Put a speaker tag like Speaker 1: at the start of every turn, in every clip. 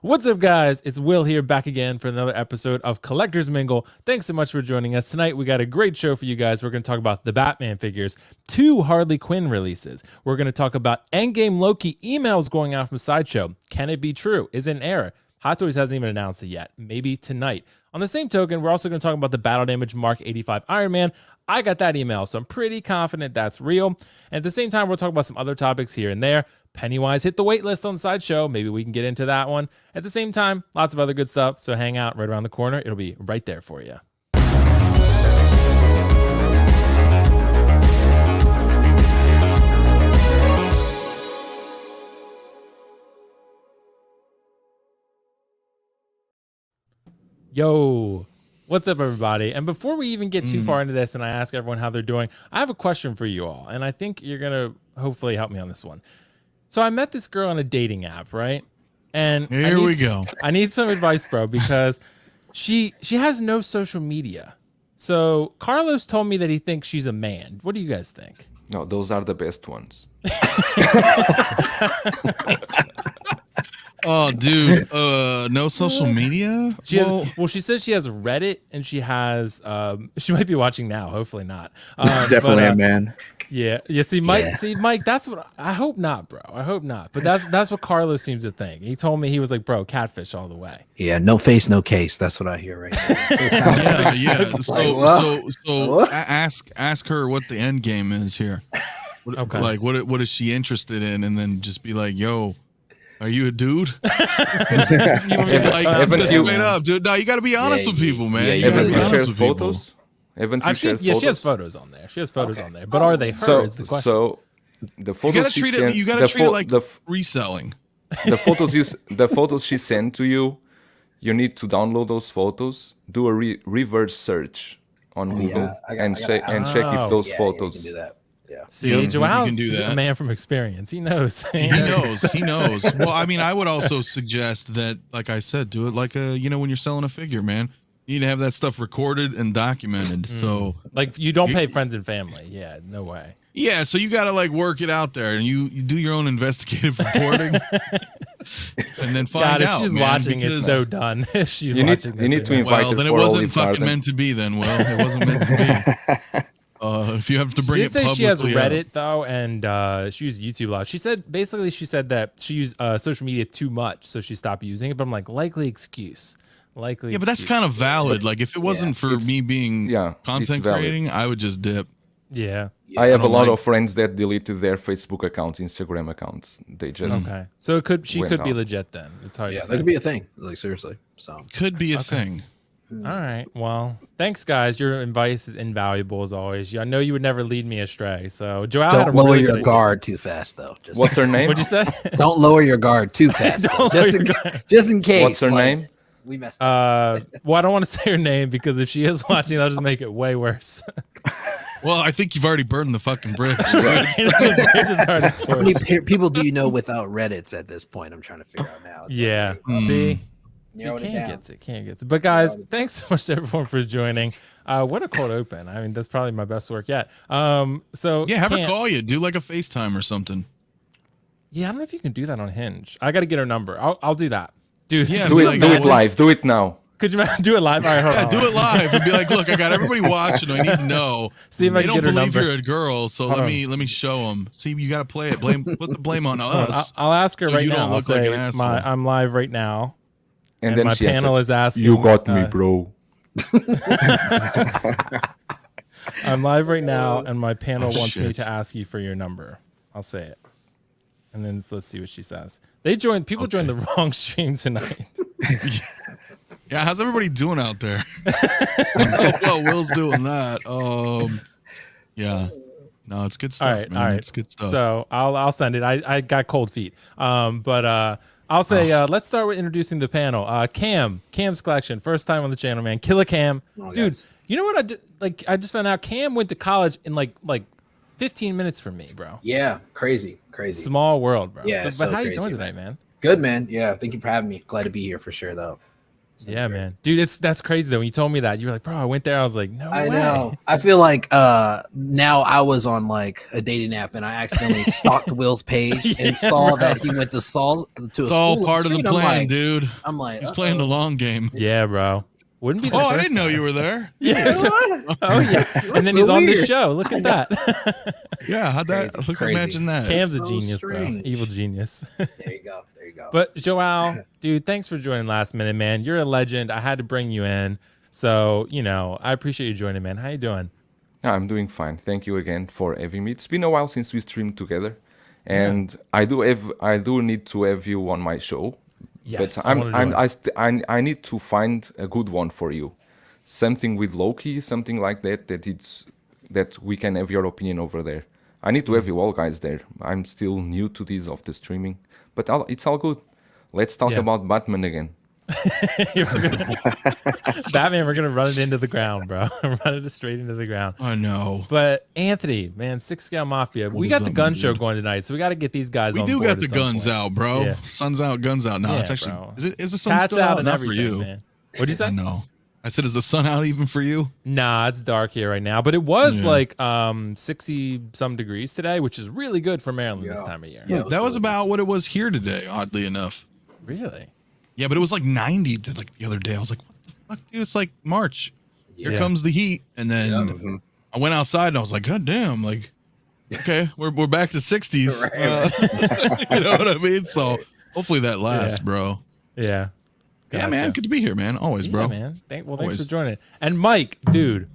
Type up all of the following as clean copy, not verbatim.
Speaker 1: What's up, guys? It's Will here, back again for another episode of Collector's Mingle. Thanks so much for joining us. Tonight, we got a great show for you guys. We're going to talk about the Batman figures, 2 Harley Quinn releases. We're going to talk about Endgame Loki emails going out from Sideshow. Can it be true? Is it an error? Hot Toys hasn't even announced it yet. Maybe tonight. On the same token, we're also going to talk about the Battle Damage Mark 85 Iron Man. I got that email, so I'm pretty confident that's real. And at the same time, we'll talk about some other topics here and there. Pennywise hit the wait list on Sideshow. Maybe we can get into that one. At the same time, lots of other good stuff. So hang out right around the corner. It'll be right there for you. Yo, what's up, everybody? And before we even get too far into this and I ask everyone how they're doing, I have a question for you all. And I think you're going to hopefully help me on this one. So I met this girl on a dating app, right? And
Speaker 2: here we go.
Speaker 1: I need some advice, bro, because she has no social media. So Carlos told me that he thinks she's a man. What do you guys think?
Speaker 3: No, those are the best ones.
Speaker 2: Oh, dude, no social media?
Speaker 1: She says she has Reddit and she has, she might be watching now. Hopefully not.
Speaker 4: Definitely a man.
Speaker 1: Yeah. See, Mike, that's what I hope not, bro. I hope not. But that's what Carlos seems to think. He told me, he was like, bro, catfish all the way.
Speaker 4: Yeah, no face, no case. That's what I hear right now.
Speaker 2: Yeah. So ask her what the end game is here.
Speaker 1: Okay.
Speaker 2: Like, what is she interested in? And then just be like, yo, are you a dude? Straight up, dude. No, you got to be honest with people, man. You
Speaker 3: Haven't
Speaker 2: gotta be
Speaker 3: you
Speaker 2: honest
Speaker 3: shared
Speaker 2: with
Speaker 3: photos? Haven't you shared photos?
Speaker 1: She has photos on there. She has photos on there. But are they her is the question.
Speaker 3: So the photos
Speaker 2: You gotta treat it like reselling.
Speaker 3: The photos she sent to you, you need to download those photos, do a reverse search on Google, and check if those photos.
Speaker 4: You can do that. Yeah.
Speaker 1: See, Joel's a man from experience. He knows.
Speaker 2: He knows. Well, I mean, I would also suggest that, like I said, do it like when you're selling a figure, man. You need to have that stuff recorded and documented. So,
Speaker 1: like, you don't pay friends and family. Yeah, no way.
Speaker 2: Yeah, so you got to like work it out there, and you do your own investigative reporting, and then find out.
Speaker 1: If she's watching, it's so done.
Speaker 3: You need to invite her.
Speaker 2: Then it wasn't fucking meant to be. Then, it wasn't meant to be. If you have to bring it publicly,
Speaker 1: she has Reddit though, and she used YouTube a lot. She said that she used social media too much, so she stopped using it. But I'm like, likely excuse.
Speaker 2: Yeah, but that's kind of valid. Like, if it wasn't for me being content creating, I would just dip.
Speaker 1: Yeah.
Speaker 3: I have a lot of friends that deleted their Facebook accounts, Instagram accounts. They just
Speaker 1: So she could be legit then. It's hard to say.
Speaker 4: That could be a thing. Like, seriously. So
Speaker 2: could be a thing.
Speaker 1: All right. Well, thanks, guys. Your advice is invaluable as always. I know you would never lead me astray. So, Joel,
Speaker 4: don't lower your guard too fast, though.
Speaker 3: What's her name?
Speaker 1: What'd you say?
Speaker 4: Don't lower your guard too fast. Just in case.
Speaker 3: What's her name?
Speaker 4: We messed up.
Speaker 1: Well, I don't want to say her name because if she is watching, that'll just make it way worse.
Speaker 2: Well, I think you've already burned the fucking bridge.
Speaker 4: How many people do you know without Reddits at this point? I'm trying to figure out now.
Speaker 1: See. Can't get it. But guys, thanks so much to everyone for joining. What a cold open. I mean, that's probably my best work yet. So
Speaker 2: yeah, have her call you. Do like a FaceTime or something.
Speaker 1: Yeah, I don't know if you can do that on Hinge. I got to get her number. I'll do that. Dude,
Speaker 2: yeah,
Speaker 3: do it live. Do it now.
Speaker 1: Could you do it live? All right, hold on.
Speaker 2: Do it live and be like, look, I got everybody watching. I need to know.
Speaker 1: See if I can get her number.
Speaker 2: They don't believe you're a girl, so let me show them. See, you got to play it. Put the blame on us.
Speaker 1: I'll ask her right now. I'll say I'm live right now. And then my panel is asking.
Speaker 3: You got me, bro.
Speaker 1: I'm live right now, and my panel wants me to ask you for your number. I'll say it, and then let's see what she says. People joined the wrong stream tonight.
Speaker 2: Yeah, how's everybody doing out there? Well, Will's doing that. Yeah. No, it's good stuff.
Speaker 1: All right,
Speaker 2: man.
Speaker 1: all right.
Speaker 2: It's good stuff.
Speaker 1: So I'll send it. I got cold feet. But I'll say let's start with introducing the panel. Cam's collection, first time on the channel, man. Killer Cam, dude. You know what I did? Like, I just found out Cam went to college in like 15 minutes from me, bro.
Speaker 4: Yeah, crazy.
Speaker 1: Small world, bro.
Speaker 4: Yeah,
Speaker 1: but how you doing tonight, man?
Speaker 4: Good, man. Yeah, thank you for having me. Glad to be here for sure, though.
Speaker 1: Yeah, man. Dude, that's crazy though. When you told me that, you were like, bro, I went there. I was like, no way.
Speaker 4: I know. I feel like now I was on like a dating app and I accidentally stalked Will's page and saw that he went to a school.
Speaker 2: It's all part of the plan, dude.
Speaker 4: I'm like,
Speaker 2: he's playing the long game.
Speaker 1: Yeah, bro. Wouldn't be the
Speaker 2: Oh,
Speaker 1: first
Speaker 2: I didn't know
Speaker 1: time.
Speaker 2: you were there.
Speaker 1: Yeah. Oh, yes. And then
Speaker 4: so
Speaker 1: he's on this
Speaker 4: weird.
Speaker 1: show. Look at that.
Speaker 2: Yeah, how'd that look?
Speaker 4: Crazy.
Speaker 2: Imagine that.
Speaker 1: Cam's
Speaker 4: so
Speaker 1: a genius,
Speaker 4: strange.
Speaker 1: bro. Evil genius.
Speaker 4: There you go. There you go.
Speaker 1: But Joao, dude, thanks for joining last minute, man. You're a legend. I had to bring you in. So, I appreciate you joining, man. How you doing?
Speaker 3: I'm doing fine. Thank you again for having me. It's been a while since we streamed together, and I do need to have you on my show.
Speaker 1: Yes,
Speaker 3: but I need to find a good one for you. Something with Loki, something like that. That we can have your opinion over there. I need to have you all guys there. I'm still new to this of the streaming, but it's all good. Let's talk about Batman again.
Speaker 1: Batman, we're gonna run it into the ground, bro. Run it straight into the ground.
Speaker 2: I know.
Speaker 1: But Anthony, man, 6 Scale Mafia. We got the gun show going tonight, so we got to get these guys.
Speaker 2: We
Speaker 1: on
Speaker 2: do
Speaker 1: board
Speaker 2: got the
Speaker 1: at some
Speaker 2: guns
Speaker 1: point.
Speaker 2: out, bro.
Speaker 1: Yeah.
Speaker 2: Sun's out, guns out. No,
Speaker 1: Yeah,
Speaker 2: it's actually.
Speaker 1: bro.
Speaker 2: Is the sun
Speaker 1: Cats
Speaker 2: still
Speaker 1: out
Speaker 2: out?
Speaker 1: and
Speaker 2: Not
Speaker 1: everything,
Speaker 2: for you.
Speaker 1: man. What'd you say?
Speaker 2: I know. I said, is the sun out even for you?
Speaker 1: Nah, it's dark here right now, but it was like 60 some degrees today, which is really good for Maryland this time of year.
Speaker 4: Yeah,
Speaker 2: That was about what it was here today, oddly enough.
Speaker 1: Really?
Speaker 2: Yeah, but it was like 90 the other day. I was like, what the fuck, dude? It's like March. Here comes the heat. And then I went outside and I was like, God damn, like, okay, we're back to 60s. You know what I mean? So hopefully that lasts, bro.
Speaker 1: Yeah.
Speaker 2: Yeah, man. Good to be here, man. Always, bro.
Speaker 1: Yeah, man. Thanks for joining. And Mike, dude,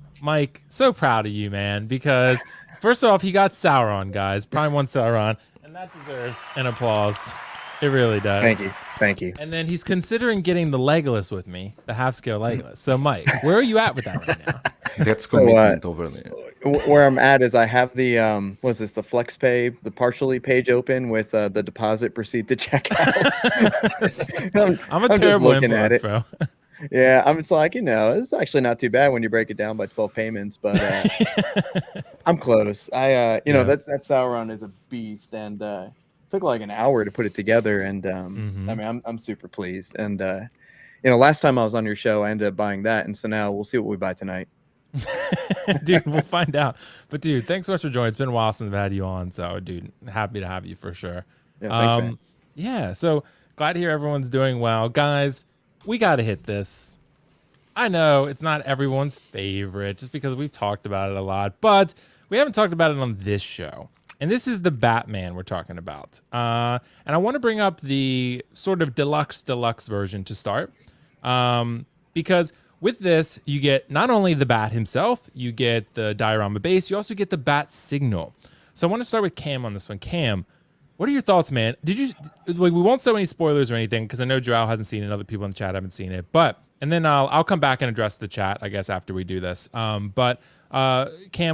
Speaker 1: so proud of you, man, because first off, he got Sauron, guys. Prime 1 Sauron, and that deserves an applause. It really does.
Speaker 5: Thank you.
Speaker 1: And then he's considering getting the Legolas with me, the half-scale Legolas. So, Mike, where are you at with that right now?
Speaker 3: That's commitment over there.
Speaker 5: Where I'm at is I have the the flex pay, the partially page open with the deposit proceed to check out.
Speaker 1: I'm a terrible influence, bro.
Speaker 5: Yeah, I'm just like, it's actually not too bad when you break it down by 12 payments, but I'm close. That Sauron is a beast, and took like an hour to put it together, and I mean, I'm super pleased. And last time I was on your show, I ended up buying that, and so now we'll see what we buy tonight.
Speaker 1: Dude, we'll find out. But dude, thanks so much for joining. It's been a while since I've had you on, so dude, happy to have you for sure.
Speaker 5: Yeah, thanks, man.
Speaker 1: Yeah, so glad to hear everyone's doing well. Guys, we got to hit this. I know it's not everyone's favorite just because we've talked about it a lot, but we haven't talked about it on this show. And this is the Batman we're talking about. And I want to bring up the sort of deluxe version to start. Because with this, you get not only the Bat himself, you get the diorama base, you also get the Bat signal. So I want to start with Cam on this one. Cam, what are your thoughts, man? We won't say any spoilers or anything because I know Joao hasn't seen it, other people in the chat haven't seen it. And then I'll come back and address the chat, I guess, after we do this. Cam,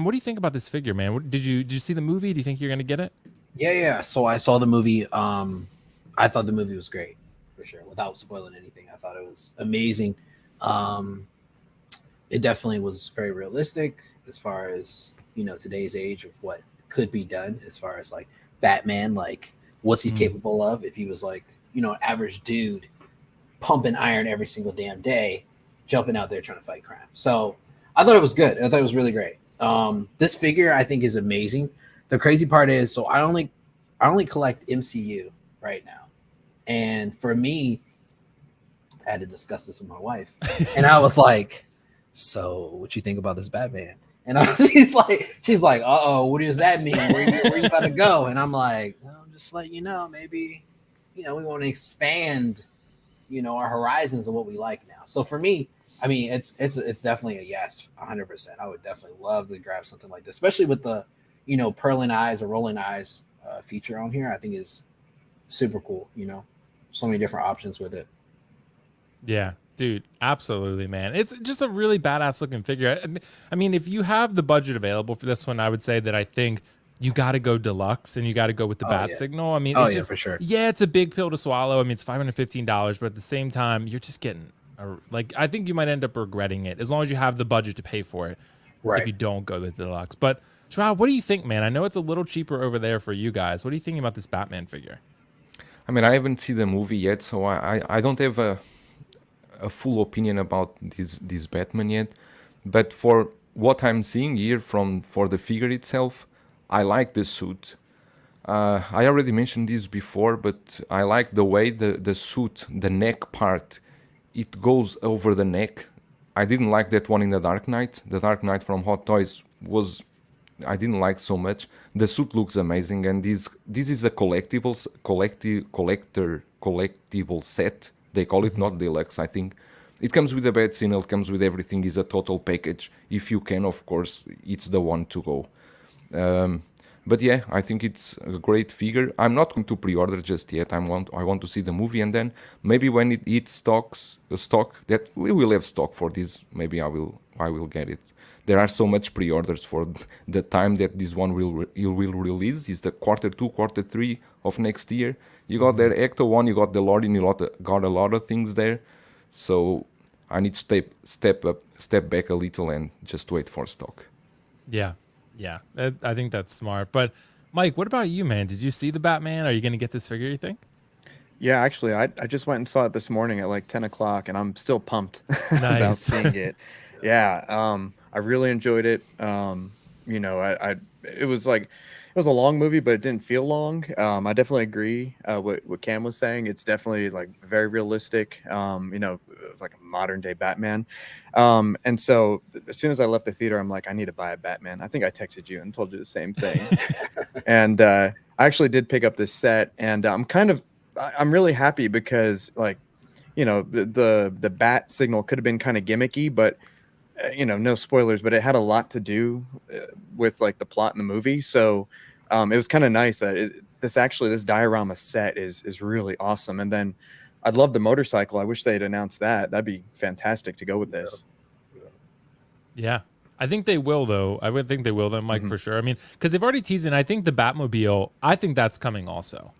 Speaker 1: what do you think about this figure, man? Did you see the movie? Do you think you're gonna get it?
Speaker 4: Yeah. So I saw the movie. I thought the movie was great, for sure. Without spoiling anything, I thought it was amazing. It definitely was very realistic as far as today's age of what could be done as far as like Batman, like what's he capable of if he was like an average dude pumping iron every single damn day, jumping out there trying to fight crime. So I thought it was good. I thought it was really great. This figure I think is amazing. The crazy part is, so I only collect MCU right now, and for me, I had to discuss this with my wife, and I was like, "So, what you think about this Batman?" And she's like, "Uh-oh, what does that mean? Where you about to go?" And I'm like, "No, I'm just letting you know. Maybe, we want to expand, our horizons of what we like now." So for me, I mean, it's definitely a yes, 100%. I would definitely love to grab something like this, especially with the, pearling eyes or rolling eyes feature on here. I think is super cool. So many different options with it.
Speaker 1: Yeah, dude, absolutely, man. It's just a really badass looking figure. I mean, if you have the budget available for this one, I would say that I think you got to go deluxe and you got to go with the Bat signal. I mean, it's just,
Speaker 4: for sure.
Speaker 1: Yeah, it's a big pill to swallow. I mean, it's $515, but at the same time, you're just getting I think you might end up regretting it as long as you have the budget to pay for it.
Speaker 4: Right.
Speaker 1: If you don't go with the deluxe. But Joao, what do you think, man? I know it's a little cheaper over there for you guys. What are you thinking about this Batman figure?
Speaker 3: I mean, I haven't seen the movie yet, so I don't have a full opinion about this Batman yet, but for what I'm seeing here for the figure itself, I like the suit. I already mentioned this before, but I like the way the suit, the neck part, it goes over the neck. I didn't like that one in the Dark Knight. The Dark Knight from Hot Toys I didn't like so much. The suit looks amazing, and this is a collectible set. They call it, not deluxe, I think. It comes with a bat signal, it comes with everything. Is a total package. If you can, of course, it's the one to go. But yeah, I think it's a great figure. I'm not going to pre-order just yet. I want to see the movie, and then maybe when it hits stock that we will have stock for this. Maybe I will get it. There are so much pre-orders for the time that this one will release. Is the quarter 2, quarter 3 of next year. You got their Ecto 1, you got DeLorean, you got a lot of things there. So I need to step back a little and just wait for stock.
Speaker 1: Yeah. I think that's smart. But Mike, what about you, man? Did you see the Batman? Are you going to get this figure, you think?
Speaker 5: Yeah, actually, I just went and saw it this morning at like 10 o'clock, and I'm still pumped about
Speaker 1: Nice.
Speaker 5: seeing it. Yeah, I really enjoyed it. You know, it was a long movie, but it didn't feel long. I definitely agree what Cam was saying. It's definitely like very realistic. You know, like a modern day Batman. And so as soon as I left the theater, I'm like, I need to buy a Batman. I think I texted you and told you the same thing. And I actually did pick up this set, and I'm really happy because, like, you know, the bat signal could have been kind of gimmicky, but you know, no spoilers, but it had a lot to do with like the plot in the movie. So it was kind of nice that this diorama set is really awesome. And then I'd love the motorcycle. I wish they'd announced that. That'd be fantastic to go with this.
Speaker 1: Yeah. I think they will, though. I would think they will, though, Mike, for sure. I mean, because they've already teased it. And I think the Batmobile, I think that's coming also.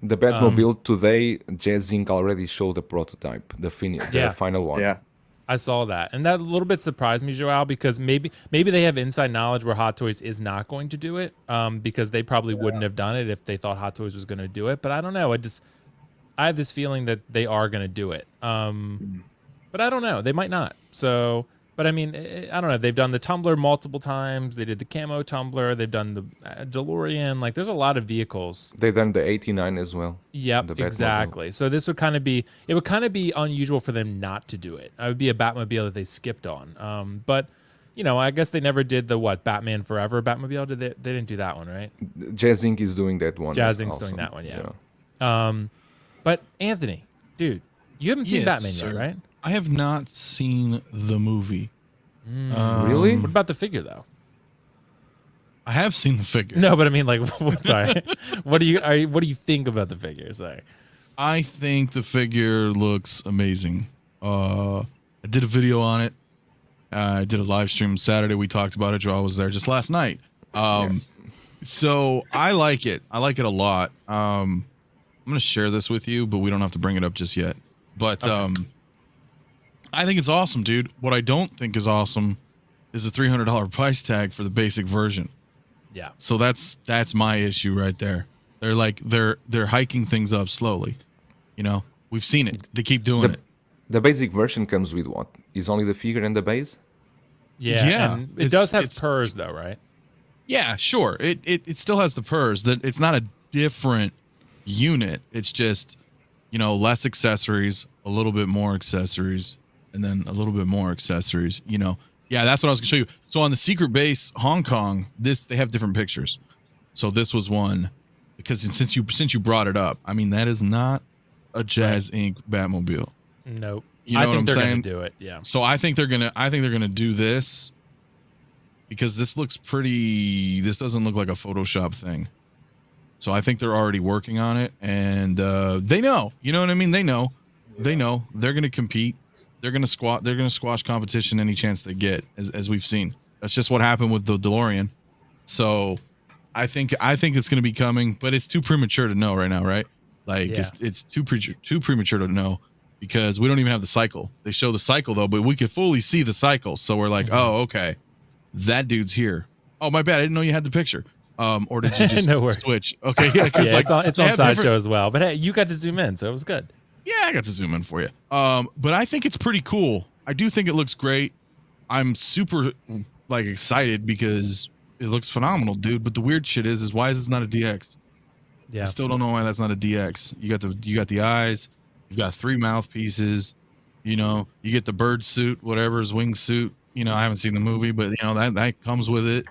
Speaker 3: The Batmobile today, Jazz Inc. already showed the prototype, the final one.
Speaker 5: Yeah.
Speaker 1: I saw that, and that a little bit surprised me, Joao, because maybe they have inside knowledge where Hot Toys is not going to do it, because they probably wouldn't have done it if they thought Hot Toys was going to do it. But I don't know. I have this feeling that they are going to do it, but I don't know. They might not. So, but I mean, I don't know. They've done the Tumbler multiple times. They did the camo Tumbler. They've done the DeLorean. Like, there's a lot of vehicles.
Speaker 3: They've done the 89 as well.
Speaker 1: Yep, exactly. So this would kind of be unusual for them not to do it. It would be a Batmobile that they skipped on. But you know, I guess they never did the Batman Forever Batmobile. Did they? They didn't do that one, right?
Speaker 3: Jazz Inc. is doing that one.
Speaker 1: Jazz Inc.'s doing that one, yeah. But Anthony, dude, you haven't seen Batman yet, right?
Speaker 2: I have not seen the movie.
Speaker 3: Really?
Speaker 1: What about the figure, though?
Speaker 2: I have seen the figure.
Speaker 1: No, but I mean, like, sorry. What do you think about the figure? Sorry.
Speaker 2: I think the figure looks amazing. I did a video on it. I did a live stream Saturday. We talked about it. Joel was there just last night. So I like it. I like it a lot. I'm going to share this with you, but we don't have to bring it up just yet. But I think it's awesome, dude. What I don't think is awesome is the $300 price tag for the basic version.
Speaker 1: Yeah.
Speaker 2: So that's my issue right there. They're like they're hiking things up slowly. You know, we've seen it. They keep doing it.
Speaker 3: The basic version comes with what? Is only the figure and the base?
Speaker 1: Yeah. And it does have PERS though, right?
Speaker 2: Yeah, sure. It still has the PERS. That it's not a different unit. It's just, you know, less accessories, a little bit more accessories, and then a little bit more accessories. You know, yeah, that's what I was gonna show you. So on the secret base, Hong Kong, they have different pictures. So this was one, because since you brought it up, I mean, that is not a Jazz Inc. Batmobile.
Speaker 1: Nope.
Speaker 2: You know what I'm
Speaker 1: they're
Speaker 2: saying?
Speaker 1: Gonna do it. Yeah.
Speaker 2: So I think they're gonna do this, because this looks pretty. This doesn't look like a Photoshop thing. So I think they're already working on it, and they know. You know what I mean? They know. They know they're gonna compete. They're gonna squash competition any chance they get, as we've seen. That's just what happened with the DeLorean. So I think it's gonna be coming, but it's too premature to know right now, right? Like it's too premature to know, because we don't even have the cycle. They show the cycle though, but we could fully see the cycle. So we're like, oh, okay, that dude's here. Oh, my bad, I didn't know you had the picture. Or did you just
Speaker 1: No
Speaker 2: switch? Okay, yeah,
Speaker 1: yeah,
Speaker 2: like,
Speaker 1: it's on Sideshow as well. But hey, you got to zoom in, so it was good.
Speaker 2: Yeah, I got to zoom in for you. But I think it's pretty cool. I do think it looks great. I'm super like excited because it looks phenomenal, dude. But the weird shit is why is this not a DX?
Speaker 1: Yeah.
Speaker 2: I still don't know why that's not a DX. You got the eyes, you've got 3 mouthpieces, you know, you get the bird suit, whatever his wing suit. You know, I haven't seen the movie, but you know that comes with it.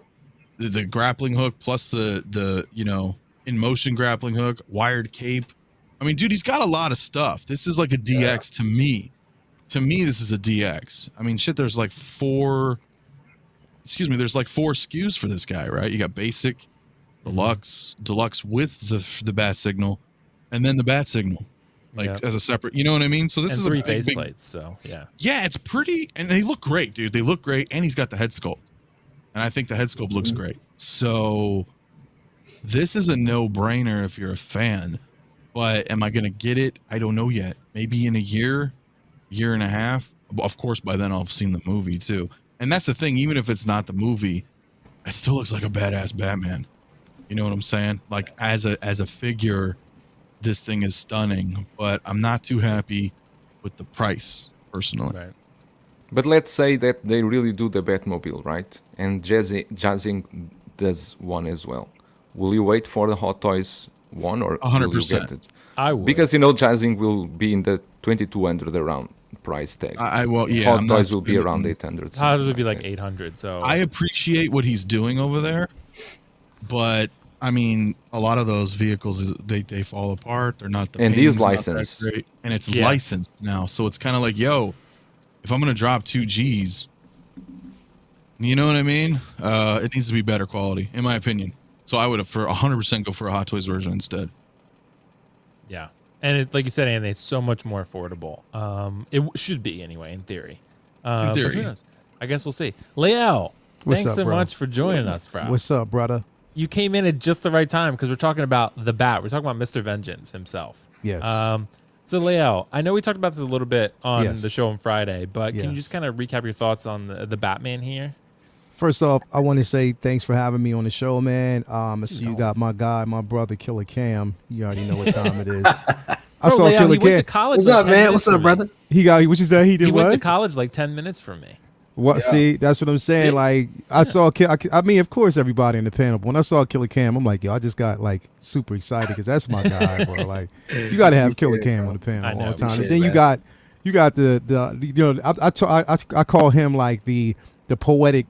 Speaker 2: The grappling hook plus the you know, in motion grappling hook, wired cape. I mean, dude, he's got a lot of stuff. This is like a DX to me. To me, this is a DX. I mean, shit, there's like 4 SKUs for this guy, right? You got basic, deluxe with the bat signal, and then the bat signal, like as a separate. You know what I mean? So this
Speaker 1: and
Speaker 2: is
Speaker 1: 3
Speaker 2: a
Speaker 1: face
Speaker 2: big,
Speaker 1: plates. So yeah,
Speaker 2: it's pretty, and they look great, dude. They look great, and he's got the head sculpt, and I think the head sculpt looks great. So this is a no-brainer if you're a fan. But am I gonna get it? I don't know yet. Maybe in a year and a half. Of course, by then I'll have seen the movie too. And that's the thing. Even if it's not the movie, it still looks like a badass Batman. You know what I'm saying? Like as a figure, this thing is stunning. But I'm not too happy with the price personally.
Speaker 1: right.
Speaker 3: But let's say that they really do the Batmobile, right? And Jazzing does one as well. Will you wait for the Hot Toys one or will you
Speaker 2: 100%.
Speaker 3: get it?
Speaker 1: I would.
Speaker 3: Because you know Jazzing will be in the 2200 around price tag.
Speaker 2: I will. Yeah,
Speaker 3: Hot
Speaker 2: I'm not
Speaker 3: Toys will be
Speaker 2: spending-
Speaker 3: around 800.
Speaker 1: How would
Speaker 3: something
Speaker 1: it be like
Speaker 3: that.
Speaker 1: 800? So
Speaker 2: I appreciate what he's doing over there, but I mean, a lot of those vehicles they fall apart. They're not the
Speaker 3: And
Speaker 2: painting's
Speaker 3: these
Speaker 2: not that
Speaker 3: licensed.
Speaker 2: great, and it's
Speaker 1: Yeah.
Speaker 2: licensed now. So it's kind of like, yo, if I'm gonna drop 2 G's, you know what I mean? It needs to be better quality, in my opinion. So I would have for 100% go for a Hot Toys version instead.
Speaker 1: yeah, and it, like you said, Anthony, it's so much more affordable. Should be anyway, in theory. But
Speaker 2: theory.
Speaker 1: who knows? I guess we'll see. Leal,
Speaker 6: What's
Speaker 1: thanks
Speaker 6: up,
Speaker 1: so
Speaker 6: bro?
Speaker 1: much for joining us, bro.
Speaker 6: What's up, brother?
Speaker 1: You came in at just the right time because we're talking about the Bat. We're talking about Mr. Vengeance himself.
Speaker 6: Yes.
Speaker 1: So Leal, I know we talked about this a little bit on
Speaker 6: Yes.
Speaker 1: the show on Friday, but can you
Speaker 6: Yes.
Speaker 1: just kind of recap your thoughts on the Batman here?
Speaker 6: First off, I want to say thanks for having me on the show, man. I see you got my guy, my brother, Killer Cam. You already know what time it is. I
Speaker 1: Bro,
Speaker 6: saw
Speaker 1: Leal,
Speaker 6: Killer
Speaker 1: he went to
Speaker 6: Cam.
Speaker 1: college.
Speaker 4: What's
Speaker 1: like
Speaker 4: up,
Speaker 1: 10
Speaker 4: man?
Speaker 1: minutes
Speaker 4: What's
Speaker 1: from
Speaker 4: up,
Speaker 1: me.
Speaker 4: brother?
Speaker 6: He got what you said. He did
Speaker 1: He
Speaker 6: what?
Speaker 1: went to college like 10 minutes from me.
Speaker 6: What?
Speaker 4: Yeah.
Speaker 6: See, that's what I'm saying.
Speaker 1: See?
Speaker 6: Like, I saw. I mean, of course, everybody in the panel. But when I saw Killer Cam, I'm like, yo, I just got like super excited because that's my guy, bro. Like, you got to have Killer Cam on the panel
Speaker 1: I know,
Speaker 6: all the time.
Speaker 4: appreciate
Speaker 6: And then
Speaker 4: it,
Speaker 6: you got the you know, I call him like the poetic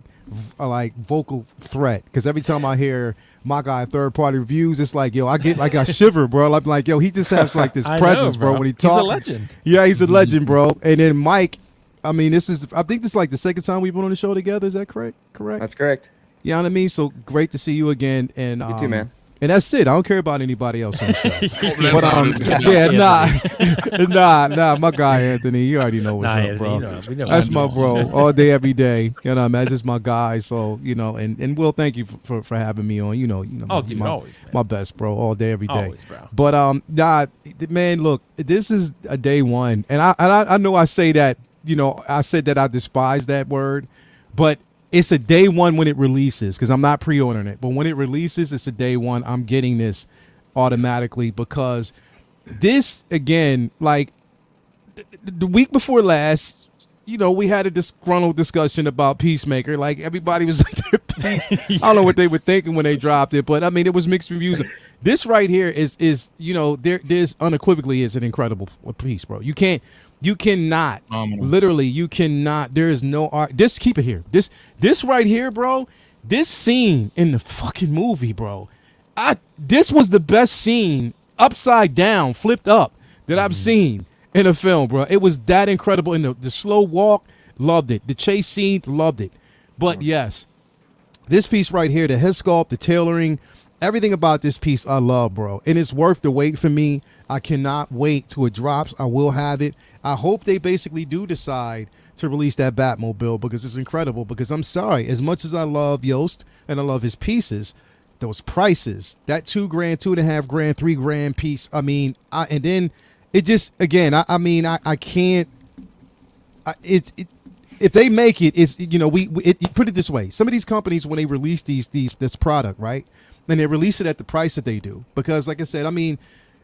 Speaker 6: like vocal threat because every time I hear my guy third party reviews, it's like, yo, I get like I shiver, bro. I'm like, yo, he just has like this
Speaker 1: I know,
Speaker 6: presence, bro.
Speaker 1: bro.
Speaker 6: When he
Speaker 1: He's
Speaker 6: talks,
Speaker 1: a legend.
Speaker 6: Yeah, he's a legend, bro. And then Mike, I mean, I think this is like the second time we've been on the show together. Is that correct?
Speaker 5: That's correct.
Speaker 6: You know what I mean? So great to see you again. And
Speaker 5: You too, man.
Speaker 6: And that's it. I don't care about anybody else on the show.
Speaker 2: That's
Speaker 6: But
Speaker 2: all it is.
Speaker 6: nah, my guy Anthony, you already know what's up, bro.
Speaker 1: We know
Speaker 6: That's my bro, all day, every day. You know, man, that's just my guy. So you know, and Will, thank you for having me on. You know,
Speaker 1: Oh, dude, always, man.
Speaker 6: my best, bro, all day, every day.
Speaker 1: Always, bro.
Speaker 6: But nah, man, look, this is a day one, and I know I say that, you know, I said that I despise that word, but it's a day one when it releases because I'm not pre-ordering it. But when it releases, it's a day one. I'm getting this automatically because this, again, like the week before last, you know, we had a disgruntled discussion about Peacemaker. Like everybody was like, I don't know what they were thinking when they dropped it, but I mean, it was mixed reviews. This right here is you know, there's unequivocally is an incredible piece, bro. You cannot, literally, you cannot. There is no art. Just keep it here. This right here, bro. This scene in the fucking movie, bro. This was the best scene, upside down, flipped up, that I've seen in a film, bro. It was that incredible. In the slow walk, loved it. The chase scene, loved it. But yes, this piece right here, the head sculpt, the tailoring, everything about this piece I love, bro. And it's worth the wait for me. I cannot wait till it drops. I will have it. I hope they basically do decide to release that Batmobile because it's incredible. Because I'm sorry, as much as I love Yost and I love his pieces, those prices, that $2,000, $2.5 grand, $3,000 piece. I mean, and then it just, again, I mean, I can't. If they make it, it's, you know, put it this way. Some of these companies, when they release this product, right, and they release it at the price that they do, because like I said, I mean,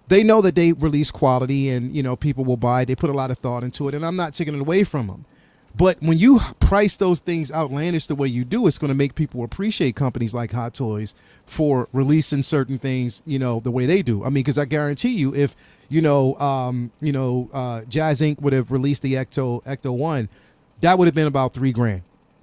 Speaker 6: they know that they release quality and, people will buy it. They put a lot of thought into it, and I'm not taking it away from them. But when you price those things outlandish the way you do, it's going to make people appreciate companies like Hot Toys for releasing certain things, the way they do. I mean, because I guarantee you, if Jazz Inc. would have released the Ecto 1, that would have been about $3,000.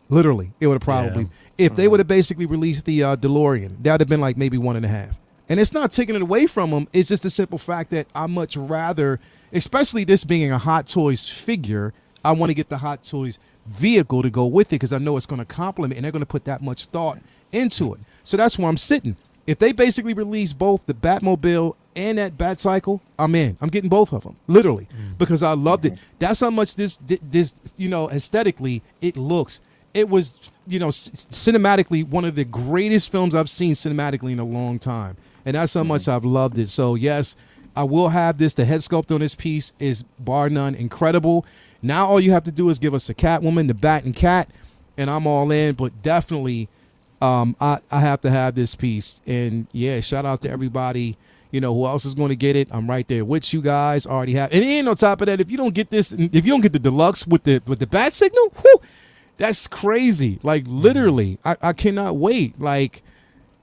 Speaker 6: Literally, it would have probably. If they would have basically released the DeLorean, that would have been like maybe 1.5. And it's not taking it away from them. It's just the simple fact that I much rather, especially this being a Hot Toys figure, I want to get the Hot Toys vehicle to go with it because I know it's going to complement and they're going to put that much thought into it. So that's where I'm sitting. If they basically release both the Batmobile and that Batcycle, I'm in. I'm getting both of them, literally, because I loved it. That's how much this aesthetically it looks. It was, cinematically one of the greatest films I've seen cinematically in a long time. And that's how much I've loved it. So, yes, I will have this. The head sculpt on this piece is bar none incredible. Now all you have to do is give us a Catwoman, the Bat and Cat, and I'm all in. But definitely, I have to have this piece. And yeah, shout out to everybody. Who else is going to get it? I'm right there with you guys. Already have. And then on top of that, if you don't get this, if you don't get the deluxe with the bat signal, whew, that's crazy. Like literally, I cannot wait. Like,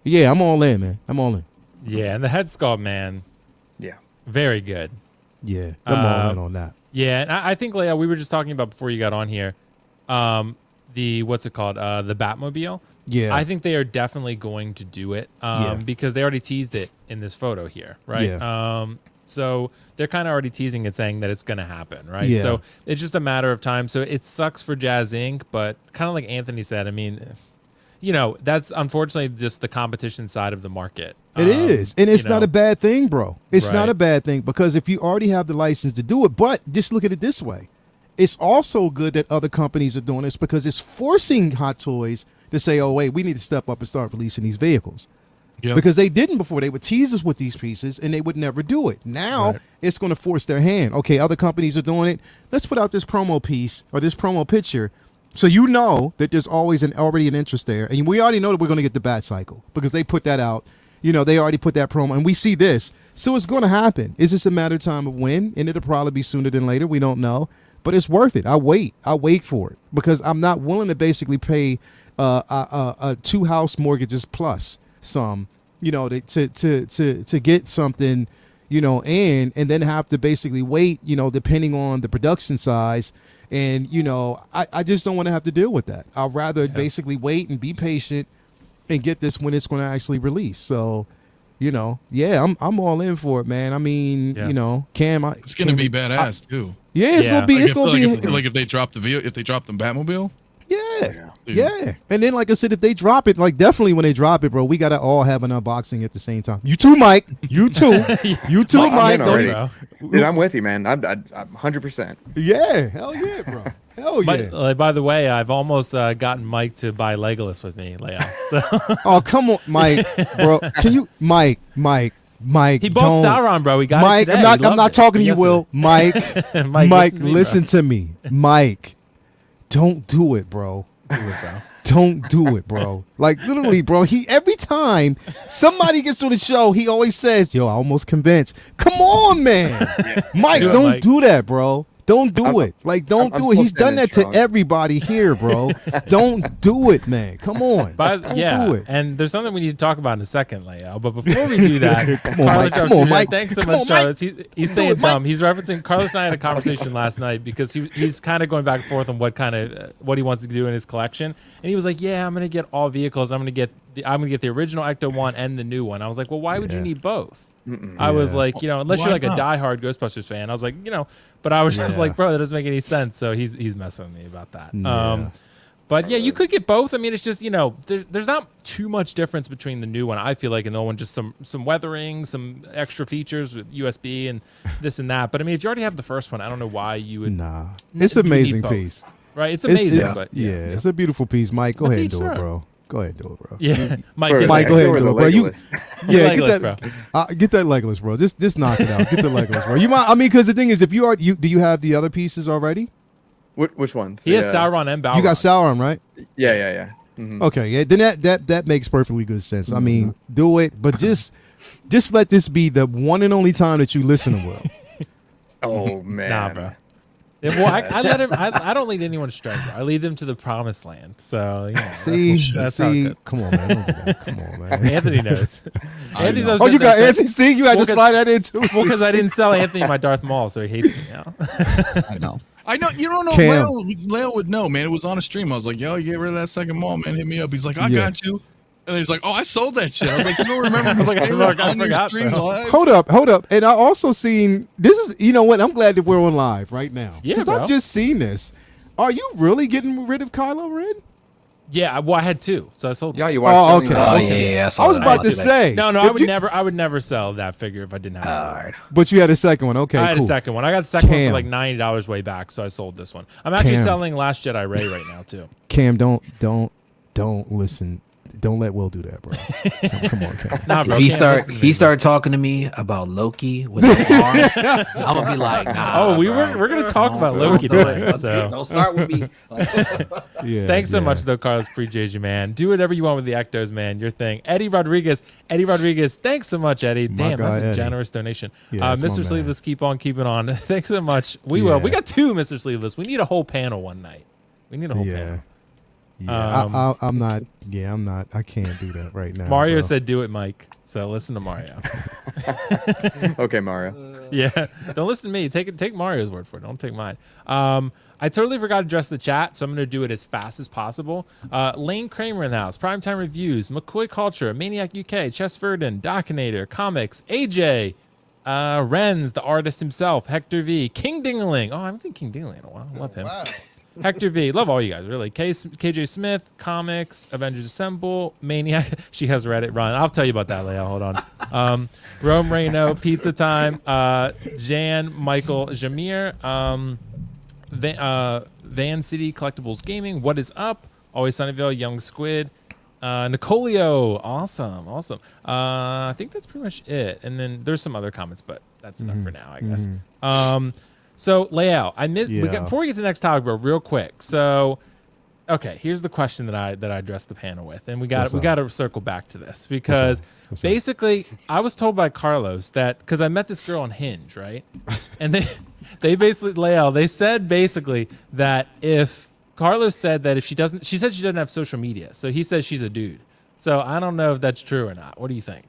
Speaker 6: yeah, I'm all in, man. I'm all in.
Speaker 1: Yeah, and the head sculpt, man.
Speaker 5: Yeah.
Speaker 1: Very good.
Speaker 6: Yeah, I'm all in on that.
Speaker 1: Yeah, and I think, Leia, we were just talking about before you got on here, the what's it called, the Batmobile.
Speaker 6: Yeah,
Speaker 1: I think they are definitely going to do it, because they already teased it in this photo here, right?
Speaker 6: Yeah.
Speaker 1: So they're kind of already teasing it, saying that it's going to happen, right?
Speaker 6: Yeah.
Speaker 1: So it's just a matter of time. So it sucks for Jazz Inc., but kind of like Anthony said, I mean, that's unfortunately just the competition side of the market.
Speaker 6: It is. And it's not a bad thing, bro. It's not a bad thing because if you already have the license to do it, but just look at it this way. It's also good that other companies are doing this because it's forcing Hot Toys to say, oh, wait, we need to step up and start releasing these vehicles. Yep. Because they didn't before. They would tease us with these pieces and they would never do it. Now it's going to force their hand. Okay, other companies are doing it. Let's put out this promo piece or this promo picture. So you know that there's always already an interest there. And we already know that we're going to get the Batcycle because they put that out. They already put that promo. And we see this. So it's going to happen. It's just a matter of time of when. And it'll probably be sooner than later. We don't know. But it's worth it. I wait for it. Because I'm not willing to basically pay a 2 house mortgages plus some, to get something, and then have to basically wait, depending on the production size. And, I just don't want to have to deal with that. I'd rather basically wait and be patient and get this when it's going to actually release. So, I'm all in for it, man. I mean, Cam,
Speaker 2: it's going to be badass too.
Speaker 6: Yeah, it's gonna be. It's gonna be
Speaker 2: like if they drop the Batmobile.
Speaker 6: Yeah. And then, like I said, if they drop it, like definitely when they drop it, bro, we gotta all have an unboxing at the same time. You too, Mike. You too. You too, Mike.
Speaker 5: Dude, I'm with you, man. I'm 100%.
Speaker 6: Yeah. Hell yeah, bro. Hell yeah.
Speaker 1: By the way, I've almost gotten Mike to buy Legolas with me, Leia. So.
Speaker 6: Oh, come on, Mike, bro. Can you, Mike?
Speaker 1: He bought Sauron, bro. He got
Speaker 6: Mike,
Speaker 1: it today.
Speaker 6: I'm not talking to you, Will. Mike, Mike, listen
Speaker 1: me,
Speaker 6: to me. Mike, don't do it, bro. Don't do it, bro. Like literally, bro. Every time somebody gets on the show, he always says, "Yo, I almost convinced." Come on, man. Mike, don't do that, bro. Don't do it. Like, don't do it. He's done that to everybody here, bro. Don't do it, man. Come on. Don't do it.
Speaker 1: And there's something we need to talk about in a second, Leo. But before we do that,
Speaker 6: come on, Mike.
Speaker 1: Thanks so much, Charles. He's saying dumb. He's referencing Carlos and I had a conversation last night because he's kind of going back and forth on what he wants to do in his collection. And he was like, "Yeah, I'm gonna get all vehicles. I'm gonna get the original Ecto 1 and the new one." I was like, "Well, why would you need both?" I was like, unless you're like a diehard Ghostbusters fan, I was like, but I was just like, bro, that doesn't make any sense. So he's messing with me about that.
Speaker 6: Yeah.
Speaker 1: But yeah, you could get both. I mean, it's just, there's not too much difference between the new one. I feel like, and the old one, just some weathering, some extra features with USB and this and that. But I mean, if you already have the first one, I don't know why you would.
Speaker 6: Nah, it's an amazing piece.
Speaker 1: Right? It's amazing.
Speaker 6: It's a beautiful piece. Mike, go ahead and do it, bro. Go ahead and do it, bro.
Speaker 1: Yeah, Mike,
Speaker 6: go ahead and do it, bro. Get that Legolas, bro. Just knock it out. Get the Legolas, bro. You might. I mean, because the thing is, if do you have the other pieces already?
Speaker 5: Which ones?
Speaker 1: He has Sauron and Balron.
Speaker 6: You got Sauron, right?
Speaker 5: Yeah. Mm-hmm.
Speaker 6: Okay, yeah. Then that makes perfectly good sense. I mean, do it, but just just let this be the one and only time that you listen to Will.
Speaker 5: Oh man.
Speaker 1: Nah, bro. Yeah, well, I let him. I don't lead anyone astray, bro. I lead them to the promised land. So you know, that's how it goes.
Speaker 6: Come on, man. Don't do that. Come on, man.
Speaker 1: Anthony knows. Anthony's
Speaker 6: Oh, you got Anthony. See, you had
Speaker 1: Well,
Speaker 6: to slide that in too.
Speaker 1: Well, because I didn't sell Anthony my Darth Maul, so he hates me now.
Speaker 2: I know. You don't know.
Speaker 6: Cam.
Speaker 2: Leo would know, man. It was on a stream. I was like, yo, you get rid of that second mall, man. Hit me up. He's like, I got you. And then he's like, oh, I sold that shit. I was like, you don't remember? I was like, I forgot.
Speaker 6: Hold up. And I also seen, this is, you know what? I'm glad that we're on live right now.
Speaker 1: Yeah,
Speaker 6: because
Speaker 1: bro.
Speaker 6: I've just seen this. Are you really getting rid of Kylo Ren?
Speaker 1: Yeah, well, I had two, so I sold.
Speaker 3: Yeah, you are. selling
Speaker 6: okay.
Speaker 3: it.
Speaker 4: Oh yeah.
Speaker 6: I was about to say.
Speaker 1: No, I would never sell that figure if I didn't have it.
Speaker 4: All right.
Speaker 6: But you had a second one. Okay,
Speaker 1: I had
Speaker 6: cool.
Speaker 1: a second one. I got the second one
Speaker 6: Cam.
Speaker 1: for like $90 way back, so I sold this one. I'm actually
Speaker 6: Cam.
Speaker 1: selling Last Jedi Ray right now too.
Speaker 6: Cam, don't listen. Don't let Will do that, bro. Come on, Cam.
Speaker 1: Nah, bro.
Speaker 4: If he started talking to me about Loki with his arms, I'm gonna be like, nah.
Speaker 1: Oh,
Speaker 4: bro.
Speaker 1: we're gonna talk about Loki
Speaker 4: Don't do
Speaker 1: today.
Speaker 4: it.
Speaker 1: So.
Speaker 4: Don't start with me.
Speaker 6: Yeah.
Speaker 1: Thanks so much, though, Carlos. Appreciate you, man. Do whatever you want with the Ectos, man. Your thing. Eddie Rodriguez. Thanks so much, Eddie.
Speaker 6: My
Speaker 1: Damn,
Speaker 6: guy,
Speaker 1: that's a
Speaker 6: Eddie.
Speaker 1: generous donation.
Speaker 6: Yeah, that's my
Speaker 1: Mr.
Speaker 6: man.
Speaker 1: Sleeveless, keep on keeping on. Thanks so much. We will.
Speaker 6: Yeah.
Speaker 1: We got two Mr. Sleeveless. We need a whole panel one night. We need a whole panel.
Speaker 6: Yeah, I'm not. Yeah, I'm not. I can't do that right now.
Speaker 1: Mario
Speaker 6: bro.
Speaker 1: said, "Do it, Mike." So listen to Mario.
Speaker 5: Okay, Mario.
Speaker 1: Yeah, don't listen to me. Take Mario's word for it. Don't take mine. I totally forgot to address the chat, so I'm going to do it as fast as possible. Lane Kramer in the house, Primetime Reviews, McCoy Culture, Maniac UK, Chess Verdon, Dockinator, Comics, AJ, Renz, the artist himself, Hector V, King Dingling. Oh, I haven't seen King Dingling in a while. Love him. Wow. Hector V, love all you guys, really. KJ Smith, Comics, Avengers Assemble, Maniac. She has Reddit run. I'll tell you about that later. Hold on. Rome Reno, Pizza Time, Jan, Michael, Jameer, Van City Collectibles Gaming, What Is Up, Always Sunnyvale, Young Squid, Nicolio, awesome. I think that's pretty much it. And then there's some other comments, but that's enough for now, I guess. So layout, before we get to the next topic, bro, real quick. So, okay, here's the question that I addressed the panel with, and we got to circle back to this because basically I was told by Carlos that because I met this girl on Hinge, right? And they basically they said basically that if Carlos said that if she said she doesn't have social media, so he says she's a dude. So I don't know if that's true or not. What do you think?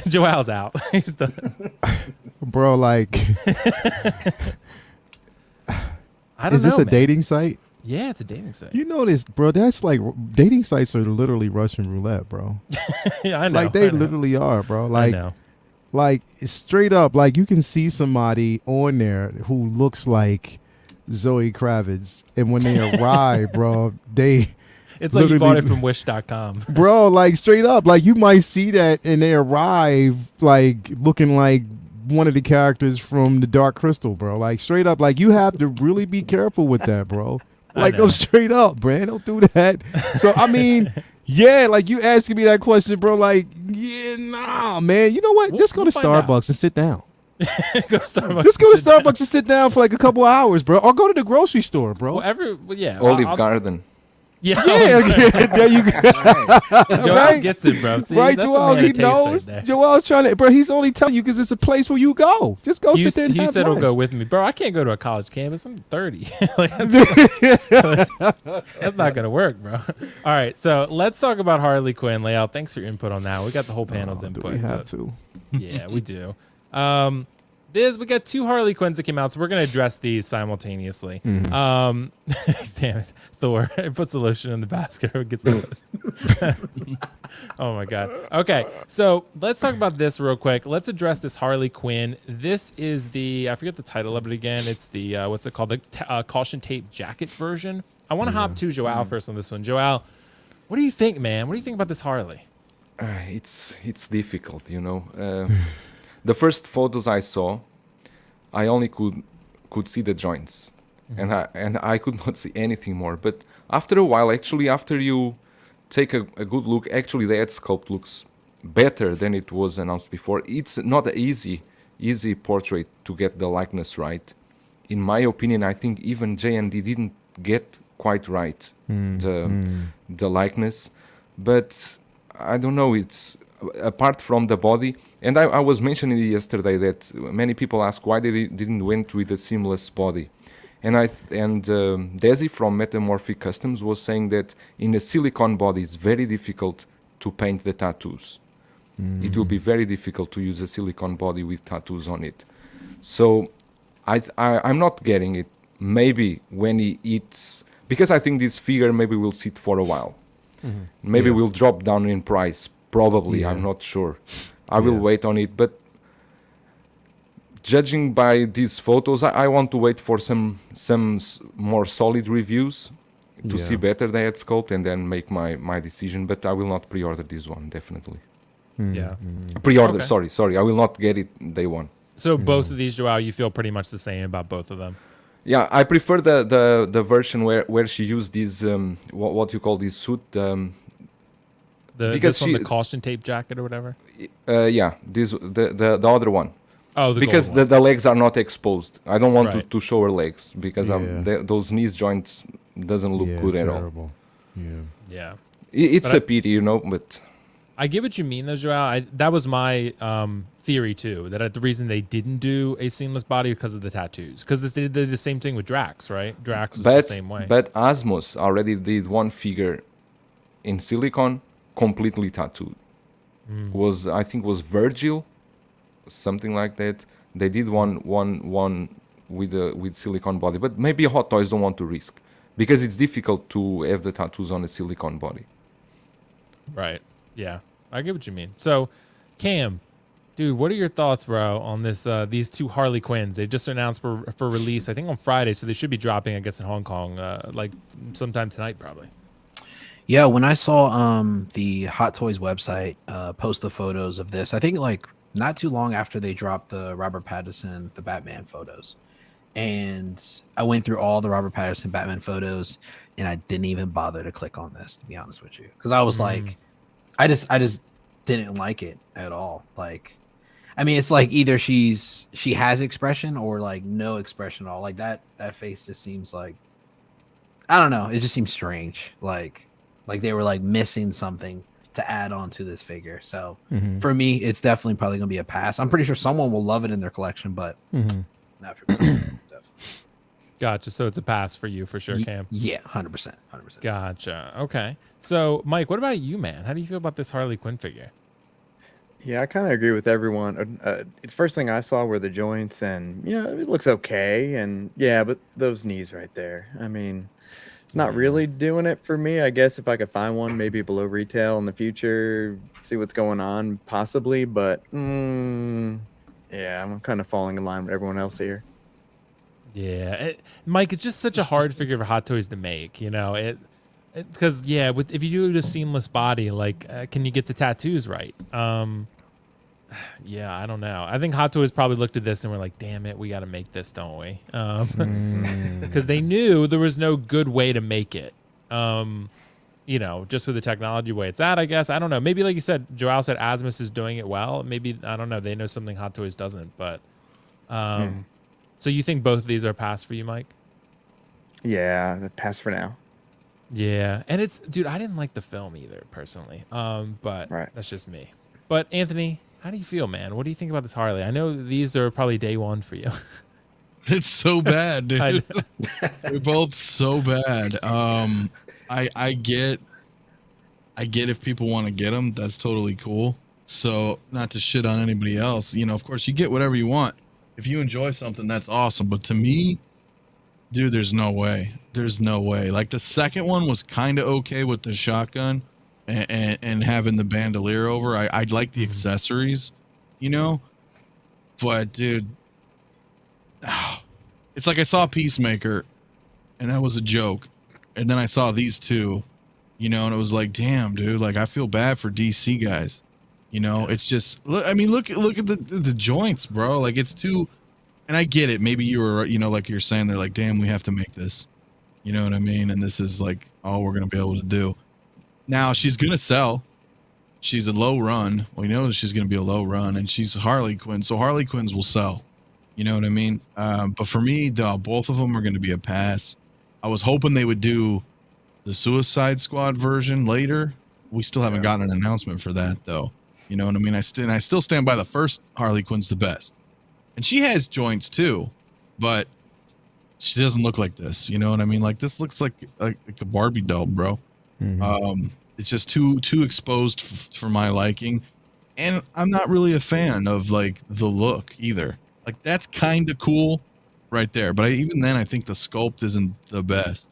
Speaker 1: Joel's out. He's done.
Speaker 6: Bro, like,
Speaker 1: I don't
Speaker 6: is this
Speaker 1: know,
Speaker 6: a dating site?
Speaker 1: Yeah, it's a dating site.
Speaker 6: You know this, bro. That's like dating sites are literally Russian roulette, bro.
Speaker 1: Yeah, I know.
Speaker 6: Like they literally are, bro. Like,
Speaker 1: I know.
Speaker 6: like straight up, like you can see somebody on there who looks like Zoe Kravitz, and when they arrive, bro,
Speaker 1: it's like you bought it from Wish.com.
Speaker 6: Bro, like straight up, like you might see that and they arrive like looking like one of the characters from the Dark Crystal, bro. Like straight up, like you have to really be careful with that, bro. Like go straight up, bro. Don't do that. So I mean, yeah, like you asking me that question, bro. Like, yeah, nah, man. You know what? Just go to Starbucks and sit down.
Speaker 1: Go to Starbucks.
Speaker 6: Just go to Starbucks and sit down for like a couple hours, bro. Or go to the grocery store, bro.
Speaker 3: Olive Garden.
Speaker 1: Yeah,
Speaker 6: there you go.
Speaker 1: Joel
Speaker 6: Right?
Speaker 1: gets it, bro. See,
Speaker 6: right,
Speaker 1: that's
Speaker 6: Joel, he knows. Joel's trying to, bro. He's only telling you because it's a place where you go. Just go sit there and
Speaker 1: he
Speaker 6: have
Speaker 1: said
Speaker 6: lunch.
Speaker 1: he'll go with me, bro. I can't go to a college campus. I'm 30. Like, that's not gonna work, bro. All right, so let's talk about Harley Quinn layout. Thanks for your input on that. We got the whole panel's input.
Speaker 6: Do we have to?
Speaker 1: Yeah, we do. We got two Harley Quinns that came out, so we're gonna address these simultaneously. Damn it, Thor! It puts the lotion in the basket. It gets the lotion. Oh my god. Okay, so let's talk about this real quick. Let's address this Harley Quinn. This is I forget the title of it again. It's the what's it called? The caution tape jacket version. I want to hop to Joel first on this one. Joel, what do you think, man? What do you think about this Harley?
Speaker 3: It's difficult, you know. The first photos I saw, I only could see the joints, and I could not see anything more. But after a while, actually, after you take a good look, actually the head sculpt looks better than it was announced before. It's not an easy portrait to get the likeness right. In my opinion, I think even J&D didn't get quite right the likeness, but I don't know. apart from the body. And I was mentioning yesterday that many people ask why they didn't went with a seamless body. And Desi from Metamorphic Customs was saying that in a silicone body, it's very difficult to paint the tattoos. It will be very difficult to use a silicone body with tattoos on it. So I'm not getting it. Maybe when he eats, because I think this figure maybe will sit for a while. Maybe will drop down in price. Probably, I'm not sure. I will wait on it, but judging by these photos, I want to wait for some more solid reviews to see better the head sculpt and then make my decision. But I will not pre-order this one, definitely.
Speaker 1: Yeah.
Speaker 3: Pre-order,
Speaker 1: Okay.
Speaker 3: sorry. I will not get it day one.
Speaker 1: So both of these, Joao, you feel pretty much the same about both of them?
Speaker 3: Yeah, I prefer the version where she used this what you call this suit.
Speaker 1: This one, the caution tape jacket or whatever?
Speaker 3: The other one.
Speaker 1: Oh,
Speaker 3: because
Speaker 1: gold one.
Speaker 3: the legs are not exposed. I don't want
Speaker 1: Right.
Speaker 3: to show her legs because those knees joints doesn't look good at all.
Speaker 1: Yeah.
Speaker 3: It's
Speaker 1: But
Speaker 3: a pity, you know, but
Speaker 1: I get what you mean, though, Joao. That was my theory, too, that the reason they didn't do a seamless body because of the tattoos. Because they did the same thing with Drax, right? Drax was the same way.
Speaker 3: But Asmos already did one figure in silicone completely tattooed. I think was Virgil, something like that. They did one with silicone body, but maybe Hot Toys don't want to risk because it's difficult to have the tattoos on a silicone body.
Speaker 1: Right. Yeah. I get what you mean. So, Cam, dude, what are your thoughts, bro, on these two Harley Quinns? They just announced for release, I think, on Friday, so they should be dropping, I guess, in Hong Kong, like sometime tonight, probably.
Speaker 4: Yeah, when I saw the Hot Toys website post the photos of this, I think like not too long after they dropped the Robert Pattinson, the Batman photos. And I went through all the Robert Pattinson Batman photos and I didn't even bother to click on this, to be honest with you. Because I was like, I just didn't like it at all. Like, I mean, it's like either she has expression or like no expression at all. Like that face just seems like, I don't know. It just seems strange. Like they were like missing something to add on to this figure. So for me, it's definitely probably going to be a pass. I'm pretty sure someone will love it in their collection, but not for me. Definitely.
Speaker 1: Gotcha. So it's a pass for you for sure, Cam.
Speaker 4: Yeah, 100%. 100%.
Speaker 1: Gotcha. Okay. So, Mike, what about you, man? How do you feel about this Harley Quinn figure?
Speaker 5: Yeah, I kind of agree with everyone. The first thing I saw were the joints, and it looks okay. And yeah, but those knees right there. I mean, it's not really doing it for me. I guess if I could find one, maybe below retail in the future, see what's going on, possibly. But yeah, I'm kind of falling in line with everyone else here.
Speaker 1: Yeah, Mike, it's just such a hard figure for Hot Toys to make, because if you do the seamless body, like, can you get the tattoos right? Yeah, I don't know. I think Hot Toys probably looked at this and were like, damn it, we got to make this, don't we? Because they knew there was no good way to make it. Just with the technology way it's at, I guess. I don't know. Maybe like you said, Joao said Asmus is doing it well. Maybe, I don't know. They know something Hot Toys doesn't, but so you think both of these are pass for you, Mike?
Speaker 5: Yeah, pass for now.
Speaker 1: Yeah, and dude, I didn't like the film either, personally. But that's just me. But Anthony, how do you feel, man? What do you think about this Harley? I know these are probably day one for you.
Speaker 2: It's so bad, dude. They're both so bad. I get if people want to get them, that's totally cool. So not to shit on anybody else, of course you get whatever you want. If you enjoy something, that's awesome. But to me, dude, there's no way. There's no way. Like the second one was kind of okay with the shotgun and having the bandolier over. I like the accessories, But dude, it's like I saw Peacemaker, and that was a joke. And then I saw these two, and it was like, damn, dude. Like I feel bad for DC guys. It's just look at the joints, bro. Like it's too, and I get it. Maybe you were, like you're saying, they're like, damn, we have to make this. You know what I mean? And this is like all we're gonna be able to do. Now she's gonna sell. She's a low run. We know she's gonna be a low run, and she's Harley Quinn, so Harley Quinns will sell. You know what I mean? But for me, both of them are gonna be a pass. I was hoping they would do the Suicide Squad version later. We still haven't gotten an announcement for that though. You know what I mean? I still stand by the first Harley Quinn's the best, and she has joints too, but she doesn't look like this. You know what I mean? Like this looks like a Barbie doll, bro. It's just too exposed for my liking, and I'm not really a fan of like the look either. Like that's kind of cool right there, but even then I think the sculpt isn't the best.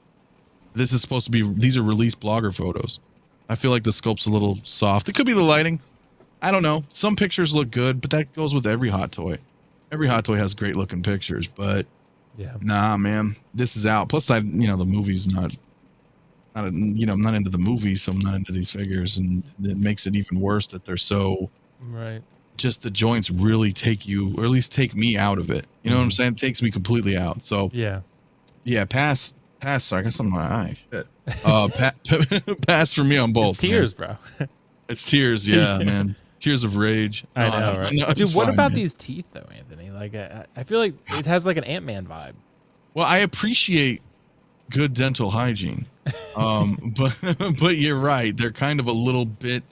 Speaker 2: This is supposed to be, these are released blogger photos. I feel like the sculpt's a little soft. It could be the lighting. I don't know. Some pictures look good, but that goes with every hot toy. Every hot toy has great looking pictures, but
Speaker 1: Yeah.
Speaker 2: nah, man, this is out. Plus, the movie's not I'm not into the movie, so I'm not into these figures, and it makes it even worse that they're so
Speaker 1: Right.
Speaker 2: just the joints really take you, or at least take me out of it. You know what I'm saying? It takes me completely out. So
Speaker 1: Yeah.
Speaker 2: pass. Sorry, I got something in my eye. Shit. Pass for me on both.
Speaker 1: It's tears, bro.
Speaker 2: It's tears, yeah, man. Tears of rage.
Speaker 1: I know, right?
Speaker 2: No,
Speaker 1: Dude,
Speaker 2: it's
Speaker 1: what
Speaker 2: fine,
Speaker 1: about
Speaker 2: man.
Speaker 1: these teeth, though, Anthony? Like, I feel like it has like an Ant-Man vibe.
Speaker 2: Well, I appreciate good dental hygiene, but you're right. They're kind of a little bit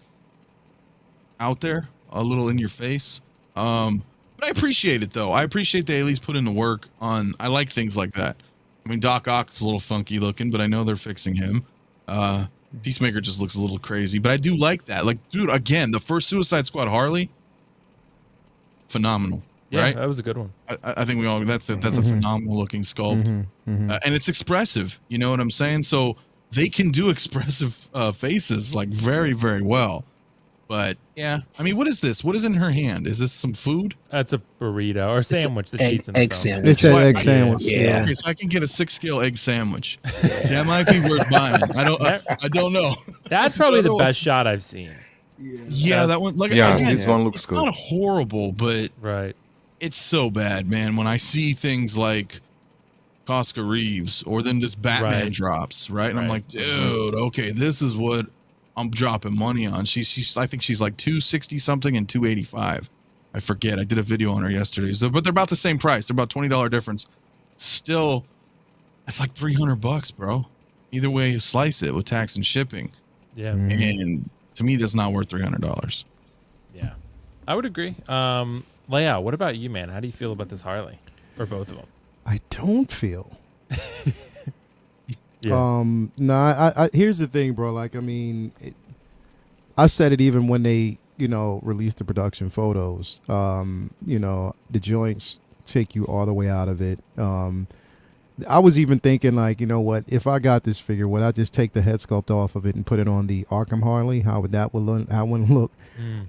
Speaker 2: out there, a little in your face. But I appreciate it though. I appreciate they at least put in the work on. I like things like that. I mean, Doc Ock's a little funky looking, but I know they're fixing him. Peacemaker just looks a little crazy, but I do like that. Like, dude, again, the first Suicide Squad Harley, phenomenal.
Speaker 1: Yeah,
Speaker 2: right?
Speaker 1: that was a good one.
Speaker 2: I think we all that's a phenomenal looking sculpt, and it's expressive. You know what I'm saying? So they can do expressive faces like very, very well. But yeah, I mean, what is this? What is in her hand? Is this some food?
Speaker 1: That's a burrito or sandwich that she eats in the
Speaker 4: egg
Speaker 1: film.
Speaker 4: sandwich.
Speaker 6: It's that egg
Speaker 2: Yeah.
Speaker 6: sandwich.
Speaker 4: Yeah.
Speaker 2: Okay, so I can get a 6-scale egg sandwich. That might be worth buying. I don't know.
Speaker 1: That's probably the best shot I've seen.
Speaker 2: Yeah, that
Speaker 1: That's-
Speaker 2: one. Like,
Speaker 3: Yeah,
Speaker 2: again,
Speaker 3: this one looks
Speaker 2: it's
Speaker 3: good.
Speaker 2: not horrible, but
Speaker 1: Right.
Speaker 2: it's so bad, man. When I see things like Costco Reeves or then this Batman
Speaker 1: Right.
Speaker 2: drops, right? And I'm
Speaker 1: Right.
Speaker 2: like, dude, okay, this is what I'm dropping money on. She's I think she's like 260 something and 285. I forget. I did a video on her yesterday. So, but they're about the same price. They're about $20 difference. Still, it's like $300, bro. Either way you slice it with tax and shipping.
Speaker 1: Yeah.
Speaker 2: And to me, that's not worth $300.
Speaker 1: Yeah. I would agree. Leia, what about you, man? How do you feel about this Harley? Or both of them?
Speaker 6: I don't feel.
Speaker 1: Yeah.
Speaker 6: No, I here's the thing, bro. Like, I mean, I said it even when they, released the production photos. The joints take you all the way out of it. I was even thinking, like, you know what? If I got this figure, would I just take the head sculpt off of it and put it on the Arkham Harley? How would that look? How would it look?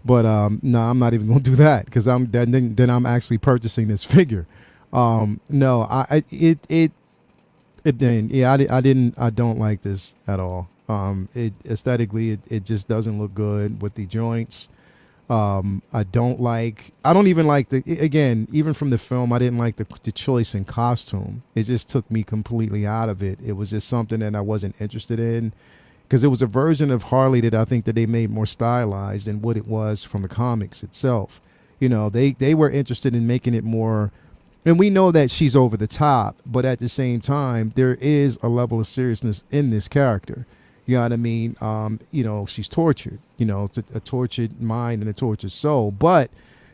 Speaker 6: But no, I'm not even gonna do that because then I'm actually purchasing this figure. No, I don't like this at all. It aesthetically, it just doesn't look good with the joints. I don't even like even from the film, I didn't like the choice in costume. It just took me completely out of it. It was just something that I wasn't interested in because it was a version of Harley that I think that they made more stylized than what it was from the comics itself. They were interested in making it more. And we know that she's over the top, but at the same time, there is a level of seriousness in this character. You know what I mean? She's tortured. It's a tortured mind and a tortured soul. But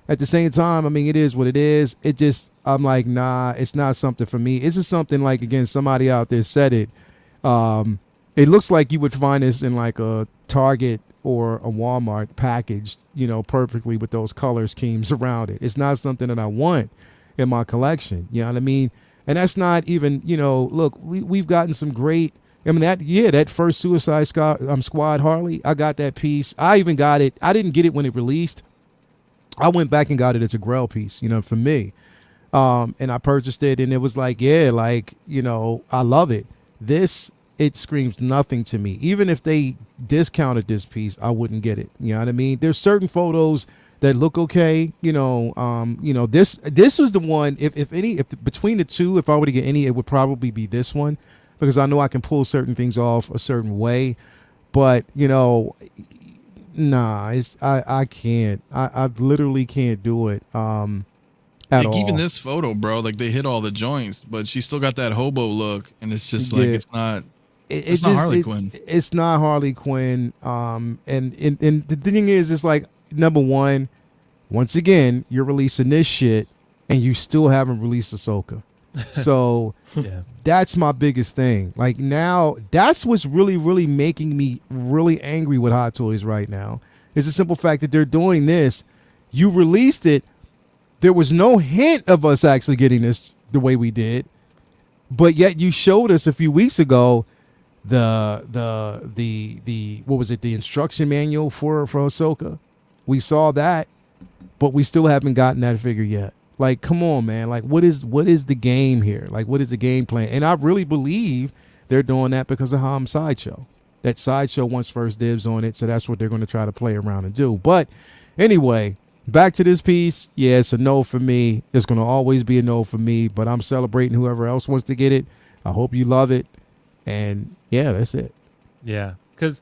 Speaker 6: at the same time, I mean, it is what it is. I'm like, nah, it's not something for me. It's just something like, again, somebody out there said it. It looks like you would find this in like a Target or a Walmart packaged, perfectly with those color schemes around it. It's not something that I want in my collection. You know what I mean? And that's not even, look, we've gotten some great, that first Suicide Squad Harley, I got that piece. I even got it. I didn't get it when it released. I went back and got it as a Grail piece, for me. And I purchased it and it was like, I love it. It screams nothing to me. Even if they discounted this piece, I wouldn't get it. You know what I mean? There's certain photos that look okay. This was the one, if between the two, if I were to get any, it would probably be this one because I know I can pull certain things off a certain way, but I can't, I literally can't do it. At all.
Speaker 2: Even this photo, bro, like they hit all the joints, but she still got that hobo look, and it's just like it's not. It's not Harley Quinn.
Speaker 6: It's not Harley Quinn. And the thing is, it's like number one, once again, you're releasing this shit and you still haven't released Ahsoka. So
Speaker 1: Yeah.
Speaker 6: that's my biggest thing. Like now, that's what's really, really making me really angry with Hot Toys right now. Is the simple fact that they're doing this. You released it. There was no hint of us actually getting this the way we did, but yet you showed us a few weeks ago the what was it? The instruction manual for Ahsoka. We saw that, but we still haven't gotten that figure yet. Like, come on, man. Like, what is the game here? Like, what is the game plan? And I really believe they're doing that because of Ham Sideshow. That Sideshow wants first dibs on it, so that's what they're going to try to play around and do. But anyway, back to this piece. Yeah, it's a no for me. It's going to always be a no for me, but I'm celebrating whoever else wants to get it. I hope you love it. And yeah, that's it.
Speaker 1: Yeah, because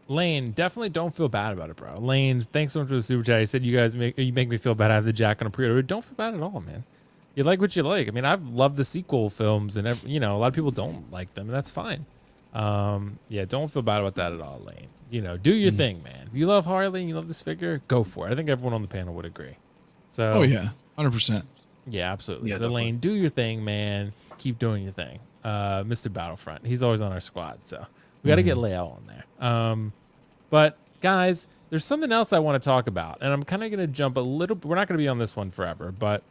Speaker 1: Lane, definitely don't feel bad about it, bro. Lane, thanks so much for the super chat. He said you make me feel bad. I have the Jack on a pre-order. Don't feel bad at all, man. You like what you like. I mean, I've loved the sequel films, and a lot of people don't like them, and that's fine. Yeah, don't feel bad about that at all, Lane. Do your thing, man. If you love Harley and you love this figure, go for it. I think everyone on the panel would agree. So,
Speaker 2: Oh yeah, 100%.
Speaker 1: yeah, absolutely.
Speaker 4: Yeah,
Speaker 1: So
Speaker 4: definitely.
Speaker 1: Lane, do your thing, man. Keep doing your thing. Mr. Battlefront, he's always on our squad, so we got to get Lael on there. But guys, there's something else I want to talk about, and I'm kind of going to jump a little. We're not going to be on this one forever, but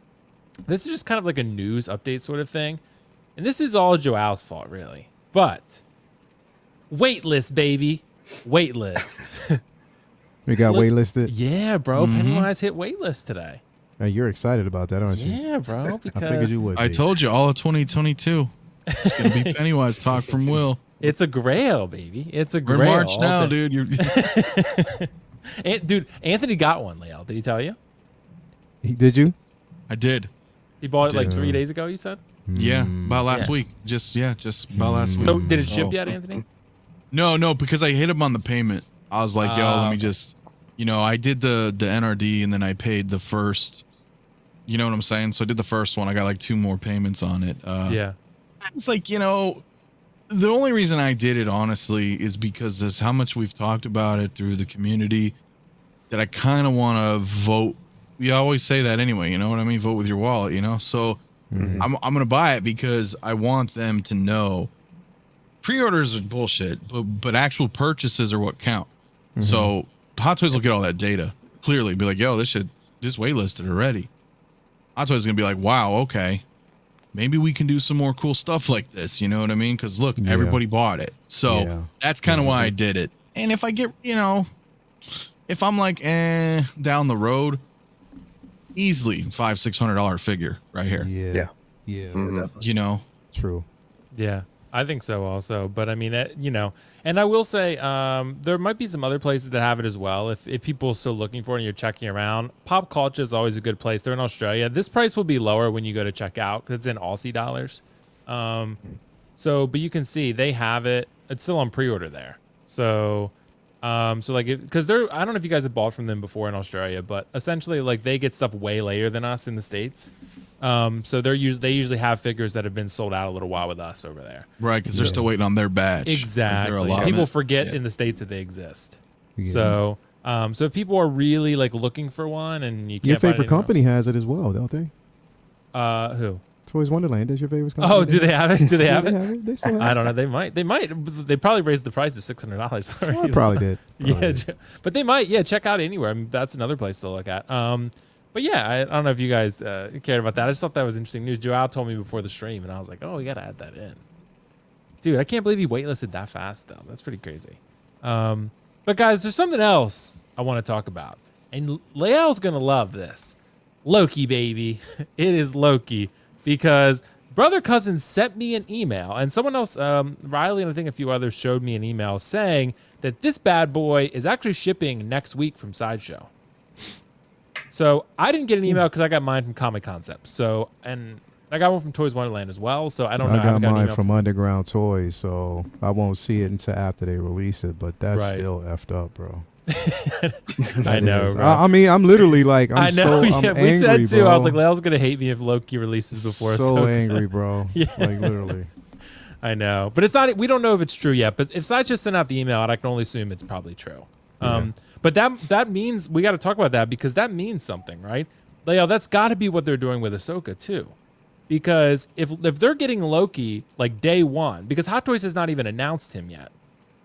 Speaker 1: this is just kind of like a news update sort of thing, and this is all Joao's fault, really. But waitlist, baby, waitlist.
Speaker 6: We got
Speaker 1: Look-
Speaker 6: waitlisted.
Speaker 1: Yeah, bro. Pennywise hit waitlist today.
Speaker 6: You're excited about that, aren't you?
Speaker 1: Yeah, bro.
Speaker 6: I
Speaker 1: Because
Speaker 6: figured you would.
Speaker 2: I
Speaker 6: be.
Speaker 2: told you all of 2022. It's gonna be Pennywise talk from Will.
Speaker 1: it's a grail, baby. It's a
Speaker 2: We're
Speaker 1: grail.
Speaker 2: March now, dude. You're
Speaker 1: Dude, Anthony got one, Lael. Did he tell you?
Speaker 6: Did you?
Speaker 2: I did.
Speaker 1: He bought it like
Speaker 2: Did.
Speaker 1: 3 days ago, you said?
Speaker 2: Yeah, about last
Speaker 1: Yeah.
Speaker 2: week. Just about last week.
Speaker 1: So did it ship
Speaker 2: So-
Speaker 1: yet, Anthony?
Speaker 2: No, because I hit him on the payment. I was like, yo, let me
Speaker 1: okay.
Speaker 2: just, I did the NRD and then I paid the first. You know what I'm saying? So I did the first one. I got like 2 more payments on it.
Speaker 1: Yeah.
Speaker 2: It's like, the only reason I did it, honestly, is because of how much we've talked about it through the community that I kind of want to vote. We always say that anyway, you know what I mean? Vote with your wallet, So I'm going to buy it because I want them to know pre-orders are bullshit, but actual purchases are what count. So Hot Toys will get all that data clearly, be like, yo, this waitlisted already. Hot Toys is going to be like, wow, okay. Maybe we can do some more cool stuff like this. You know what I mean? Because look,
Speaker 6: Yeah.
Speaker 2: everybody bought it. So
Speaker 6: Yeah.
Speaker 2: that's kind of why I did it. And if I get, if I'm like, down the road, easily $500-600 figure right here.
Speaker 6: Yeah.
Speaker 5: Definitely.
Speaker 6: True.
Speaker 1: Yeah. I think so also. But I mean, and I will say there might be some other places that have it as well. If people are still looking for it and you're checking around, Pop Culture is always a good place. They're in Australia. This price will be lower when you go to check out because it's in Aussie dollars. But you can see they have it. It's still on pre-order there. So because I don't know if you guys have bought from them before in Australia, but essentially like they get stuff way later than us in the States. So they usually have figures that have been sold out a little while with us over there.
Speaker 2: Right, because they're still waiting on their badge.
Speaker 1: Exactly.
Speaker 2: Like, their allotment.
Speaker 1: People forget
Speaker 2: Yeah.
Speaker 1: in the States that they exist.
Speaker 6: Yeah.
Speaker 1: So if people are really like looking for one and you can't
Speaker 6: Your
Speaker 1: find it
Speaker 6: favorite
Speaker 1: anywhere
Speaker 6: company has it as well, don't they?
Speaker 1: else- who?
Speaker 6: Toys Wonderland. That's your favorite company.
Speaker 1: Oh, do they have it? Do they have
Speaker 6: They
Speaker 1: it?
Speaker 6: have it. They still have
Speaker 1: I
Speaker 6: it.
Speaker 1: don't know. They might. They probably raised the price to $600 already.
Speaker 6: Oh, I probably did.
Speaker 1: Yeah, but they might. Yeah, check out anywhere. I mean, that's another place to look at. But yeah, I don't know if you guys cared about that. I just thought that was interesting news. Joao told me before the stream, and I was like, oh, we got to add that in. Dude, I can't believe he waitlisted that fast, though. That's pretty crazy. But guys, there's something else I want to talk about. And Lael's going to love this. Loki, baby. It is Loki. Because Brother Cousin sent me an email, and someone else, Riley and I think a few others showed me an email saying that this bad boy is actually shipping next week from Sideshow. So I didn't get an email because I got mine from Comic Concepts. So, and I got one from Toys Wonderland as well. So I don't know.
Speaker 6: I
Speaker 1: haven't
Speaker 6: got
Speaker 1: an
Speaker 6: mine
Speaker 1: email
Speaker 6: from Underground Toys, so I won't see it until after they release it. But that's
Speaker 1: Right.
Speaker 6: still effed up, bro.
Speaker 1: I know,
Speaker 6: Is.
Speaker 1: bro.
Speaker 6: I mean, I'm literally like,
Speaker 1: I know.
Speaker 6: I'm
Speaker 1: Yeah, we
Speaker 6: angry,
Speaker 1: said too.
Speaker 6: bro.
Speaker 1: I was like, Lael's gonna hate me if Loki releases before.
Speaker 6: so angry, bro.
Speaker 1: Yeah.
Speaker 6: Like literally.
Speaker 1: I know, but it's not. We don't know if it's true yet. But if Sideshow sent out the email, I can only assume it's probably true. But that means we got to talk about that because that means something, right? Leo, that's got to be what they're doing with Ahsoka too. Because if they're getting Loki like day one, because Hot Toys has not even announced him yet,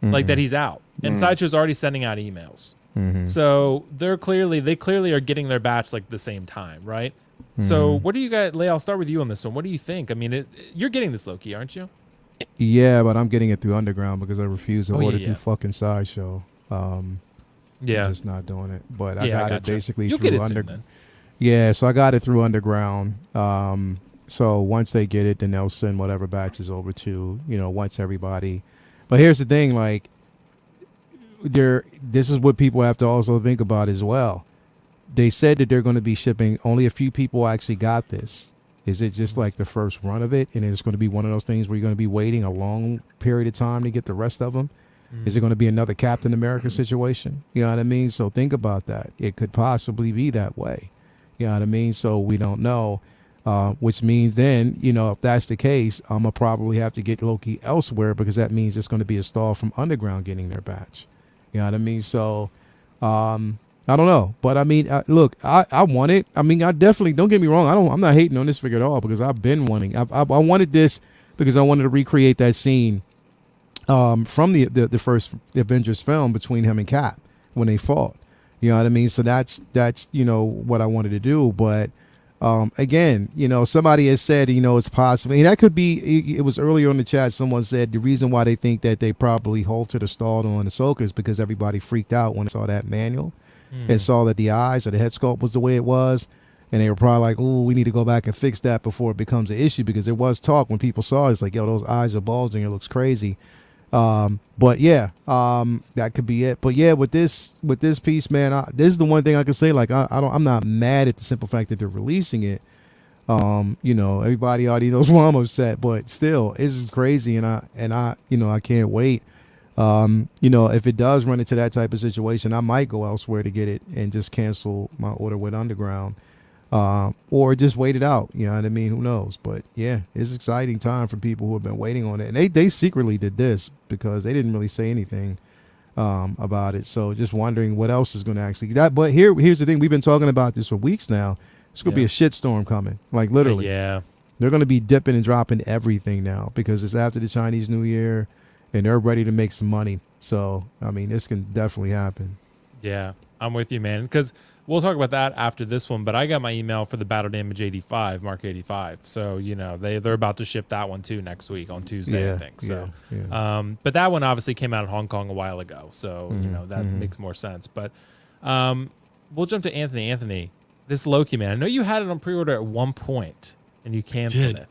Speaker 1: like that he's out, and Sideshow's already sending out emails. So they clearly are getting their batch like the same time, right? So what do you guys, Leo? I'll start with you on this one. What do you think? I mean, you're getting this Loki, aren't you?
Speaker 6: Yeah, but I'm getting it through Underground because I refuse to order
Speaker 1: yeah.
Speaker 6: through fucking Sideshow. I'm just not doing it. But I got it basically
Speaker 1: You'll
Speaker 6: through
Speaker 1: get it soon, then.
Speaker 6: Yeah, so I got it through Underground. So once they get it, then they'll send whatever batches over to, once everybody. But here's the thing, like, this is what people have to also think about as well. They said that they're going to be shipping, only a few people actually got this. Is it just like the first run of it, and it's going to be one of those things where you're going to be waiting a long period of time to get the rest of them? Is it going to be another Captain America situation? You know what I mean? So think about that. It could possibly be that way. You know what I mean? So we don't know, which means then, if that's the case, I'm going to probably have to get Loki elsewhere because that means it's going to be a stall from Underground getting their batch. You know what I mean? So I don't know. But I mean, look, I want it. I mean, I definitely, don't get me wrong. I'm not hating on this figure at all because I've been wanting. I wanted this because I wanted to recreate that scene from the first Avengers film between him and Cap when they fought. You know what I mean? So that's what I wanted to do. But again, somebody has said, it's possible. And that could be, it was earlier in the chat, someone said the reason why they think that they probably halted or stalled on Ahsoka is because everybody freaked out when they saw that manual and saw that the eyes or the head sculpt was the way it was. And they were probably like, oh, we need to go back and fix that before it becomes an issue, because there was talk when people saw it, it's like, yo, those eyes are bulging. It looks crazy. But yeah, that could be it. But yeah, with this piece, man, this is the one thing I can say. Like, I'm not mad at the simple fact that they're releasing it. Everybody already knows why I'm upset, but still, this is crazy, and I can't wait. If it does run into that type of situation, I might go elsewhere to get it and just cancel my order with Underground, or just wait it out. You know what I mean? Who knows? But yeah, it's an exciting time for people who have been waiting on it, and they secretly did this because they didn't really say anything about it. So just wondering what else is going to actually that. But here's the thing: we've been talking about this for weeks now. It's going to be a shitstorm coming, like literally.
Speaker 1: Yeah, they're
Speaker 6: going to be dipping and dropping everything now because it's after the Chinese New Year, and they're ready to make some money. So I mean, this can definitely happen.
Speaker 1: Yeah, I'm with you, man. Because we'll talk about that after this one. But I got my email for the Battle Damage 85, Mark 85. So they're about to ship that one too next week on Tuesday, I think. So, but that one obviously came out of Hong Kong a while ago. So that makes more sense. But we'll jump to Anthony. Anthony, this Loki, man. I know you had it on pre-order at one point and you canceled it.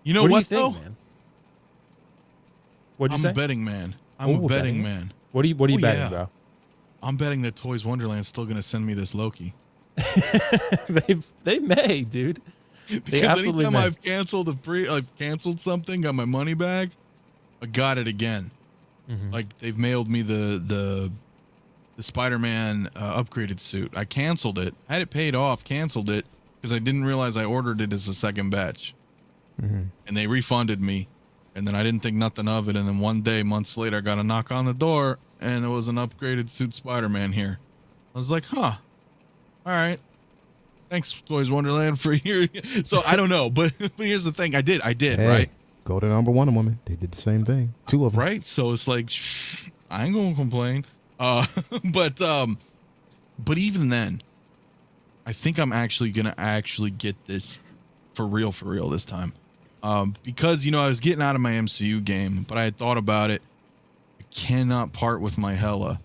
Speaker 2: You know
Speaker 1: what
Speaker 2: do you
Speaker 1: think,
Speaker 2: though?
Speaker 1: man? What'd you say?
Speaker 2: I'm a betting man. I'm a betting man.
Speaker 1: What are you betting, bro?
Speaker 2: I'm betting that Toys Wonderland's still going to send me this Loki.
Speaker 1: they may, dude.
Speaker 2: Because anytime I've canceled something, got my money back, I got it again. Like they've mailed me the Spider-Man upgraded suit. I canceled it, had it paid off, canceled it because I didn't realize I ordered it as a second batch, and they refunded me. And then I didn't think nothing of it. And then one day, months later, I got a knock on the door, and it was an upgraded suit Spider-Man here. I was like, huh. All right. Thanks, Toys Wonderland, for your... So I don't know, but here's the thing. I did, hey, right?
Speaker 6: Go to number one woman. They did the same thing. Two of them.
Speaker 2: Right? So it's like, I ain't going to complain. But even then, I think I'm actually going to get this for real this time. Because, I was getting out of my MCU game, but I had thought about it. I cannot part with my Hela,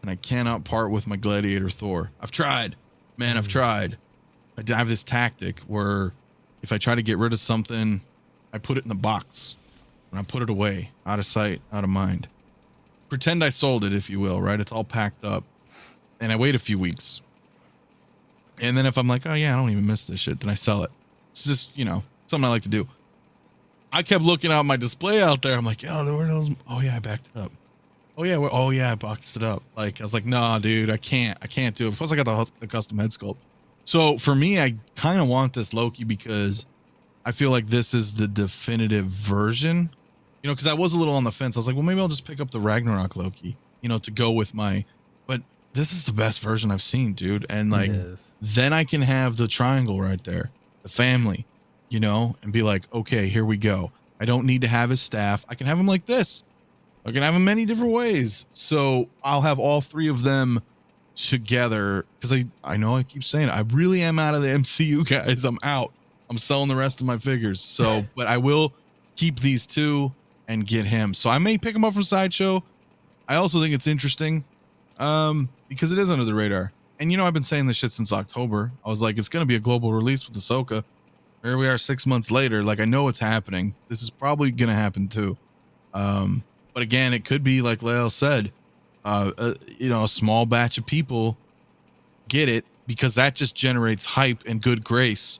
Speaker 2: and I cannot part with my Gladiator Thor. I've tried, man. I've tried. I have this tactic where if I try to get rid of something, I put it in the box and I put it away, out of sight, out of mind. Pretend I sold it, if you will, right? It's all packed up, and I wait a few weeks. And then if I'm like, oh yeah, I don't even miss this shit, then I sell it. It's just, something I like to do. I kept looking out my display out there. I'm like, yo, where are those? Oh yeah, I backed it up. Oh yeah, I boxed it up. Like I was like, nah, dude, I can't do it. Plus I got the custom head sculpt. So for me, I kind of want this Loki because I feel like this is the definitive version. Because I was a little on the fence. I was like, well, maybe I'll just pick up the Ragnarok Loki, to go with my but this is the best version I've seen, dude. And like,
Speaker 1: It is.
Speaker 2: then I can have the triangle right there, the family, you know, and be like, okay, here we go. I don't need to have his staff. I can have him like this. I can have him many different ways. So I'll have all three of them together, because I know I keep saying it, I really am out of the MCU, guys. I'm out. I'm selling the rest of my figures. So, but I will keep these two and get him. So I may pick him up from Sideshow. I also think it's interesting because it is under the radar. And, you know, I've been saying this shit since October. I was like, it's going to be a global release with Ahsoka. Here we are 6 months later. Like, I know it's happening. This is probably going to happen too. But again, it could be like Leo said, you know, a small batch of people get it because that just generates hype and good grace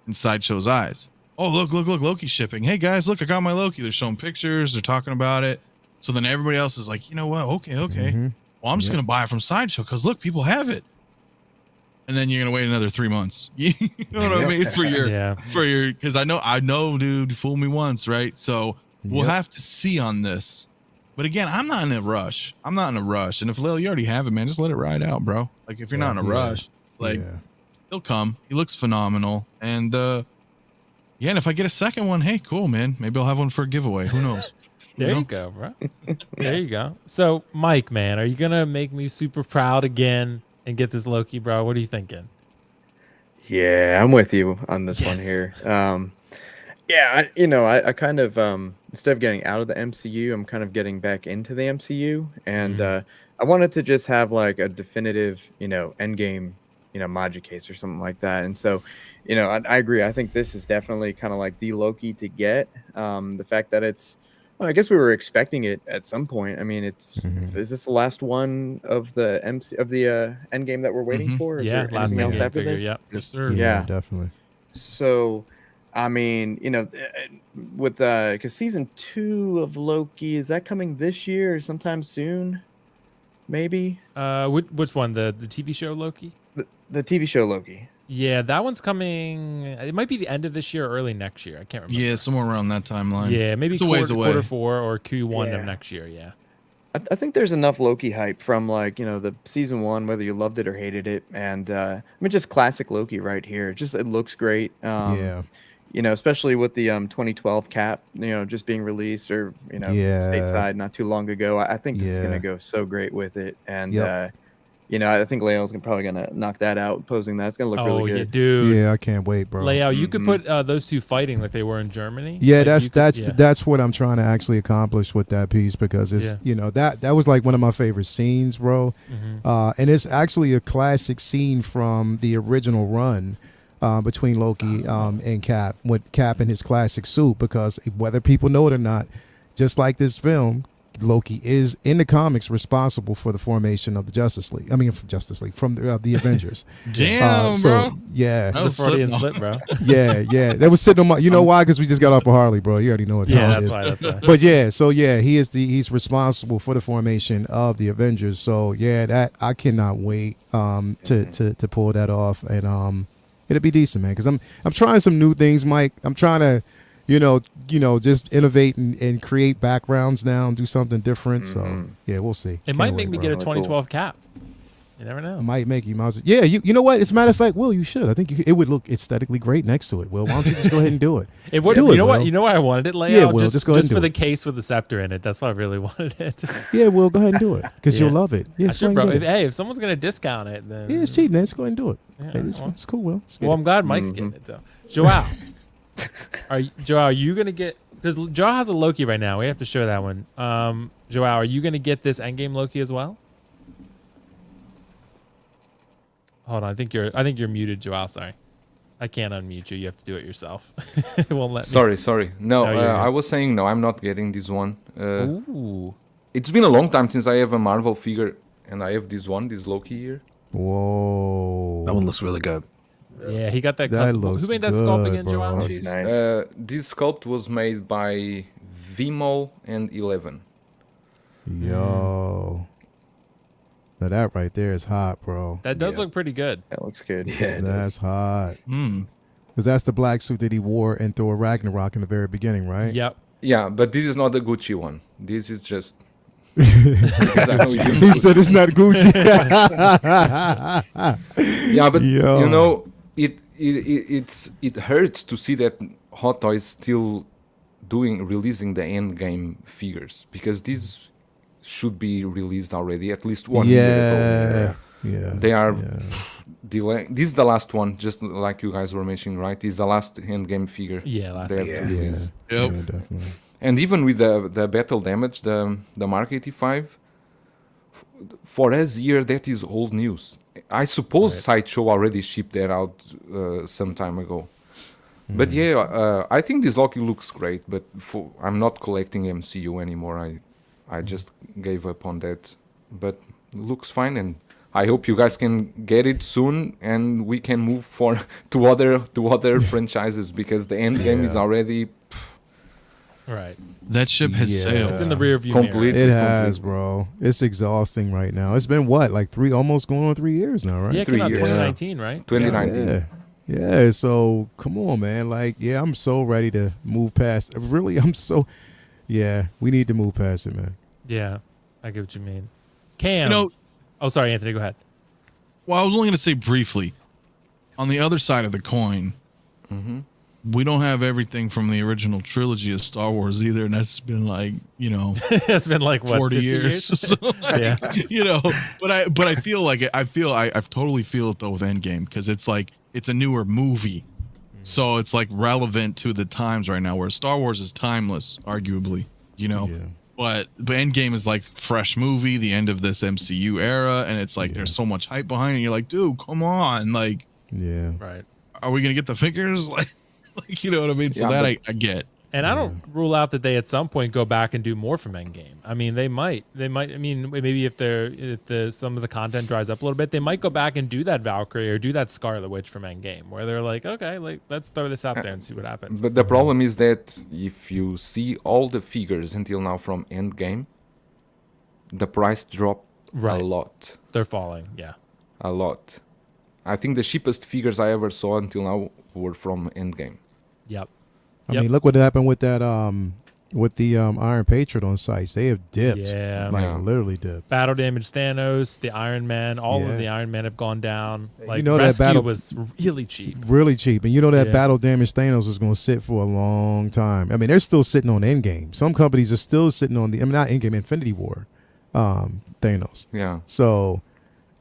Speaker 2: in Sideshow's eyes. Oh, look, Loki's shipping. Hey guys, look, I got my Loki. They're showing pictures. They're talking about it. So then everybody else is like, you know what? Okay.
Speaker 6: Mm-hmm.
Speaker 2: Well, I'm just going to buy it from Sideshow because look, people have it. And then you're going to wait another 3 months. You know what I mean? For your, because I know, dude, fool me once, right? So we'll have to see on this. But again, I'm not in a rush. And if Lil, you already have it, man, just let it ride out, bro. Like if you're not in a rush, it's like he'll come. He looks phenomenal. And yeah, and if I get a second one, hey, cool, man. Maybe I'll have one for a giveaway. Who knows?
Speaker 1: There you go, bro. There you go. So, Mike, man, are you gonna make me super proud again and get this Loki, bro? What are you thinking?
Speaker 5: Yeah, I'm with you on this one
Speaker 1: Yes.
Speaker 5: here. Yeah, I kind of instead of getting out of the MCU, I'm kind of getting back into the MCU, and I wanted to just have like a definitive, Endgame, Maji case or something like that. And so, I agree. I think this is definitely kind of like the Loki to get. The fact that it's, well, I guess we were expecting it at some point. I mean, is this the last one of the Endgame that we're waiting for? Is
Speaker 1: Yeah,
Speaker 5: there
Speaker 1: last
Speaker 5: anything else
Speaker 1: Endgame
Speaker 5: after
Speaker 1: figure.
Speaker 5: this?
Speaker 1: Yep.
Speaker 2: Yes, sir.
Speaker 5: Yeah.
Speaker 6: Definitely.
Speaker 5: So, I mean, with because season 2 of Loki, is that coming this year or sometime soon? Maybe
Speaker 1: Which one? The TV show Loki?
Speaker 5: the TV show Loki.
Speaker 1: Yeah, that one's coming. It might be the end of this year or early next year. I can't remember.
Speaker 2: Yeah, somewhere around that timeline.
Speaker 1: Yeah, maybe
Speaker 2: It's a ways away.
Speaker 1: quarter 4 or Q1 of
Speaker 5: Yeah.
Speaker 1: next year. Yeah.
Speaker 5: I think there's enough Loki hype from like the season 1, whether you loved it or hated it, and I mean just classic Loki right here. It looks great. Especially with the 2012 cap, just being released or stateside not too long ago. I think this is gonna go so great with it, and I think Leo's probably gonna knock that out. Posing that's gonna look really good.
Speaker 1: Yeah, dude.
Speaker 6: Yeah, I can't wait, bro.
Speaker 1: Leo, you could put those two fighting like they were in Germany.
Speaker 6: Yeah,
Speaker 1: Like,
Speaker 6: that's what I'm trying to actually accomplish with that piece, because it's that was like one of my favorite scenes, bro. And it's actually a classic scene from the original run between Loki and Cap, with Cap in his classic suit, because whether people know it or not, just like this film, Loki is in the comics responsible for the formation of the Justice League. I mean, from the Avengers.
Speaker 2: Damn, bro.
Speaker 6: Yeah.
Speaker 2: That was
Speaker 1: Freudian
Speaker 2: slip,
Speaker 1: slip, bro.
Speaker 6: Yeah. That was sitting on my. You know why? Because we just got off of Harley, bro. You already know what.
Speaker 1: Yeah,
Speaker 6: how it
Speaker 1: that's
Speaker 6: is.
Speaker 1: why.
Speaker 6: But yeah, so yeah, he's responsible for the formation of the Avengers. So yeah, that I cannot wait to pull that off, and it'll be decent, man. Because I'm trying some new things, Mike. I'm trying to. Just innovate and create backgrounds now and do something different. So yeah, we'll see.
Speaker 1: It might make me get a 2012 cap. You never know.
Speaker 6: Might make you mouse. Yeah, you know what? As a matter of fact, Will, you should. I think it would look aesthetically great next to it. Will, why don't you just go ahead and do it?
Speaker 1: It would.
Speaker 6: Do
Speaker 1: You
Speaker 6: it,
Speaker 1: know what?
Speaker 6: Will.
Speaker 1: You know why I wanted it, Leo?
Speaker 6: Yeah, Will, just go ahead and
Speaker 1: for
Speaker 6: do
Speaker 1: the
Speaker 6: it.
Speaker 1: case with the scepter in it. That's why I really wanted it.
Speaker 6: Yeah, Will, go ahead and do it because
Speaker 1: Yeah.
Speaker 6: you'll love it. Yeah,
Speaker 1: I
Speaker 6: just go
Speaker 1: should,
Speaker 6: ahead
Speaker 1: bro.
Speaker 6: and do it.
Speaker 1: If someone's gonna discount it, then
Speaker 6: Yeah, it's cheap, man. Just go ahead and do it.
Speaker 1: Yeah,
Speaker 6: Hey, it's cool, Will. Let's get
Speaker 1: Well,
Speaker 6: it.
Speaker 1: I'm glad Mike's getting it though. Joao, are you gonna get? Because Joao has a Loki right now. We have to show that one. Joao, are you gonna get this Endgame Loki as well? Hold on, I think you're muted, Joao. Sorry, I can't unmute you. You have to do it yourself. It won't let me.
Speaker 3: Sorry. No,
Speaker 1: No, you're good.
Speaker 3: I was saying no, I'm not getting this one.
Speaker 1: Ooh.
Speaker 3: It's been a long time since I have a Marvel figure, and I have this Loki here.
Speaker 6: Whoa.
Speaker 4: That one looks really good.
Speaker 1: Yeah, he got that.
Speaker 6: That
Speaker 1: custom.
Speaker 6: looks
Speaker 1: Who made that sculpt
Speaker 6: good,
Speaker 1: again,
Speaker 6: bro.
Speaker 1: Joao?
Speaker 5: Looks nice.
Speaker 3: This sculpt was made by Vimol and 11.
Speaker 6: Yo. Now that right there is hot, bro.
Speaker 1: That does look pretty good.
Speaker 5: That looks good.
Speaker 4: Yeah,
Speaker 6: That's hot.
Speaker 2: Hmm.
Speaker 6: Because that's the black suit that he wore in Thor Ragnarok in the very beginning, right?
Speaker 1: Yep.
Speaker 3: Yeah, but this is not the Gucci one. This is just Because I know you
Speaker 6: He said it's not Gucci.
Speaker 3: yeah, but
Speaker 6: Yo.
Speaker 3: you know, it hurts to see that Hot Toys still releasing the Endgame figures, because these should be released already at least 1 year ago.
Speaker 6: Yeah.
Speaker 3: They are delaying. This is the last one, just like you guys were mentioning, right? This is the last Endgame figure.
Speaker 1: Yeah, last
Speaker 3: they have
Speaker 1: year.
Speaker 3: to release.
Speaker 2: Yep.
Speaker 6: Yeah, definitely.
Speaker 3: And even with the battle damage, the Mark 85, for us here, that is old news. I suppose Sideshow already shipped that out some time ago. But yeah, I think this Loki looks great, but I'm not collecting MCU anymore. I just gave up on that. But looks fine, and I hope you guys can get it soon, and we can move to other franchises, because the Endgame is already
Speaker 1: Right.
Speaker 2: That ship has sailed.
Speaker 1: It's in the rear view mirror.
Speaker 3: complete.
Speaker 6: It
Speaker 3: It's
Speaker 6: has,
Speaker 3: complete.
Speaker 6: bro. It's exhausting right now. It's been what, like almost going on 3 years now, right?
Speaker 1: Yeah, it
Speaker 3: 3
Speaker 1: came out
Speaker 3: years.
Speaker 1: 2019, right?
Speaker 3: 2019.
Speaker 6: Yeah. So come on, man. Like, yeah, I'm so ready to move past. Really, we need to move past it, man.
Speaker 1: Yeah, I get what you mean. Cam.
Speaker 2: You know,
Speaker 1: Oh, sorry, Anthony. Go ahead.
Speaker 2: well, I was only going to say briefly, on the other side of the coin, we don't have everything from the original trilogy of Star Wars either, and that's been like,
Speaker 1: It's been like what
Speaker 2: 40
Speaker 1: 50
Speaker 2: years. So,
Speaker 1: Yeah.
Speaker 2: but I feel like I totally feel it though with Endgame, because it's like it's a newer movie, so it's like relevant to the times right now, where Star Wars is timeless, arguably,
Speaker 6: Yeah.
Speaker 2: But Endgame is like fresh movie, the end of this MCU era, and it's like there's so much hype behind it. You're like, dude, come on, like,
Speaker 6: Yeah.
Speaker 1: Right.
Speaker 2: are we gonna get the figures? Like, you know what I mean? So
Speaker 3: Yeah,
Speaker 2: that
Speaker 3: but-
Speaker 2: I get.
Speaker 1: And I don't rule out that they at some point go back and do more from Endgame. I mean, they might. I mean, maybe if some of the content dries up a little bit, they might go back and do that Valkyrie or do that Scarlet Witch from Endgame, where they're like, okay, like let's throw this out there and see what happens.
Speaker 3: But the problem is that if you see all the figures until now from Endgame, the price dropped
Speaker 1: Right.
Speaker 3: a lot.
Speaker 1: They're falling. Yeah.
Speaker 3: A lot. I think the cheapest figures I ever saw until now were from Endgame.
Speaker 1: Yep.
Speaker 6: I mean, look what happened with that with the Iron Patriot on sites. They have dipped.
Speaker 1: Yeah.
Speaker 6: Like
Speaker 3: Yeah.
Speaker 6: literally dipped.
Speaker 1: Battle Damage Thanos, the Iron Man, all
Speaker 6: Yeah.
Speaker 1: of the Iron Men have gone down. Like,
Speaker 6: You know that
Speaker 1: Rescue
Speaker 6: battle-
Speaker 1: was really cheap.
Speaker 6: Really cheap. And you know that
Speaker 1: Yeah.
Speaker 6: battle damage Thanos is going to sit for a long time. I mean, they're still sitting on Endgame. Some companies are still sitting on not Endgame, Infinity War Thanos.
Speaker 3: Yeah.
Speaker 6: So,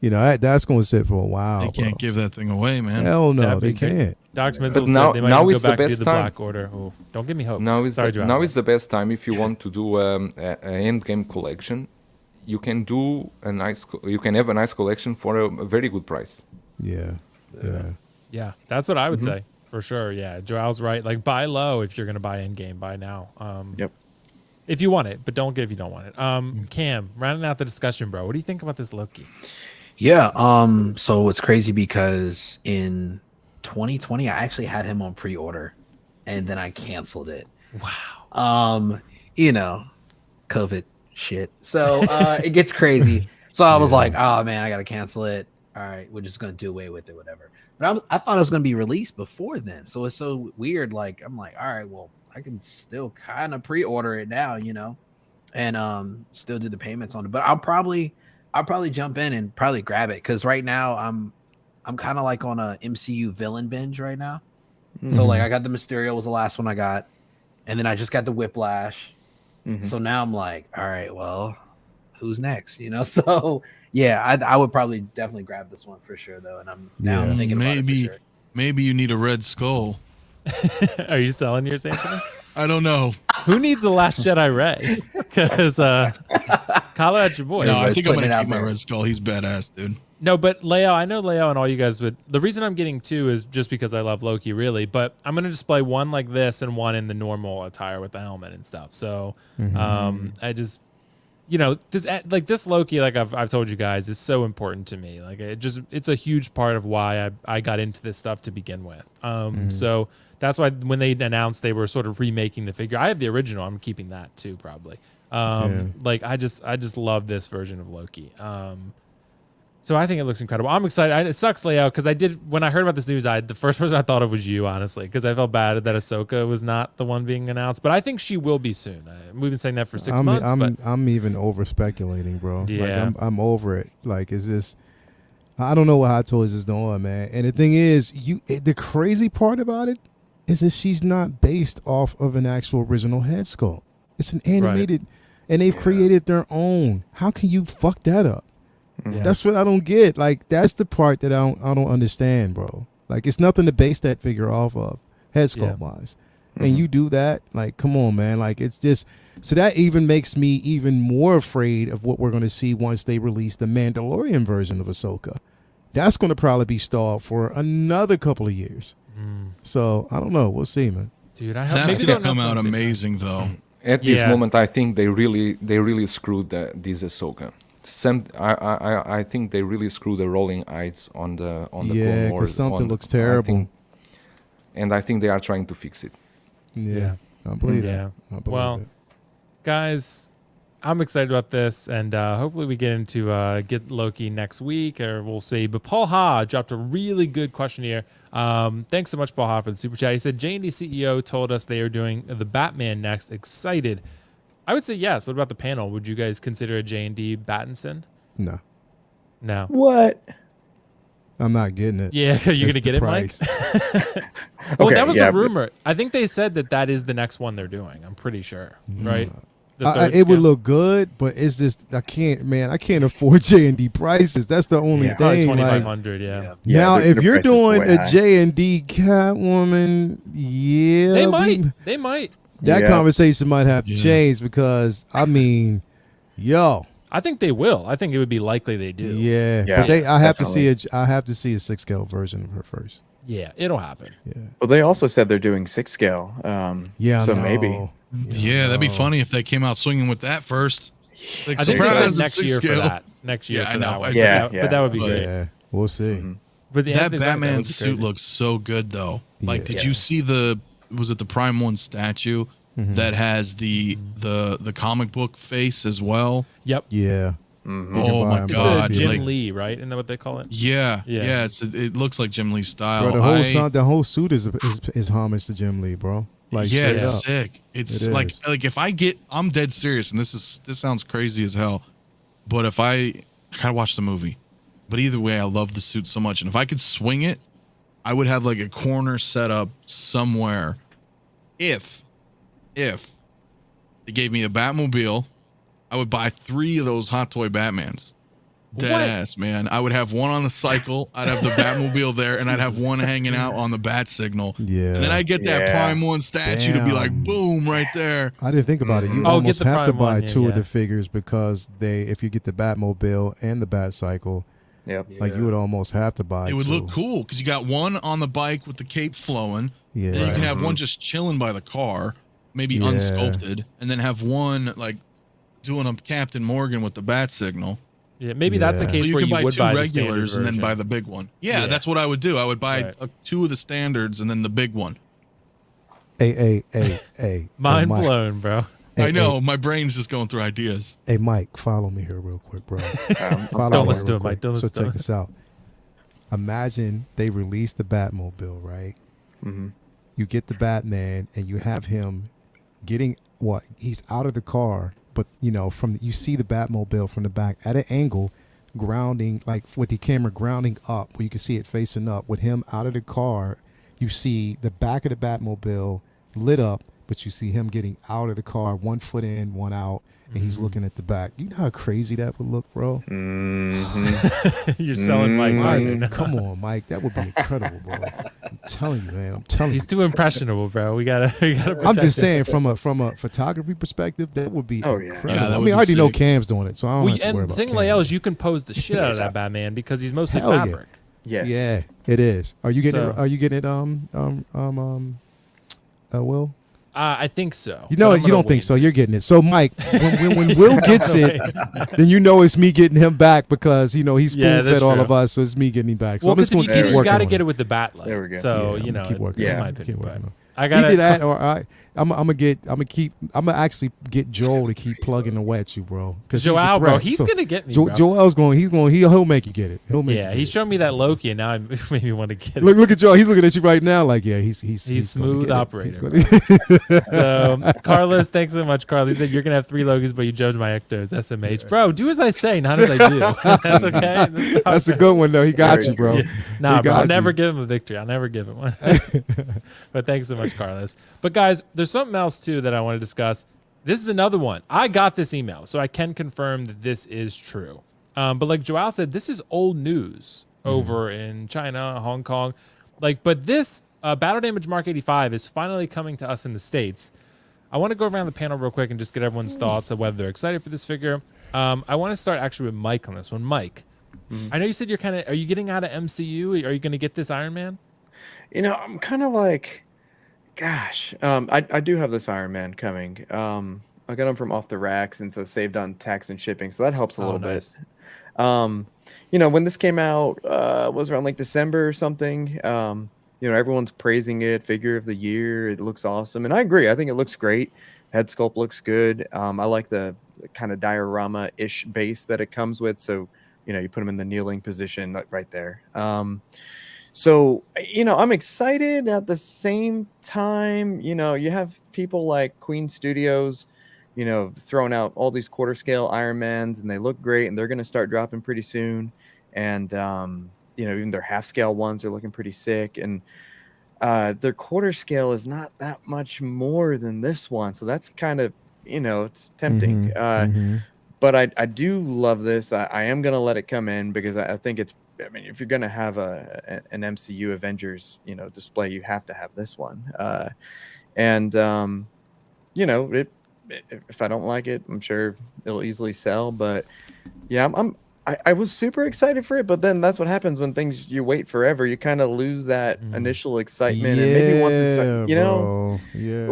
Speaker 6: that's going to sit for a while.
Speaker 2: They can't give that thing away, man.
Speaker 6: Hell no,
Speaker 1: That'd
Speaker 6: they
Speaker 1: be great.
Speaker 6: can't.
Speaker 1: Doc Mizzle
Speaker 3: now-
Speaker 1: said they might
Speaker 3: now
Speaker 1: even
Speaker 3: is
Speaker 1: go
Speaker 3: the
Speaker 1: back and do
Speaker 3: best
Speaker 1: the
Speaker 3: time.
Speaker 1: Black Order. Oh, don't give me hope.
Speaker 3: Now is
Speaker 1: Sorry,
Speaker 3: the,
Speaker 1: Joanne.
Speaker 3: now is the best time if you want to do an Endgame collection. You can do you can have a nice collection for a very good price.
Speaker 6: Yeah. Yeah.
Speaker 1: Yeah, that's what I would
Speaker 3: Mm-hmm.
Speaker 1: say for sure. Yeah, Joel's right. Like, buy low if you're going to buy Endgame. Buy now.
Speaker 5: Yep.
Speaker 1: If you want it, but don't get if you don't want it.
Speaker 3: Mm.
Speaker 1: Cam, rounding out the discussion, bro. What do you think about this Loki?
Speaker 4: Yeah. So it's crazy because in 2020, I actually had him on pre-order, and then I canceled it.
Speaker 1: Wow.
Speaker 4: COVID shit. So it gets crazy. So I was like, oh man, I gotta cancel it. All right, we're just gonna do away with it, whatever. But I thought it was gonna be released before then. So it's so weird. Like, I'm like, all right, well, I can still kind of pre-order it now, and still do the payments on it. But I'll probably jump in and probably grab it, because right now I'm kind of like on a MCU villain binge right now. So like I got the Mysterio was the last one I got, and then I just got the Whiplash. So now I'm like, all right, well, who's next? So yeah, I would probably definitely grab this one for sure though, and I'm now thinking about it for sure.
Speaker 2: Maybe you need a Red Skull.
Speaker 1: Are you selling yours, Anthony?
Speaker 2: I don't know.
Speaker 1: Who needs a Last Jedi Ray? Because call out your boy.
Speaker 2: No, I
Speaker 4: Everybody's
Speaker 2: think I'm
Speaker 4: putting
Speaker 2: gonna
Speaker 4: it out
Speaker 2: keep my
Speaker 4: there.
Speaker 2: Red Skull. He's badass, dude.
Speaker 1: No, but Leo, I know Leo and all you guys would. The reason I'm getting two is just because I love Loki, really. But I'm going to display one like this and one in the normal attire with the helmet and stuff. So I just, this Loki, like I've told you guys, is so important to me. Like it's a huge part of why I got into this stuff to begin with. So that's why when they announced they were sort of remaking the figure, I have the original. I'm keeping that too, probably. Like I just love this version of Loki. So I think it looks incredible. I'm excited. It sucks, layout, because when I heard about this news, the first person I thought of was you, honestly, because I felt bad that Ahsoka was not the one being announced. But I think she will be soon. We've been saying that for 6 months.
Speaker 6: I'm even over speculating, bro.
Speaker 1: Yeah.
Speaker 6: Like, I'm over it. Like, is this? I don't know what Hot Toys is doing, man. And the thing is, the crazy part about it is that she's not based off of an actual original head sculpt. It's an animated, and they've created their own. How can you fuck that up?
Speaker 1: Yeah.
Speaker 6: That's what I don't get. Like, that's the part that I don't understand, bro. Like, it's nothing to base that figure off of, head sculpt wise. And you do that, like, come on, man. Like, it's just, so that even makes me even more afraid of what we're going to see once they release the Mandalorian version of Ahsoka. That's going to probably be stalled for another couple of years. So I don't know. We'll see, man.
Speaker 1: Dude, I hope
Speaker 2: That's
Speaker 1: maybe
Speaker 2: gonna
Speaker 1: they'll
Speaker 2: come out
Speaker 1: announce it.
Speaker 2: amazing though.
Speaker 3: At this moment, I think they really screwed this Ahsoka. I think they really screwed the rolling eyes on the Clone Wars.
Speaker 6: Because something looks terrible.
Speaker 3: I think they are trying to fix it.
Speaker 6: Yeah. I believe it. I believe it.
Speaker 1: Guys, I'm excited about this, and hopefully we get into get Loki next week, or we'll see. But Paul Ha dropped a really good question here. Thanks so much, Paul Ha, for the super chat. He said J&D CEO told us they are doing the Batman next. Excited. I would say yes. What about the panel? Would you guys consider a J&D Battinson?
Speaker 6: No.
Speaker 1: No.
Speaker 5: What?
Speaker 6: I'm not getting it.
Speaker 1: Yeah, you're going to get it, Mike? Well, that was the rumor. I think they said that is the next one they're doing. I'm pretty sure, right?
Speaker 6: It would look good, but it's just I can't afford J&D prices. That's the only thing.
Speaker 1: $2,500, yeah.
Speaker 6: Now, if you're doing a J&D Catwoman,
Speaker 1: they might.
Speaker 6: That conversation might have to change because I mean,
Speaker 1: I think they will. I think it would be likely they do.
Speaker 6: Yeah. But I have to see a 6-scale version of her first.
Speaker 1: Yeah, it'll happen.
Speaker 6: Yeah.
Speaker 5: Well, they also said they're doing 6-scale. So maybe.
Speaker 2: Yeah, that'd be funny if they came out swinging with that first. Like,
Speaker 1: I think they said
Speaker 2: surprise,
Speaker 1: next year for
Speaker 2: scale.
Speaker 1: that. Next year
Speaker 2: Yeah,
Speaker 1: for
Speaker 2: I know.
Speaker 1: that one.
Speaker 5: Yeah,
Speaker 1: but that would be great.
Speaker 6: Yeah, we'll see.
Speaker 1: But
Speaker 2: That Batman suit looks so good though. Like, did you see was it the Prime 1 statue that has the comic book face as well?
Speaker 1: Yep.
Speaker 6: Yeah.
Speaker 2: Oh my God!
Speaker 1: It's Jim
Speaker 2: Like,
Speaker 1: Lee, right? Isn't that what they call it?
Speaker 2: yeah. It looks like Jim Lee's style.
Speaker 6: Bro, the whole suit is homage to Jim Lee, bro. Like,
Speaker 2: yeah,
Speaker 6: straight
Speaker 2: it's
Speaker 6: up.
Speaker 2: sick. It's
Speaker 6: It
Speaker 2: like
Speaker 6: is.
Speaker 2: if I'm dead serious, and this sounds crazy as hell, but if I gotta watch the movie, but either way, I love the suit so much, and if I could swing it, I would have like a corner set up somewhere. If they gave me a Batmobile, I would buy 3 of those Hot Toy Batmans. Dead ass, man. I would have one on the cycle. I'd have the Batmobile there, and I'd have one hanging out on the bat signal.
Speaker 6: Yeah.
Speaker 2: And then I get that Prime 1 statue to be like, boom, right there.
Speaker 6: I didn't think about it. You
Speaker 1: Get
Speaker 6: almost
Speaker 1: the
Speaker 6: have to
Speaker 1: Prime
Speaker 6: buy
Speaker 1: one,
Speaker 6: 2 of the figures because if you get the Batmobile and the Batcycle, like you would almost have to buy 2.
Speaker 2: It would look cool because you got one on the bike with the cape flowing.
Speaker 6: Yeah.
Speaker 2: And you can have one just chilling by the car, maybe unsculpted, and then have one like doing a Captain Morgan with the bat signal.
Speaker 1: Yeah, maybe that's a
Speaker 6: Yeah.
Speaker 1: case
Speaker 2: So you
Speaker 1: where
Speaker 2: can
Speaker 1: you
Speaker 2: buy
Speaker 1: would
Speaker 2: 2
Speaker 1: buy the
Speaker 2: regulars
Speaker 1: standard
Speaker 2: and then buy
Speaker 1: version.
Speaker 2: the big one. Yeah,
Speaker 1: Yeah.
Speaker 2: that's what I would do. I would buy 2 of the standards and then the big one.
Speaker 6: Hey.
Speaker 1: Mind
Speaker 6: Mike.
Speaker 1: blown, bro.
Speaker 6: Hey,
Speaker 2: I know, my brain's just going through ideas.
Speaker 6: Hey, Mike, follow me here real quick, bro. Follow
Speaker 1: Don't
Speaker 6: me
Speaker 1: listen to
Speaker 6: real
Speaker 1: him, Mike.
Speaker 6: quick.
Speaker 1: Don't
Speaker 6: So
Speaker 1: listen to
Speaker 6: check
Speaker 1: him.
Speaker 6: this out. Imagine they release the Batmobile, right? You get the Batman and you have him getting he's out of the car, but you see the Batmobile from the back at an angle, grounding, like with the camera grounding up, where you can see it facing up. With him out of the car, you see the back of the Batmobile lit up, but you see him getting out of the car, 1 foot in, 1 out, and he's looking at the back. You know how crazy that would look, bro?
Speaker 1: You're selling Mike.
Speaker 6: Mike, come on, Mike. That would be incredible, bro. I'm telling you, man. I'm telling
Speaker 1: He's
Speaker 6: you.
Speaker 1: too impressionable, bro. We gotta.
Speaker 6: I'm just saying, from a photography perspective, that would be incredible.
Speaker 2: Yeah, that
Speaker 6: I
Speaker 2: would
Speaker 6: mean, I
Speaker 2: be
Speaker 6: already know
Speaker 2: sick.
Speaker 6: Cam's doing it, so I don't have to worry
Speaker 1: And the
Speaker 6: about
Speaker 1: thing,
Speaker 6: Cam.
Speaker 1: Lael, is you can pose the shit out of that Batman because he's mostly
Speaker 6: Hell yeah.
Speaker 1: fabric.
Speaker 5: Yes.
Speaker 6: Yeah, it is. Are you getting it?
Speaker 1: So-
Speaker 6: Are you getting it? Will?
Speaker 1: I think so.
Speaker 6: You know
Speaker 1: but
Speaker 6: what?
Speaker 1: I'm
Speaker 6: You
Speaker 1: gonna
Speaker 6: don't think
Speaker 1: wait.
Speaker 6: so. You're getting it. So, Mike, when Will gets it, then you know it's me getting him back because he's
Speaker 1: Yeah,
Speaker 6: spoon
Speaker 1: that's
Speaker 6: fed all
Speaker 1: true.
Speaker 6: of us, so it's me getting him back. So
Speaker 1: Well,
Speaker 6: I'm just
Speaker 1: because if
Speaker 6: going
Speaker 1: you
Speaker 6: to
Speaker 1: get
Speaker 6: keep
Speaker 1: it, you
Speaker 6: working
Speaker 1: got to
Speaker 6: on
Speaker 1: get it with the bat light.
Speaker 5: There we go.
Speaker 1: So
Speaker 6: Yeah, I'm gonna keep working
Speaker 1: in
Speaker 6: on
Speaker 1: my
Speaker 6: it. Keep
Speaker 1: opinion,
Speaker 6: working
Speaker 1: but
Speaker 6: on it.
Speaker 1: I got
Speaker 6: Either that or I'm gonna actually get Joel to keep plugging away at you, bro. Because
Speaker 1: Joel, bro, he's gonna get me, bro.
Speaker 6: He'll make you get it.
Speaker 1: He showed me that Loki, and now I made me want to get it.
Speaker 6: Look at Joel. He's looking at you right now, like, yeah, he's
Speaker 1: smooth operator. So, Carlos, thanks so much, Carlos. He said you're gonna have 3 Logis, but you judge my Ectos. SMH, bro. Do as I say, not as I do. That's okay.
Speaker 6: That's a good one, though. He got you, bro.
Speaker 1: Yeah. Nah, bro. I'll never give him a victory. I'll never give him one. But thanks so much, Carlos. But guys, there's something else too that I want to discuss. This is another one. I got this email, so I can confirm that this is true. But like Joel said, this is old news over in China, Hong Kong. But this Battle Damage Mark 85 is finally coming to us in the States. I want to go around the panel real quick and just get everyone's thoughts on whether they're excited for this figure. I want to start actually with Mike on this one. Mike, I know you said are you getting out of MCU? Are you going to get this Iron Man?
Speaker 5: I'm kind of like, gosh, I do have this Iron Man coming. I got him from off the racks, and so saved on tax and shipping, so that helps a little bit. When this came out, was around like December or something. Everyone's praising it, figure of the year. It looks awesome, and I agree. I think it looks great. Head sculpt looks good. I like the kind of diorama-ish base that it comes with. So, you put him in the kneeling position right there. So, I'm excited at the same time. You have people like Queen Studios, throwing out all these quarter scale Iron Mans, and they look great, and they're going to start dropping pretty soon. And, even their half scale ones are looking pretty sick. And their quarter scale is not that much more than this one. So that's kind of, it's tempting. But I do love this. I am going to let it come in because I think if you're going to have an MCU Avengers, display, you have to have this one. If I don't like it, I'm sure it'll easily sell. But yeah, I was super excited for it. But then that's what happens when you wait forever. You kind of lose that initial excitement. And maybe once it starts,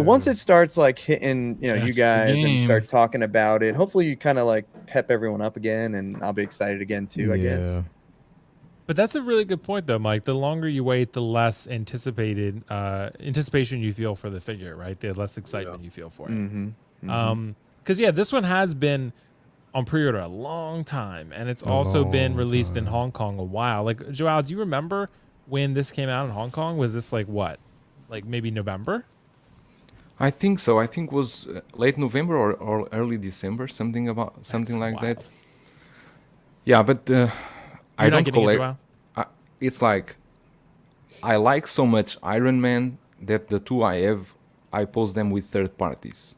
Speaker 5: once it starts like hitting, you guys, and you start talking about it, hopefully you kind of like pep everyone up again, and I'll be excited again too, I guess.
Speaker 1: But that's a really good point, though, Mike. The longer you wait, the less anticipation you feel for the figure, right? The less excitement you feel for it. Because this one has been on pre-order a long time, and it's also been released in Hong Kong a while. Like, Joel, do you remember when this came out in Hong Kong? Was this like maybe November?
Speaker 3: I think so. I think it was late November or early December, something like that. Yeah, but I don't collect. It's like I like so much Iron Man that the 2 I have, I post them with third parties.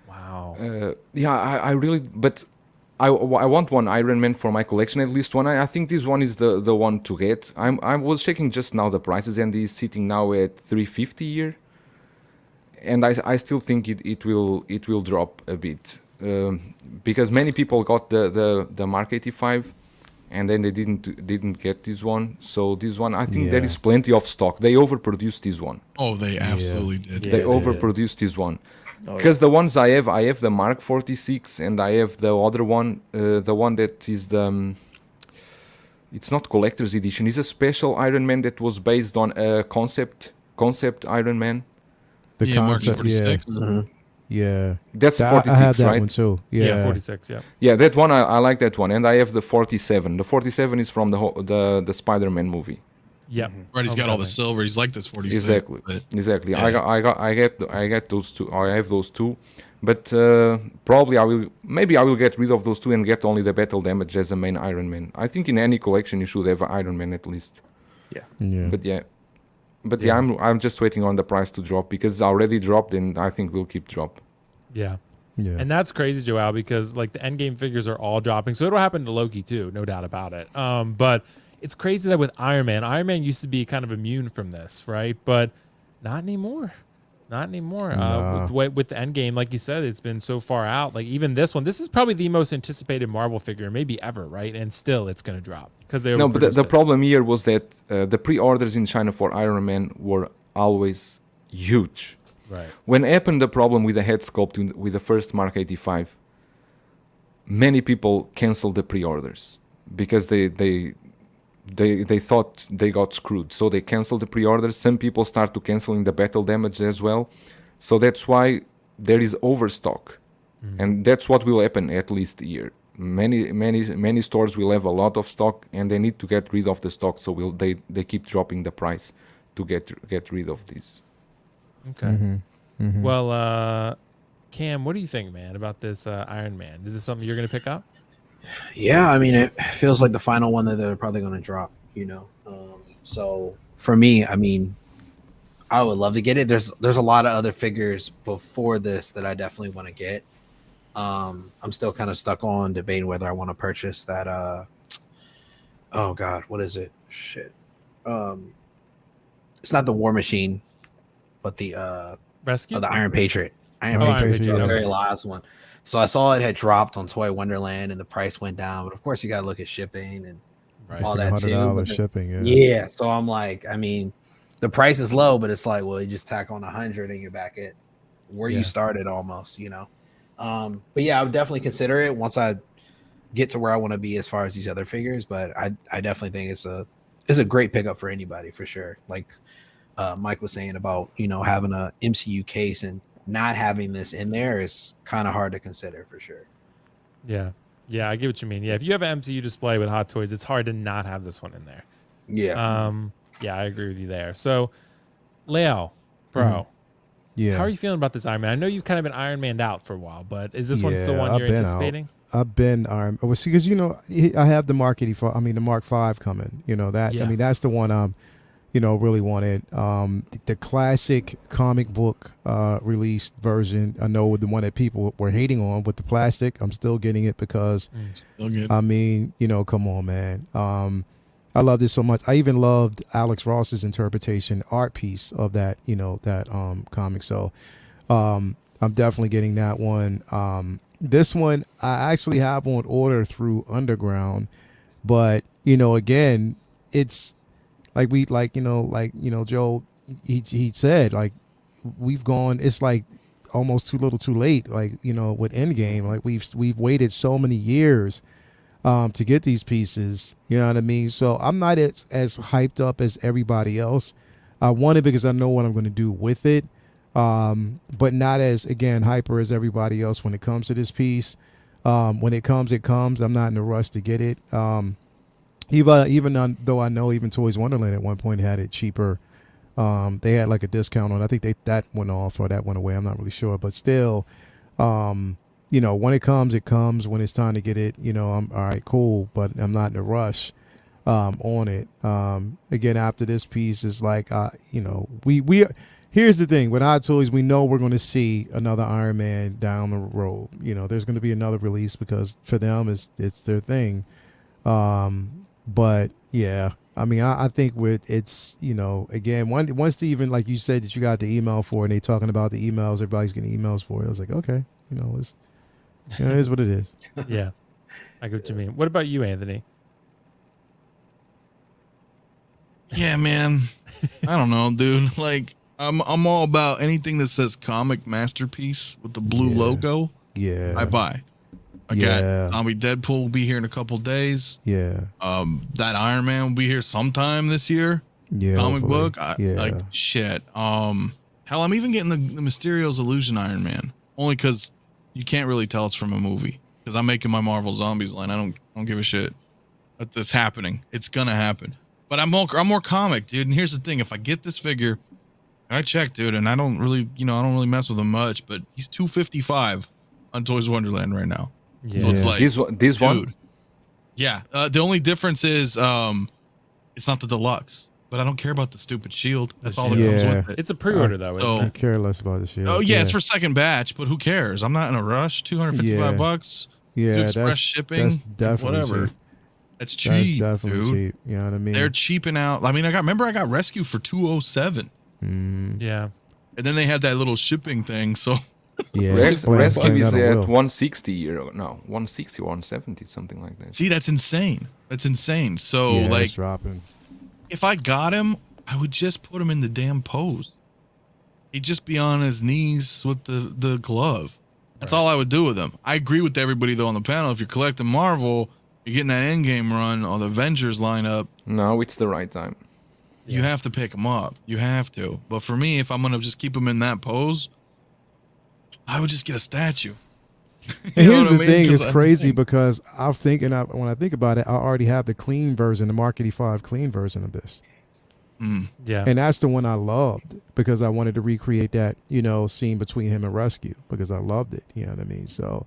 Speaker 1: Wow.
Speaker 3: I really, but I want one Iron Man for my collection, at least one. I think this one is the one to get. I was checking just now the prices, and he's sitting now at $350 here, and I still think it will drop a bit because many people got the Mark 85. And then they didn't get this one. So this one, I think there is plenty of stock. They overproduced this one.
Speaker 2: Oh, they absolutely did.
Speaker 3: They overproduced this one. Because the ones I have the Mark 46, and I have the other one, the one that is it's not collector's edition. It's a special Iron Man that was based on a concept Iron Man.
Speaker 6: The concept,
Speaker 2: Mark 46.
Speaker 6: Yeah,
Speaker 3: that's 46,
Speaker 6: I have that
Speaker 3: right?
Speaker 6: one too. Yeah,
Speaker 1: 46. Yeah.
Speaker 3: Yeah, that one I like that one, and I have the 47. The 47 is from the Spider-Man movie.
Speaker 1: Yeah,
Speaker 2: Right, he's got all the silver. He's like this 46.
Speaker 3: Exactly.
Speaker 2: Yeah.
Speaker 3: I get those two. I have those two, but probably I will get rid of those two and get only the battle damage as a main Iron Man. I think in any collection you should have an Iron Man at least.
Speaker 5: Yeah.
Speaker 3: But I'm just waiting on the price to drop because it's already dropped, and I think we'll keep drop.
Speaker 1: Yeah. And that's crazy, Joel, because like the Endgame figures are all dropping. So it'll happen to Loki too, no doubt about it. But it's crazy that with Iron Man used to be kind of immune from this, right? But not anymore. Not anymore. With the Endgame, like you said, it's been so far out. Like even this one, this is probably the most anticipated Marvel figure maybe ever, right? And still it's going to drop because they
Speaker 3: No, but the problem here was that the pre-orders in China for Iron Man were always huge.
Speaker 1: Right.
Speaker 3: When happened the problem with the head sculpt with the first Mark 85, many people canceled the pre-orders because they thought they got screwed. So they canceled the pre-orders. Some people start to canceling the battle damage as well. So that's why there is overstock, and that's what will happen at least here. Many stores will have a lot of stock, and they need to get rid of the stock. So they keep dropping the price to get rid of this.
Speaker 1: Okay. Well, Cam, what do you think, man, about this Iron Man? Is this something you're going to pick up?
Speaker 4: Yeah, I mean, it feels like the final one that they're probably going to drop, So for me, I mean, I would love to get it. There's a lot of other figures before this that I definitely want to get. I'm still kind of stuck on debating whether I want to purchase that. Oh God, what is it? Shit. It's not the War Machine, but the
Speaker 1: Rescue?
Speaker 4: the Iron Patriot. Iron
Speaker 1: Iron
Speaker 4: Patriot,
Speaker 1: Patriot,
Speaker 4: the
Speaker 1: okay.
Speaker 4: very last one. So I saw it had dropped on Toy Wonderland and the price went down. But of course, you got to look at shipping and all that too.
Speaker 6: $100
Speaker 4: But then-
Speaker 6: shipping. Yeah.
Speaker 4: yeah. So I'm like, I mean, the price is low, but it's like, well, you just tack on 100 and you're back at where you started almost, But yeah, I would definitely consider it once I get to where I want to be as far as these other figures. But I definitely think it's a great pickup for anybody for sure. Like Mike was saying about, having a MCU case and not having this in there is kind of hard to consider for sure.
Speaker 1: Yeah. Yeah, I get what you mean. Yeah, if you have an MCU display with Hot Toys, it's hard to not have this one in there.
Speaker 4: Yeah.
Speaker 1: Yeah, I agree with you there. So, Leo, bro,
Speaker 6: Yeah.
Speaker 1: how are you feeling about this Iron Man? I know you've kind of been Iron Man'd out for a while, but is this one still
Speaker 6: Yeah,
Speaker 1: one
Speaker 6: I've
Speaker 1: you're
Speaker 6: been out.
Speaker 1: anticipating?
Speaker 6: I've been well, see, because I have the Mark 84. I mean, the Mark 5 coming. That
Speaker 1: Yeah.
Speaker 6: I mean, that's the one I'm, really wanted. The classic comic book released version. I know the one that people were hating on with the plastic. I'm still getting it because,
Speaker 2: Still good.
Speaker 6: I mean, come on, man. I love this so much. I even loved Alex Ross's interpretation art piece of that, that comic. So, I'm definitely getting that one. This one I actually have on order through Underground, but again, it's like Joel he said, like, we've gone, it's like almost too little too late, like with Endgame, like we've waited so many years to get these pieces, you know what I mean? So I'm not as hyped up as everybody else. I want it because I know what I'm going to do with it, but not as, again, hyper as everybody else when it comes to this piece. When it comes, it comes. I'm not in a rush to get it. Even though I know even Toys Wonderland at one point had it cheaper. They had like a discount on it. I think that went off or that went away. I'm not really sure, but still, when it comes, it comes. When it's time to get it, I'm all right, cool, but I'm not in a rush on it. Again, after this piece is like, we here's the thing with Hot Toys, we know we're going to see another Iron Man down the road. There's going to be another release because for them it's their thing. But yeah, I mean, I think it's again, once the even, like you said, that you got the email for, and they talking about the emails, everybody's getting emails for it. I was like, okay, it's it is what it is.
Speaker 1: Yeah, I get what you mean. What about you, Anthony?
Speaker 2: Yeah, man. I don't know, dude. Like, I'm all about anything that says comic masterpiece with the blue logo.
Speaker 6: Yeah,
Speaker 2: I buy. I got Zombie Deadpool will be here in a couple days.
Speaker 6: Yeah.
Speaker 2: That Iron Man will be here sometime this year.
Speaker 6: Yeah.
Speaker 2: Comic
Speaker 6: hopefully.
Speaker 2: book.
Speaker 6: Yeah.
Speaker 2: Like shit. Hell, I'm even getting the Mysterio's Illusion Iron Man only because you can't really tell it's from a movie. Because I'm making my Marvel Zombies line. I don't give a shit. It's happening. It's gonna happen. But I'm more comic, dude. And here's the thing: if I get this figure, I check, dude, and I don't really mess with him much. But he's $255 on Toys Wonderland right now.
Speaker 1: Yeah.
Speaker 2: So it's like
Speaker 3: This
Speaker 2: dude,
Speaker 3: one.
Speaker 2: Yeah. The only difference is it's not the deluxe, but I don't care about the stupid shield. That's all that
Speaker 6: Yeah.
Speaker 2: comes with it.
Speaker 1: It's a pre-order though,
Speaker 2: So-
Speaker 1: isn't
Speaker 6: I
Speaker 1: it?
Speaker 6: care less about the shit.
Speaker 2: Oh yeah, it's for second batch, but who cares? I'm not in a rush. $255.
Speaker 6: yeah,
Speaker 2: to express
Speaker 6: that's
Speaker 2: shipping.
Speaker 6: That's definitely
Speaker 2: whatever.
Speaker 6: cheap.
Speaker 2: It's
Speaker 6: That's
Speaker 2: cheap,
Speaker 6: definitely
Speaker 2: dude.
Speaker 6: cheap. You know what I mean?
Speaker 2: They're cheaping out. I mean, I got Rescue for $207,
Speaker 1: Yeah.
Speaker 2: and then they had that little shipping thing. So
Speaker 6: yeah,
Speaker 3: Rescue is
Speaker 6: that
Speaker 3: at
Speaker 6: will.
Speaker 3: 160 euro. No, 160 or 170, something like that.
Speaker 2: see, that's insane. That's insane. So
Speaker 6: Yeah,
Speaker 2: like,
Speaker 6: it's dropping.
Speaker 2: if I got him, I would just put him in the damn pose. He'd just be on his knees with the glove. That's all I would do with him. I agree with everybody though on the panel. If you're collecting Marvel, you're getting that Endgame run or the Avengers lineup,
Speaker 3: No, it's the right time.
Speaker 2: you have to pick him up. You have to. But for me, if I'm gonna just keep him in that pose, I would just get a statue.
Speaker 6: And
Speaker 2: You know
Speaker 6: here's
Speaker 2: what I
Speaker 6: the
Speaker 2: mean?
Speaker 6: thing:
Speaker 2: 'Cause
Speaker 6: it's crazy because I'm thinking when I think about it, I already have the clean version, the Mark 85 clean version of this.
Speaker 1: Yeah.
Speaker 6: And that's the one I loved because I wanted to recreate that, scene between him and Rescue because I loved it. You know what I mean? So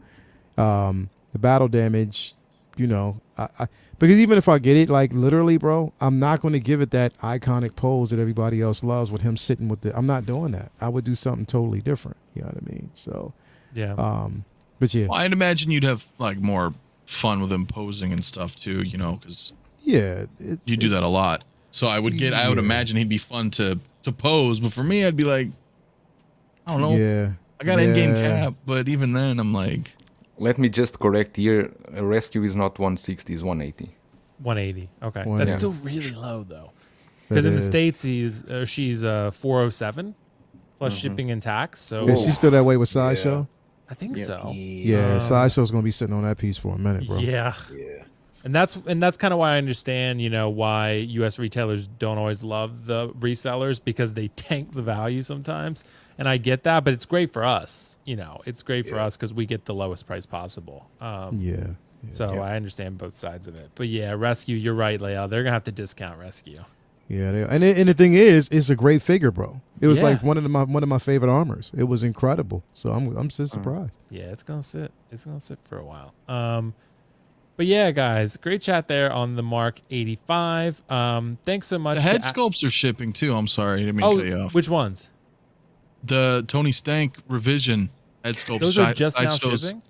Speaker 6: the battle damage, I because even if I get it, like literally, bro, I'm not going to give it that iconic pose that everybody else loves with him sitting with I'm not doing that. I would do something totally different. You know what I mean? So,
Speaker 1: Yeah.
Speaker 6: but yeah.
Speaker 2: Well, I'd imagine you'd have like more fun with him posing and stuff too, because
Speaker 6: Yeah.
Speaker 2: you do that a lot. So I would imagine he'd be fun to pose, but for me, I'd be like, I don't know.
Speaker 6: Yeah.
Speaker 2: I got Endgame cap, but even then, I'm like,
Speaker 3: Let me just correct here. Rescue is not 160, it's 180.
Speaker 1: 180. Okay.
Speaker 6: 180.
Speaker 1: That's still really low though. Because in the States, she's 407 plus shipping and tax. So
Speaker 6: Is she still that way with Sideshow?
Speaker 1: I think so.
Speaker 6: Yeah, Sideshow's going to be sitting on that piece for a minute, bro.
Speaker 1: Yeah.
Speaker 4: Yeah.
Speaker 1: And that's kind of why I understand, why U.S. retailers don't always love the resellers because they tank the value sometimes. And I get that, but it's great for us. It's great for us because we get the lowest price possible.
Speaker 6: Yeah.
Speaker 1: So I understand both sides of it. But yeah, Rescue, you're right, Leia. They're gonna have to discount Rescue.
Speaker 6: Yeah, and the thing is, it's a great figure, bro. It was
Speaker 1: Yeah.
Speaker 6: like one of my favorite armors. It was incredible. So I'm just surprised.
Speaker 1: Yeah, it's gonna sit. It's gonna sit for a while. But yeah, guys, great chat there on the Mark 85. Thanks so much.
Speaker 2: the head sculpts are shipping too. I'm sorry, I didn't mean to cut you off.
Speaker 1: Which ones?
Speaker 2: The Tony Stank revision head sculpts.
Speaker 1: Those are just now
Speaker 2: Sideshows-
Speaker 1: shipping.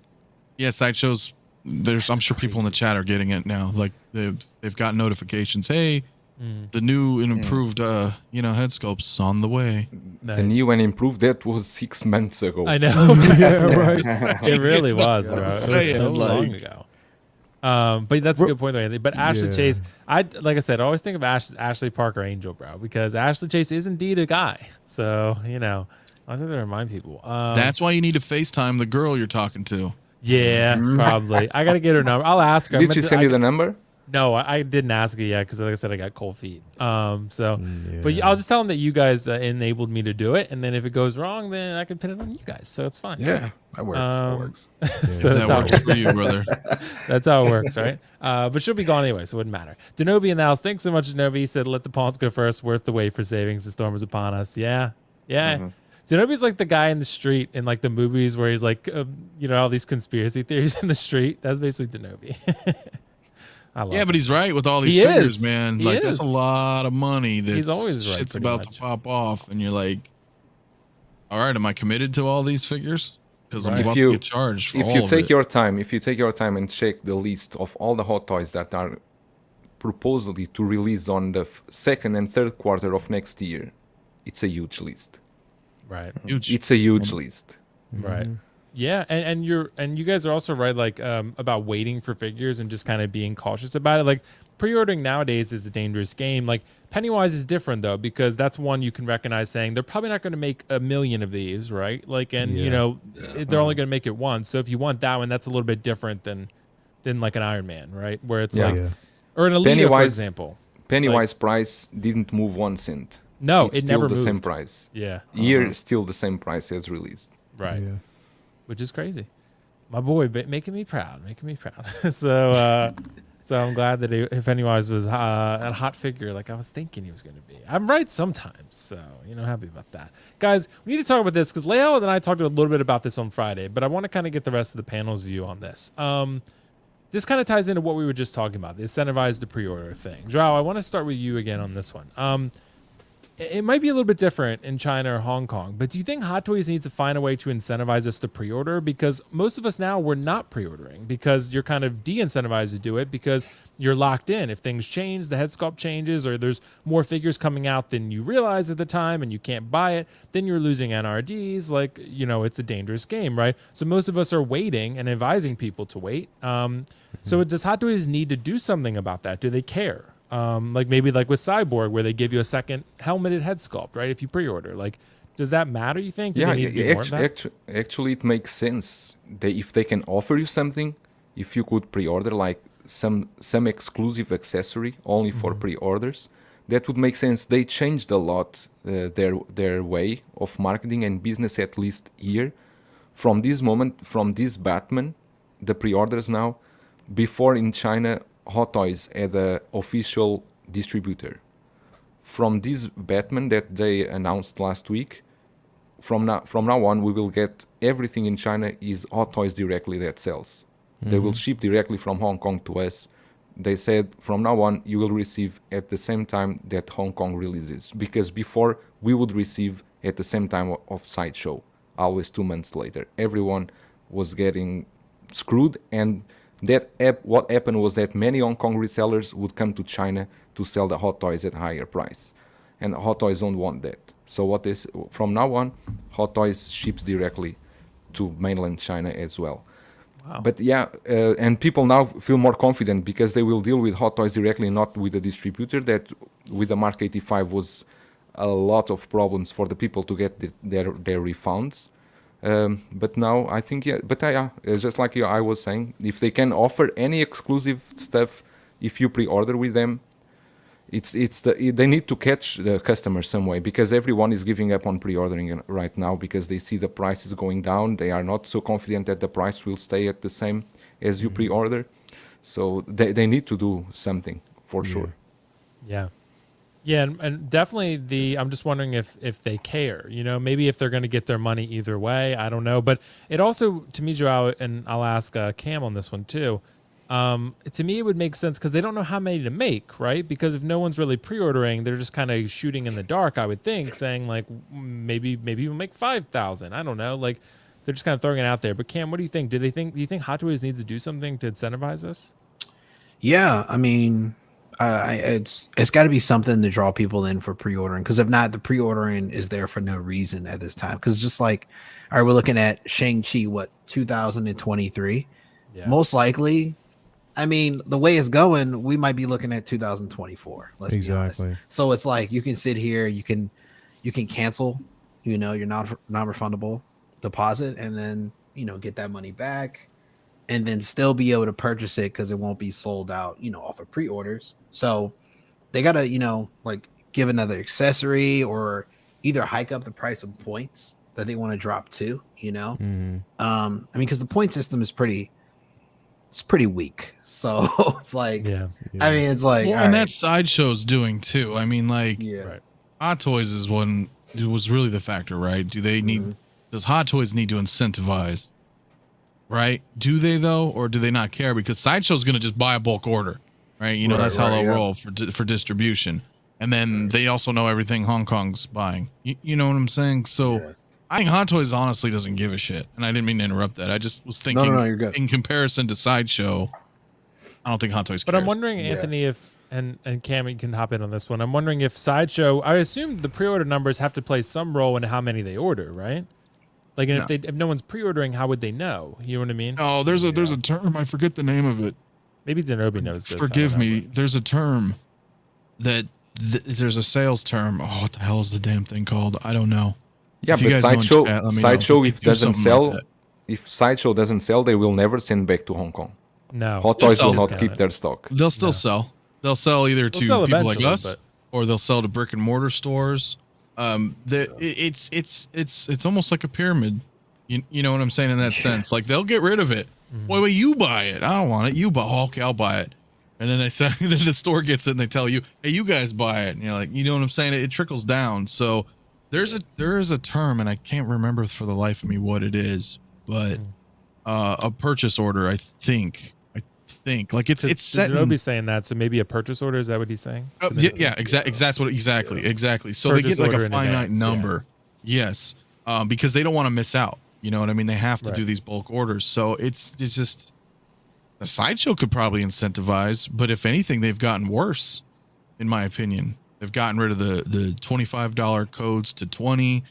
Speaker 2: Yeah, sideshows. I'm sure people in the chat are getting it now. Like they've got notifications. Hey, the new and improved head sculpts on the way.
Speaker 1: Nice.
Speaker 3: The new and improved, that was 6 months ago.
Speaker 1: I know.
Speaker 6: Yeah, right.
Speaker 1: It really was, bro. It was
Speaker 2: Say
Speaker 1: so
Speaker 2: it,
Speaker 1: long ago. But that's a good point, though, Anthony. But Ashley
Speaker 6: Yeah.
Speaker 1: Chase, like I said, I always think of Ashley Parker Angel, bro, because Ashley Chase is indeed a guy. So I think to remind people.
Speaker 2: That's why you need to FaceTime the girl you're talking to.
Speaker 1: Yeah, probably. I gotta get her number. I'll ask her.
Speaker 3: Did she send you the number?
Speaker 1: No, I didn't ask her yet because, like I said, I got cold feet. But I'll just tell them that you guys enabled me to do it, and then if it goes wrong, then I can pin it on you guys. So it's fine.
Speaker 3: Yeah, that works. That works.
Speaker 1: So that's
Speaker 2: That
Speaker 1: how it
Speaker 2: works
Speaker 1: works.
Speaker 2: for you, brother.
Speaker 1: That's how it works, right? But she'll be gone anyway, so it wouldn't matter. Denobi in the house. Thanks so much, Denobi. He said, let the pawns go first. Worth the wait for savings. The storm is upon us. Yeah. Denobi's like the guy in the street in like the movies where he's like, all these conspiracy theories in the street. That's basically Denobi. I love
Speaker 2: Yeah,
Speaker 1: him.
Speaker 2: but he's right with all these
Speaker 1: He
Speaker 2: figures,
Speaker 1: is.
Speaker 2: man.
Speaker 1: He
Speaker 2: Like
Speaker 1: is.
Speaker 2: that's a lot of money that
Speaker 1: He's always right,
Speaker 2: shit's
Speaker 1: pretty
Speaker 2: about
Speaker 1: much.
Speaker 2: to pop off, and you're like, all right, am I committed to all these figures? Because I'm
Speaker 3: If
Speaker 2: about
Speaker 3: you-
Speaker 2: to get charged for
Speaker 3: If
Speaker 2: all
Speaker 3: you
Speaker 2: of
Speaker 3: take
Speaker 2: it.
Speaker 3: your time and check the list of all the hot toys that are supposedly to release on the second and third quarter of next year, it's a huge list.
Speaker 1: Right.
Speaker 2: Huge.
Speaker 3: It's a huge list.
Speaker 1: Right. Yeah, and you guys are also right, like about waiting for figures and just kind of being cautious about it. Like pre-ordering nowadays is a dangerous game. Like Pennywise is different though, because that's one you can recognize saying they're probably not going to make 1 million of these, right? Like, and they're only going to make it once. So if you want that one, that's a little bit different than like an Iron Man, right? Where it's like, or an Alita, for example.
Speaker 3: Pennywise price didn't move 1 cent.
Speaker 1: No,
Speaker 3: It's
Speaker 1: it
Speaker 3: still
Speaker 1: never
Speaker 3: the
Speaker 1: moved.
Speaker 3: same price.
Speaker 1: Yeah.
Speaker 3: Year still the same price as released.
Speaker 1: Right.
Speaker 6: Yeah.
Speaker 1: Which is crazy. My boy, making me proud. So I'm glad that if Pennywise was a hot figure like I was thinking he was going to be. I'm right sometimes, so happy about that. Guys, we need to talk about this because Leo and I talked a little bit about this on Friday, but I want to kind of get the rest of the panel's view on this. This kind of ties into what we were just talking about, the incentivize the pre-order thing. Joao, I want to start with you again on this one. It might be a little bit different in China or Hong Kong, but do you think Hot Toys needs to find a way to incentivize us to pre-order? Because most of us now, we're not pre-ordering because you're kind of de-incentivized to do it because you're locked in. If things change, the head sculpt changes, or there's more figures coming out than you realize at the time and you can't buy it, then you're losing NRDs. Like, it's a dangerous game, right? So most of us are waiting and advising people to wait. So does Hot Toys need to do something about that? Do they care? Like maybe like with Cyborg where they give you a second helmeted head sculpt, right? If you pre-order, like, does that matter, you think? Do they need to do more of that?
Speaker 3: Actually, it makes sense. If they can offer you something, if you could pre-order like some exclusive accessory only for pre-orders, that would make sense. They changed a lot their way of marketing and business at least here from this moment, from this Batman, the pre-orders now, before in China, Hot Toys had an official distributor. From this Batman that they announced last week, from now on, we will get everything in China is Hot Toys directly that sells. They will ship directly from Hong Kong to us. They said from now on, you will receive at the same time that Hong Kong releases. Because before, we would receive at the same time of Sideshow, always 2 months later. Everyone was getting screwed, and what happened was that many Hong Kong resellers would come to China to sell the Hot Toys at higher price, and Hot Toys don't want that. So from now on, Hot Toys ships directly to mainland China as well.
Speaker 1: Wow.
Speaker 3: But yeah, and people now feel more confident because they will deal with Hot Toys directly, not with a distributor. That with the Mark 85 was a lot of problems for the people to get their refunds. But now I think just like I was saying, if they can offer any exclusive stuff, if you pre-order with them, they need to catch the customer some way, because everyone is giving up on pre-ordering right now because they see the price is going down. They are not so confident that the price will stay at the same as you pre-order. So they need to do something for sure.
Speaker 1: Yeah. Yeah, and definitely I'm just wondering if they care, maybe if they're going to get their money either way. I don't know. But it also, to me, Joao, and I'll ask Cam on this one too, to me, it would make sense because they don't know how many to make, right? Because if no one's really pre-ordering, they're just kind of shooting in the dark, I would think, saying like, maybe we'll make 5,000. I don't know. Like, they're just kind of throwing it out there. But Cam, what do you think? Do you think Hot Toys needs to do something to incentivize this?
Speaker 4: Yeah, I mean, it's got to be something to draw people in for pre-ordering, because if not, the pre-ordering is there for no reason at this time. Because just like, all right, we're looking at Shang-Chi, 2023?
Speaker 1: Yeah.
Speaker 4: Most likely, I mean, the way it's going, we might be looking at 2024. Let's be honest. So it's like you can sit here, you can cancel, your non-refundable deposit, and then get that money back, and then still be able to purchase it because it won't be sold out, off of pre-orders. So they gotta, like give another accessory or either hike up the price of points that they want to drop to. I mean, because the point system is pretty weak. So it's like, I mean, it's like,
Speaker 2: well, and that Sideshow's doing too. I mean, like,
Speaker 1: Right.
Speaker 2: Hot Toys is one. It was really the factor, right? Do they need? Does Hot Toys need to incentivize? Right? Do they though, or do they not care? Because Sideshow's going to just buy a bulk order, right? That's how they'll roll for distribution, and then they also know everything Hong Kong's buying. You know what I'm saying? So. I think Hot Toys honestly doesn't give a shit, and I didn't mean to interrupt that. I just was thinking,
Speaker 4: No, you're good.
Speaker 2: In comparison to Sideshow, I don't think Hot Toys cares.
Speaker 1: But I'm wondering, Anthony, if and Cam, you can hop in on this one. I'm wondering if Sideshow. I assume the pre-order numbers have to play some role in how many they order, right? Like, and if no one's pre-ordering, how would they know? You know what I mean?
Speaker 2: Oh, there's a term. I forget the name of it.
Speaker 1: Maybe Zenobi knows this.
Speaker 2: Forgive me. There's a term that there's a sales term. Oh, what the hell is the damn thing called? I don't know.
Speaker 3: Yeah, but Sideshow, if Sideshow doesn't sell, they will never send back to Hong Kong.
Speaker 1: No,
Speaker 3: Hot Toys will not keep their stock.
Speaker 2: They'll still sell. They'll sell either to people like us, or they'll sell to brick and mortar stores. It's almost like a pyramid. You know what I'm saying in that sense? Like, they'll get rid of it. Wait, you buy it. I don't want it. You buy. Oh, okay, I'll buy it. And then then the store gets it and they tell you, hey, you guys buy it. And you're like, you know what I'm saying? It trickles down. So. There is a term, and I can't remember for the life of me what it is, but a purchase order. I think like it's set.
Speaker 1: Nobody's saying that, so maybe a purchase order. Is that what he's saying?
Speaker 2: Exactly. So
Speaker 1: Purchase
Speaker 2: they get like a
Speaker 1: in
Speaker 2: finite
Speaker 1: advance,
Speaker 2: number, yes, because they don't want to miss out. You know what I mean? They have to do these bulk orders, so it's just the Sideshow could probably incentivize, but if anything, they've gotten worse, in my opinion. They've gotten rid of the $25 codes to 20.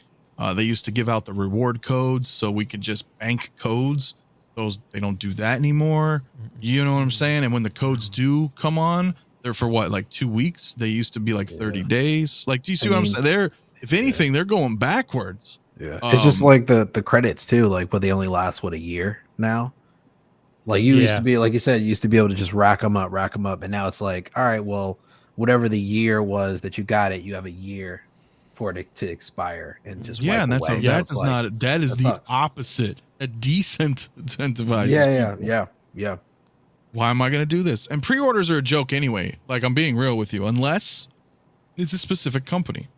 Speaker 2: They used to give out the reward codes so we could just bank codes. They don't do that anymore. You know what I'm saying? And when the codes do come on, they're for what, like 2 weeks? They used to be like 30 days. Like, do you see what I'm saying? If anything, they're going backwards.
Speaker 4: Yeah, it's just like the credits too. Like, but they only last a year now. Like, you used to be, like you said, you used to be able to just rack them up, and now it's like, all right, well, whatever the year was that you got it, you have a year for it to expire and just
Speaker 2: Yeah,
Speaker 4: wipe
Speaker 2: and that's
Speaker 4: away.
Speaker 2: a,
Speaker 4: So
Speaker 2: that
Speaker 4: it's
Speaker 2: does
Speaker 4: like,
Speaker 2: not. That is
Speaker 4: that
Speaker 2: the
Speaker 4: sucks.
Speaker 2: opposite. A decent incentivizes.
Speaker 4: Yeah.
Speaker 2: Why am I going to do this? And pre-orders are a joke anyway. Like, I'm being real with you, unless it's a specific company,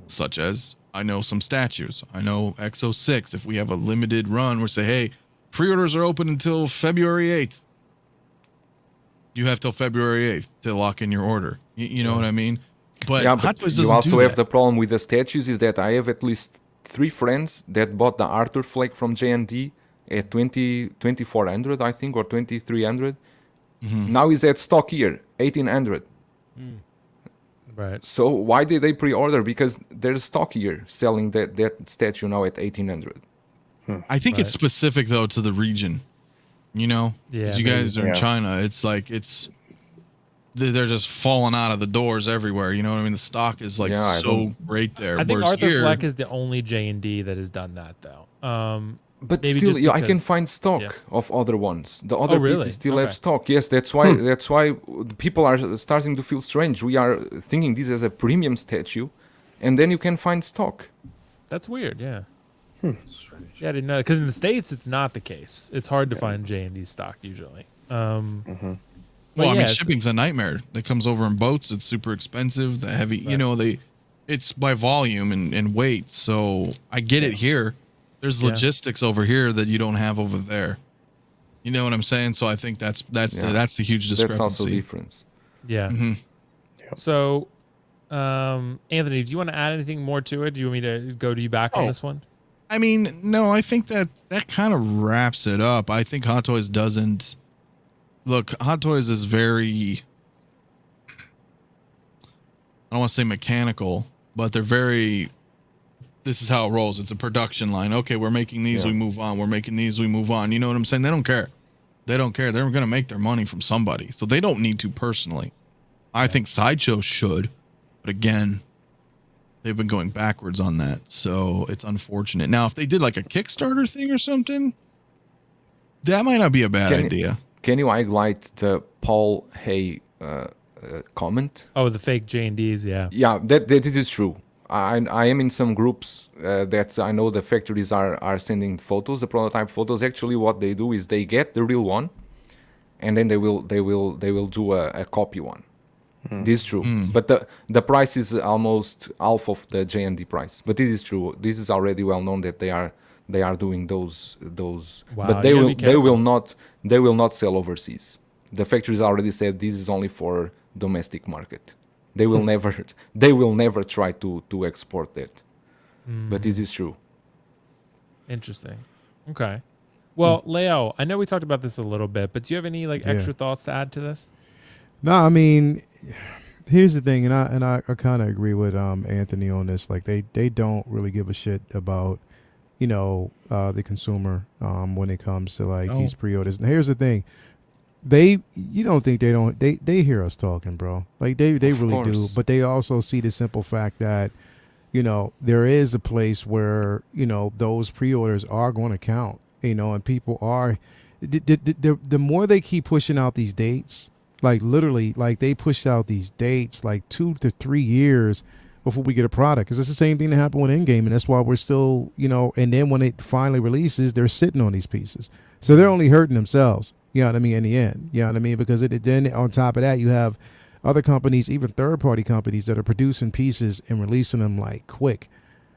Speaker 2: such as I know some statues. I know XO6. If we have a limited run, we say, hey, pre-orders are open until February 8th. You have till February 8th to lock in your order. You know what I mean? But
Speaker 3: Yeah,
Speaker 2: Hot
Speaker 3: but
Speaker 2: Toys
Speaker 3: you
Speaker 2: doesn't
Speaker 3: also
Speaker 2: do
Speaker 3: have
Speaker 2: that.
Speaker 3: the problem with the statues is that I have at least 3 friends that bought the Arthur flag from J&D at 2400, I think, or 2300. Now is at stock here, 1800.
Speaker 1: Right.
Speaker 3: So why did they pre-order? Because there's stock here selling that statue now at 1800.
Speaker 2: I think it's
Speaker 1: Right.
Speaker 2: specific though to the region, you know. 'Cause
Speaker 1: Yeah,
Speaker 2: you
Speaker 1: maybe.
Speaker 2: guys are in China. It's like they're just falling out of the doors everywhere. You know what I mean? The stock is like
Speaker 3: Yeah, I
Speaker 2: so
Speaker 3: don't-
Speaker 2: great there.
Speaker 1: I think
Speaker 2: Whereas
Speaker 1: Arthur
Speaker 2: here,
Speaker 1: Fleck is the only J&D that has done that though.
Speaker 3: But
Speaker 1: Maybe
Speaker 3: still,
Speaker 1: just
Speaker 3: yeah, I can
Speaker 1: because-
Speaker 3: find stock
Speaker 1: yeah.
Speaker 3: of other ones. The other
Speaker 1: really?
Speaker 3: pieces still
Speaker 1: Okay.
Speaker 3: have stock. Yes, that's why people are starting to feel strange. We are thinking this as a premium statue, and then you can find stock.
Speaker 1: That's weird. Yeah. Yeah, I didn't know because in the States it's not the case. It's hard to find J&D stock usually.
Speaker 2: well, I mean,
Speaker 1: yeah, so-
Speaker 2: shipping's a nightmare. That comes over in boats. It's super expensive. The heavy, you know, it's by volume and weight. So I get it here. There's
Speaker 1: Yeah.
Speaker 2: logistics over here that you don't have over there. You know what I'm saying? So I think that's
Speaker 3: Yeah.
Speaker 2: the huge discrepancy.
Speaker 3: That's also difference.
Speaker 1: Yeah.
Speaker 2: Mhm.
Speaker 1: So, Anthony, do you want to add anything more to it? Do you want me to go to you back on
Speaker 2: Oh.
Speaker 1: this one?
Speaker 2: I mean, no, I think that kind of wraps it up. I think Hot Toys doesn't look. Hot Toys is very, I don't want to say mechanical, but they're very, this is how it rolls. It's a production line. Okay, we're making these,
Speaker 3: Yeah.
Speaker 2: we move on. We're making these, we move on. You know what I'm saying? They don't care. They don't care. They're going to make their money from somebody. So they don't need to personally. I think Sideshow should. But again, they've been going backwards on that. So it's unfortunate. Now, if they did like a Kickstarter thing or something, that might not be a bad idea.
Speaker 3: Can you highlight the Paul Hay comment?
Speaker 1: Oh, the fake J&Ds, yeah.
Speaker 3: Yeah, that is true. I am in some groups that I know the factories are sending photos, the prototype photos. Actually, what they do is they get the real one, and then they will do a copy one. This is true, but the price is almost half of the JND price. But this is true. This is already well known that they are doing those.
Speaker 1: Wow,
Speaker 3: But they
Speaker 1: you gotta
Speaker 3: will
Speaker 1: be careful.
Speaker 3: they will not sell overseas. The factories already said this is only for domestic market. They will never try to export that. But this is true.
Speaker 1: Interesting. Okay. Well, Leo, I know we talked about this a little bit, but do you have any extra thoughts to add to this?
Speaker 6: No, I mean, here's the thing, and I kind of agree with Anthony on this. Like they don't really give a shit about the consumer when it comes to these pre-orders. And here's the thing, they hear us talking, bro. Like they really do, but they also see the simple fact that there is a place where those pre-orders are going to count, and people are the more they keep pushing out these dates. Like literally, like they pushed out these dates like 2 to 3 years before we get a product. Because it's the same thing that happened with Endgame, and that's why we're still, and then when it finally releases, they're sitting on these pieces. So they're only hurting themselves. You know what I mean? In the end, you know what I mean? Because then on top of that, you have other companies, even third-party companies, that are producing pieces and releasing them quick.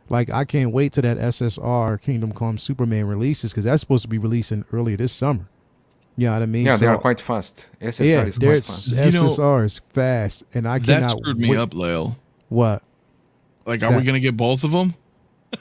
Speaker 6: Like I can't wait till that SSR Kingdom Come Superman releases, because that's supposed to be releasing earlier this summer. You know what I mean?
Speaker 3: Yeah,
Speaker 6: so,
Speaker 3: they are quite fast. SSR is quite fast.
Speaker 6: SSR is fast, and I cannot.
Speaker 2: That screwed me up, Leo.
Speaker 6: What?
Speaker 2: Like, are we gonna get both of them?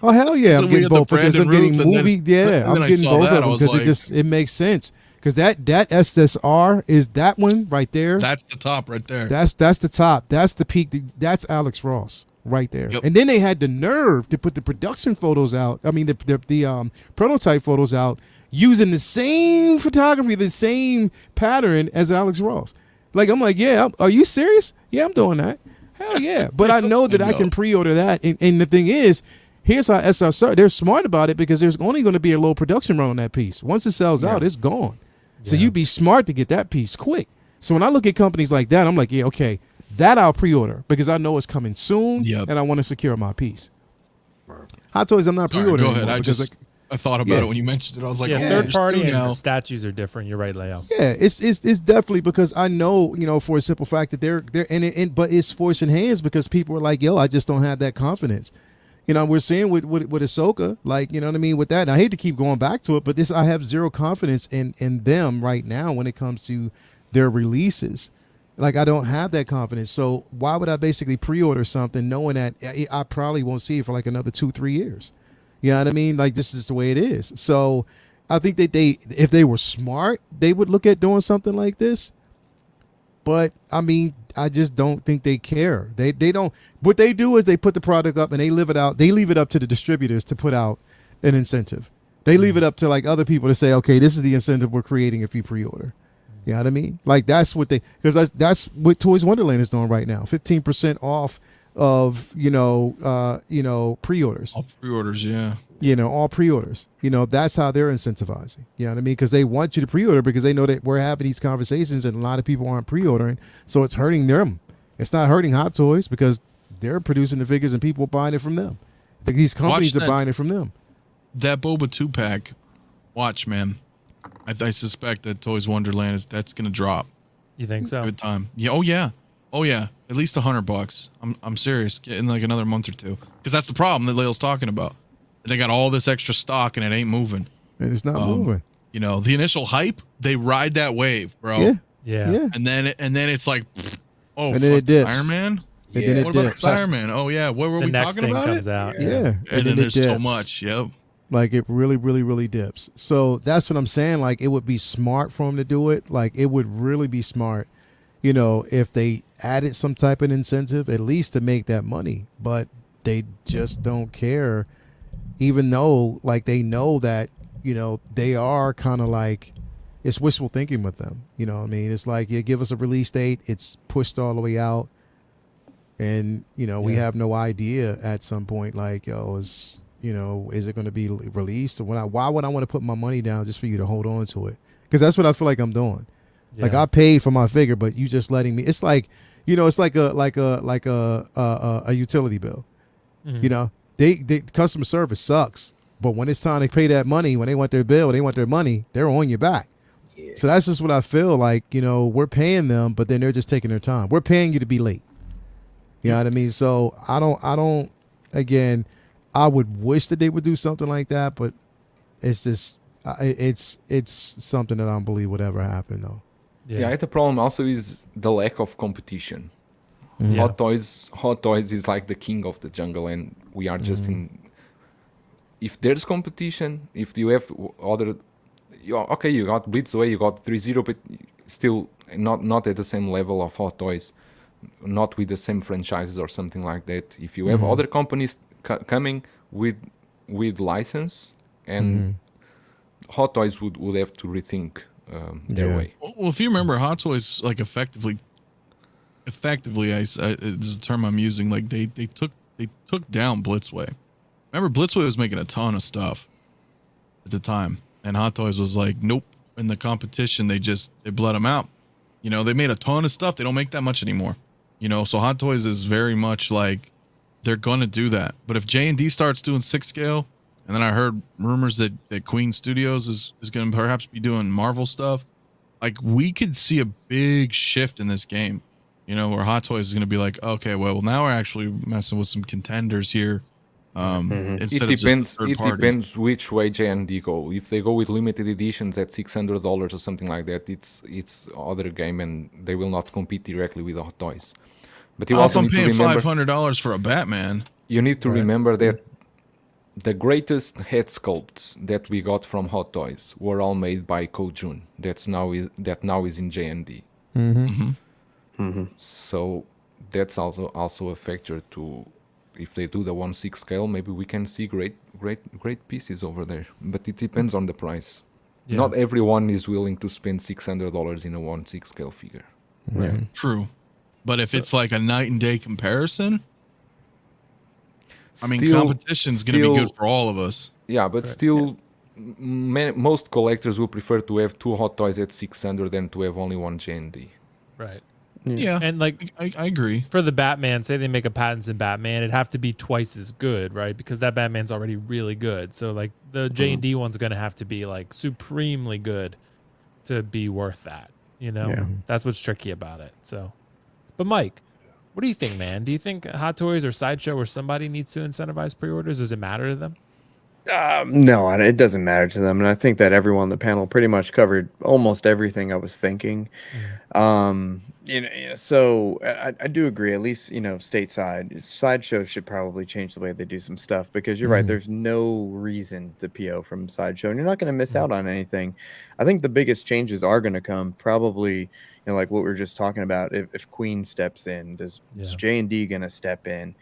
Speaker 6: Oh hell yeah,
Speaker 2: So
Speaker 6: I'm
Speaker 2: we
Speaker 6: getting
Speaker 2: had the
Speaker 6: both because I'm
Speaker 2: Brandon
Speaker 6: getting
Speaker 2: Ruth, and
Speaker 6: movie.
Speaker 2: then-
Speaker 6: Yeah,
Speaker 2: and
Speaker 6: I'm
Speaker 2: then I
Speaker 6: getting
Speaker 2: saw
Speaker 6: both
Speaker 2: that,
Speaker 6: of
Speaker 2: I
Speaker 6: them
Speaker 2: was
Speaker 6: because
Speaker 2: like-
Speaker 6: it makes sense. Because that SSR is that one right there.
Speaker 2: That's the top right there.
Speaker 6: That's the top. That's the peak. That's Alex Ross right there.
Speaker 2: Yep.
Speaker 6: And then they had the nerve to put the production photos out. I mean the prototype photos out using the same photography, the same pattern as Alex Ross. Like I'm like, yeah, are you serious? Yeah, I'm doing that. Hell yeah. But I know that I can pre-order that. And the thing is, here's how SSR, they're smart about it because there's only going to be a low production run on that piece. Once it sells out, it's gone. So you'd be smart to get that piece quick. So when I look at companies like that, I'm like, yeah, okay, That I'll pre-order because I know it's coming soon,
Speaker 2: Yep.
Speaker 6: and I want to secure my piece. Hot Toys, I'm not
Speaker 2: Sorry,
Speaker 6: pre-ordering
Speaker 2: go ahead.
Speaker 6: anymore because
Speaker 2: I thought about it when you mentioned it. I was like,
Speaker 1: Yeah,
Speaker 2: oh,
Speaker 1: third
Speaker 2: there's
Speaker 1: party
Speaker 2: two
Speaker 1: and
Speaker 2: now.
Speaker 1: statues are different. You're right, Leo.
Speaker 6: yeah, it's definitely because I know, for a simple fact that they're but it's forcing hands because people are like, yo, I just don't have that confidence. We're seeing with Ahsoka, like, you know what I mean, with that. And I hate to keep going back to it, but I have zero confidence in them right now when it comes to their releases. Like, I don't have that confidence. So why would I basically pre-order something knowing that I probably won't see it for like another 2-3 years? You know what I mean? Like, this is the way it is. So I think that if they were smart, they would look at doing something like this. But I mean, I just don't think they care. They don't. What they do is they put the product up and they leave it out. They leave it up to the distributors to put out an incentive. They leave it up to like other people to say, okay, this is the incentive we're creating if you pre-order. You know what I mean? Like, that's what because that's what Toys Wonderland is doing right now. 15% off of pre-orders.
Speaker 2: All pre-orders, yeah.
Speaker 6: All pre-orders. That's how they're incentivizing. You know what I mean? Because they want you to pre-order because they know that we're having these conversations and a lot of people aren't pre-ordering, so it's hurting them. It's not hurting Hot Toys because they're producing the figures and people are buying it from them. These companies are buying it from them.
Speaker 2: That Boba 2-pack, watch, man. I suspect that Toys Wonderland that's gonna drop.
Speaker 1: You think so?
Speaker 2: Good time. Yeah. Oh yeah. At least $100. I'm serious. In like another month or two, because that's the problem that Leo's talking about. They got all this extra stock and it ain't moving.
Speaker 6: And it's not moving.
Speaker 2: The initial hype, they ride that wave, bro.
Speaker 6: Yeah.
Speaker 2: And then it's like, oh,
Speaker 6: and then it dips.
Speaker 2: Iron Man.
Speaker 6: And then it
Speaker 2: What about
Speaker 6: dips.
Speaker 2: Iron Man? Oh yeah. What were
Speaker 1: The
Speaker 2: we
Speaker 1: next
Speaker 2: talking
Speaker 1: thing
Speaker 2: about?
Speaker 1: comes out.
Speaker 6: Yeah.
Speaker 2: And then there's so much. Yep.
Speaker 6: Like, it really, really, really dips. So that's what I'm saying. Like, it would be smart for them to do it. Like, it would really be smart, if they added some type of incentive, at least to make that money. But they just don't care, even though, like, they know that, they are kind of like, it's wishful thinking with them. You know what I mean? It's like, you give us a release date, it's pushed all the way out. And, we have no idea at some point, like, is it going to be released? Or why would I want to put my money down just for you to hold on to it? Because that's what I feel like I'm doing.
Speaker 1: Yeah.
Speaker 6: Like, I paid for my figure, but you just letting me. It's like, it's like a utility bill.
Speaker 1: Mhm.
Speaker 6: They customer service sucks, but when it's time to pay that money, when they want their bill, they want their money, they're on your back.
Speaker 4: Yeah.
Speaker 6: So that's just what I feel like. We're paying them, but then they're just taking their time. We're paying you to be late. You know what I mean? So I don't. Again, I would wish that they would do something like that, but it's just it's something that I don't believe would ever happen, though.
Speaker 3: Yeah, the problem also is the lack of competition.
Speaker 1: Yeah.
Speaker 3: Hot Toys is like the king of the jungle, and we are just in. If there's competition, if you have other, you got Blitzway, you got 3-0, but still not at the same level of Hot Toys, not with the same franchises or something like that. If you have other companies coming with license, and Hot Toys would have to rethink their way.
Speaker 2: Well, if you remember, Hot Toys, like, effectively, it's a term I'm using. Like, they took down Blitzway. Remember, Blitzway was making a ton of stuff at the time, and Hot Toys was like, nope. In the competition, they bled them out. They made a ton of stuff. They don't make that much anymore. So Hot Toys is very much like, they're gonna do that. But if J&D starts doing 6 scale, and then I heard rumors that Queen Studios is gonna perhaps be doing Marvel stuff, like, we could see a big shift in this game. Where Hot Toys is gonna be like, okay, well now we're actually messing with some contenders here. Instead
Speaker 3: It depends.
Speaker 2: of just
Speaker 3: It depends which way J&D go. If they go with limited editions at $600 or something like that, it's other game, and they will not compete directly with Hot Toys. But you also
Speaker 2: I'm
Speaker 3: need to
Speaker 2: paying
Speaker 3: remember,
Speaker 2: $500 for a Batman.
Speaker 3: you need to remember that the greatest head sculpts that we got from Hot Toys were all made by Kojun. That now is in J&D. So that's also a factor to. If they do the 1/6 scale, maybe we can see great pieces over there. But it depends on the price.
Speaker 1: Yeah.
Speaker 3: Not everyone is willing to spend $600 in a 1/6 scale figure.
Speaker 6: Right.
Speaker 2: True. But if it's like a night and day comparison, I mean,
Speaker 3: Still-
Speaker 2: competition's going to be good for all of us.
Speaker 3: Yeah, but still, most collectors will prefer to have 2 Hot Toys at 600 than to have only one J&D.
Speaker 1: Right.
Speaker 2: Yeah,
Speaker 1: And like
Speaker 2: I agree.
Speaker 1: for the Batman, say they make a Pattinson Batman, it'd have to be twice as good, right? Because that Batman's already really good. So like the J&D one's going to have to be like supremely good to be worth that, you know?
Speaker 5: Yeah.
Speaker 1: That's what's tricky about it. So, but Mike, what do you think, man? Do you think Hot Toys or Sideshow or somebody needs to incentivize pre-orders? Does it matter to them?
Speaker 5: No, it doesn't matter to them, and I think that everyone on the panel pretty much covered almost everything I was thinking. So I do agree. At least stateside, Sideshow should probably change the way they do some stuff because you're right. There's no reason to PO from Sideshow, and you're not going to miss out on anything. I think the biggest changes are going to come probably, like what we were just talking about. If Queen steps in, is J&D going to step in,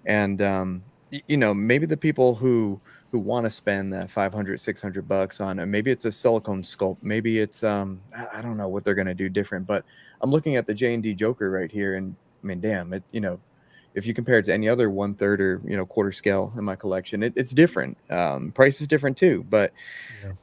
Speaker 5: and maybe the people who want to spend that $500-$600 on it. Maybe it's a silicone sculpt. Maybe it's I don't know what they're going to do different, but I'm looking at the J&D Joker right here, and I mean, damn it, if you compare it to any other 1/3 or quarter scale in my collection, it's different. Price is different too, but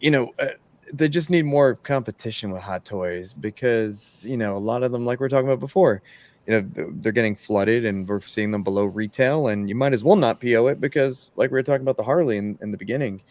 Speaker 5: they just need more competition with Hot Toys because a lot of them, like we were talking about before, they're getting flooded and we're seeing them below retail, and you might as well not PO it because like we were talking about the Harley in the beginning.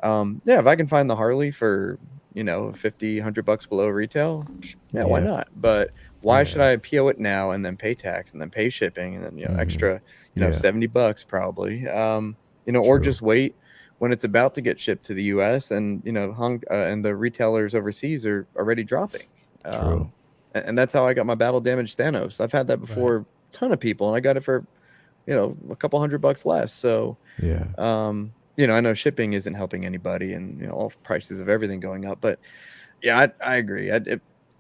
Speaker 5: If I can find the Harley for, $50-$100 below retail, why not? But why should I PO it now and then pay tax and then pay shipping and then, extra, $70 probably, or just wait when it's about to get shipped to the US and, and the retailers overseas are already dropping.
Speaker 6: True.
Speaker 5: And that's how I got my battle damaged Thanos. I've had that before, a ton of people, and I got it for, a couple $100 less. So, I know shipping isn't helping anybody, and all prices of everything going up. But I agree.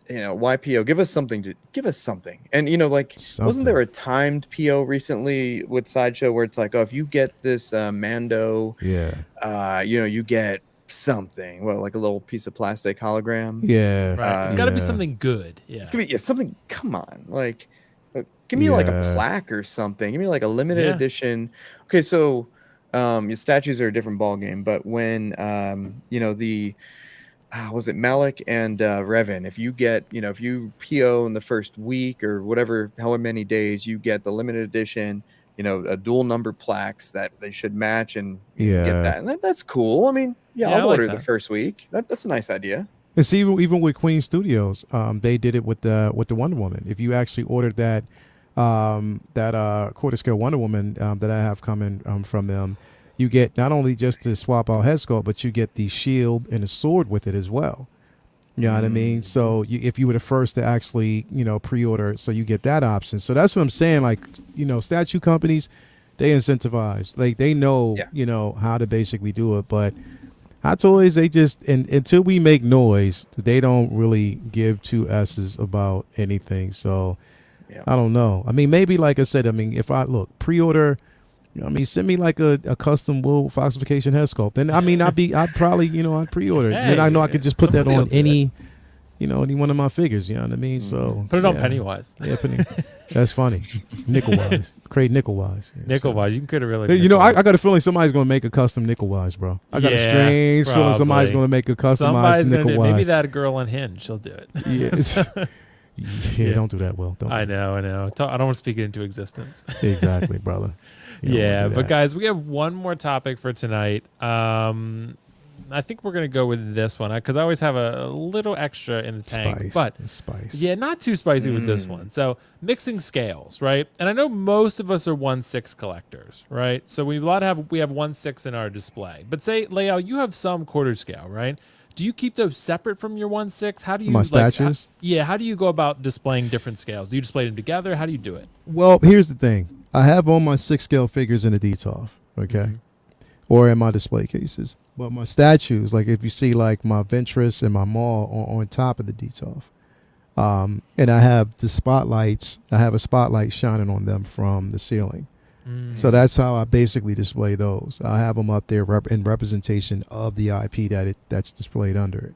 Speaker 5: Why PO? Give us something. And wasn't there a timed PO recently with Sideshow where it's like, oh, if you get this Mando, you get something, like a little piece of plastic hologram.
Speaker 1: Right. It's got to be something good.
Speaker 5: It's gonna be something. Come on, give me like a plaque or something. Give me like a limited edition. Okay, so your statues are a different ball game, but when the was it Malik and Revan? If you get if you PO in the first week or whatever, however many days, you get the limited edition. A dual number plaques that they should match, and get that. And that's cool. I mean, I'll order the first week. That's a nice idea.
Speaker 6: And see, even with Queen Studios, they did it with the Wonder Woman. If you actually ordered that quarter scale Wonder Woman that I have coming from them, you get not only just the swap out head sculpt, but you get the shield and the sword with it as well. You know what I mean? So if you were the first to actually, pre-order, so you get that option. So that's what I'm saying. Like, statue companies, they incentivize. Like they know, how to basically do it. But Hot Toys, they just, until we make noise, they don't really give two S's about anything. So I don't know. I mean, maybe like I said, if I pre-order, send me like a custom WillFoxification head sculpt. Then I'd probably, I'd pre-order it. Then I know I could just put that on any one of my figures. You know what I mean? So
Speaker 1: put it on Pennywise.
Speaker 6: Yeah, that's funny. Nickel-wise, create nickel-wise. Yeah,
Speaker 1: nickel-wise, you could have really.
Speaker 6: I got a feeling somebody's gonna make a custom nickel-wise, bro. I got a strange feeling somebody's gonna make a customized nickel-wise.
Speaker 1: Maybe that girl on Hinge, she'll do it.
Speaker 6: Yes. Yeah, don't do that, Will.
Speaker 1: I know. I don't want to speak it into existence.
Speaker 6: Exactly, brother.
Speaker 1: But guys, we have one more topic for tonight. I think we're gonna go with this one because I always have a little extra in the tank, but
Speaker 6: spice.
Speaker 1: Not too spicy with this one. So mixing scales, right? And I know most of us are 1/6 collectors, right? So we have 1/6 in our display. But say, Leo, you have some quarter scale, right? Do you keep those separate from your 1/6? How do you
Speaker 6: statues?
Speaker 1: How do you go about displaying different scales? Do you display them together? How do you do it?
Speaker 6: Well, here's the thing. I have all my 6 scale figures in a DTOF, okay? Or in my display cases. But my statues, like if you see like my Ventress and my Maul on top of the DTOF. And I have the spotlights. I have a spotlight shining on them from the ceiling. So that's how I basically display those. I have them up there in representation of the IP that's displayed under it.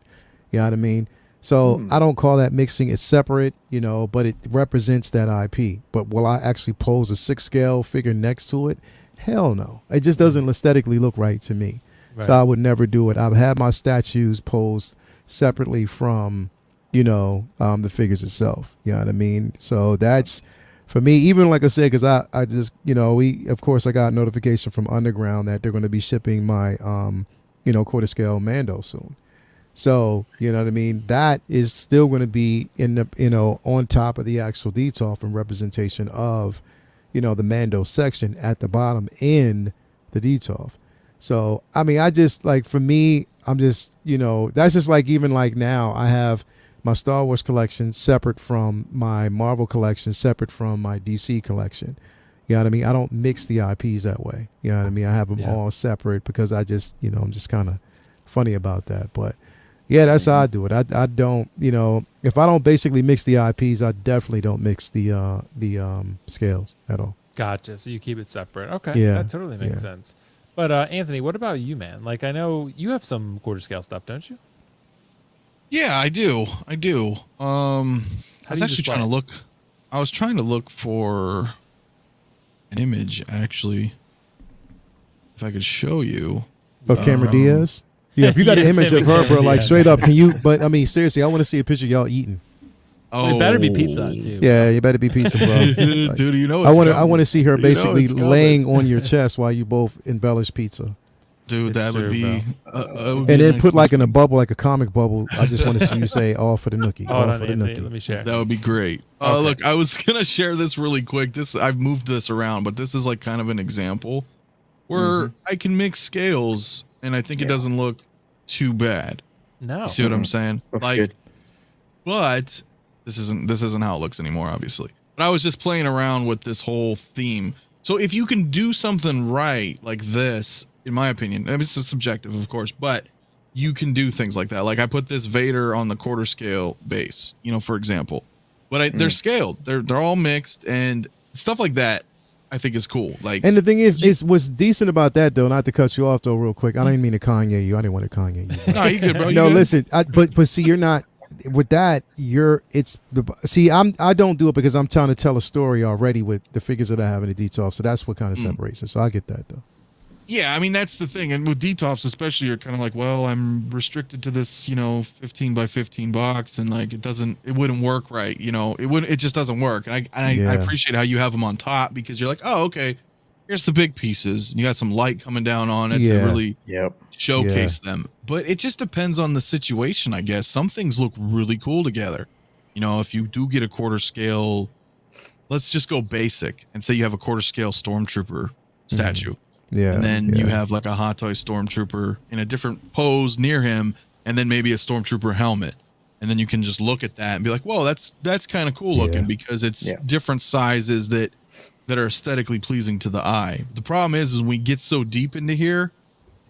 Speaker 6: You know what I mean? So I don't call that mixing. It's separate, but it represents that IP. But will I actually pose a 6 scale figure next to it? Hell no. It just doesn't aesthetically look right to me. Right. So I would never do it. I would have my statues posed separately from the figures itself. You know what I mean? So that's for me. Even like I said, because I just of course I got a notification from Underground that they're going to be shipping my quarter scale Mando soon. So, you know what I mean? That is still going to be in the, on top of the actual DTOF and representation of, the Mando section at the bottom in the DTOF. So, I mean, I just like, for me, I'm just, that's just like, even like now I have my Star Wars collection separate from my Marvel collection, separate from my DC collection. You know what I mean? I don't mix the IPs that way. You know what I mean? I have them all separate because I just, I'm just kind of funny about that. But yeah, that's how I do it. I don't, if I don't basically mix the IPs, I definitely don't mix the scales at all.
Speaker 1: Gotcha. So you keep it separate. Okay.
Speaker 6: Yeah.
Speaker 1: That totally makes sense. But Anthony, what about you, man? Like, I know you have some quarter scale stuff, don't you?
Speaker 2: Yeah, I do. I was actually
Speaker 1: display
Speaker 2: trying to look. I was trying to look for an image, actually. If I could show you.
Speaker 6: Oh, Cameron Diaz? Yeah, if you got an image of her, bro, like straight up, can you? But I mean, seriously, I want to see a picture of y'all eating.
Speaker 2: Oh,
Speaker 1: It better be pizza too.
Speaker 6: Yeah, you better be pizza, bro. Like,
Speaker 2: dude,
Speaker 6: I want to see her basically laying on your chest while you both embellish pizza,
Speaker 2: Dude, that would be.
Speaker 6: and then put like in a bubble, like a comic bubble. I just want to see you say "all for the nookie."
Speaker 1: Hold
Speaker 6: All
Speaker 1: on,
Speaker 6: for the
Speaker 1: Anthony,
Speaker 6: nookie.
Speaker 1: let me share.
Speaker 2: That would be great.
Speaker 1: Okay.
Speaker 2: Look, I was gonna share this really quick. I've moved this around, but this is like kind of an example where I can mix scales, and I think it doesn't look too bad.
Speaker 1: No.
Speaker 2: You see what I'm saying?
Speaker 5: Looks
Speaker 2: like,
Speaker 5: good.
Speaker 2: but this isn't how it looks anymore, obviously. But I was just playing around with this whole theme. So if you can do something right like this, in my opinion, I mean, it's subjective, of course, but you can do things like that. Like I put this Vader on the quarter scale base, for example, but they're scaled. They're all mixed and stuff like that. I think is cool. Like,
Speaker 6: And the thing is what's decent about that, though, not to cut you off, though, real quick. I didn't mean to Kanye you. I didn't want to Kanye you.
Speaker 2: no, you good, bro. You
Speaker 6: No,
Speaker 2: good?
Speaker 6: listen, but see, you're not with that. I don't do it because I'm trying to tell a story already with the figures that I have in the DTOF. So that's what kind of separates it. So I get that, though.
Speaker 2: Yeah, I mean that's the thing, and with DTOFs especially, you're kind of like, well, I'm restricted to this, 15 by 15 box, and like it wouldn't work right, it just doesn't work. And I appreciate how you have them on top because you're like, oh, okay, here's the big pieces. You got some light coming down on it to really showcase them. But it just depends on the situation, I guess. Some things look really cool together. If you do get a quarter scale, let's just go basic and say you have a quarter scale Stormtrooper statue.
Speaker 6: Yeah.
Speaker 2: And then you have like a Hot Toy Stormtrooper in a different pose near him, and then maybe a Stormtrooper helmet. And then you can just look at that and be like, whoa, that's kind of cool looking because it's different sizes that are aesthetically pleasing to the eye. The problem is when we get so deep into here,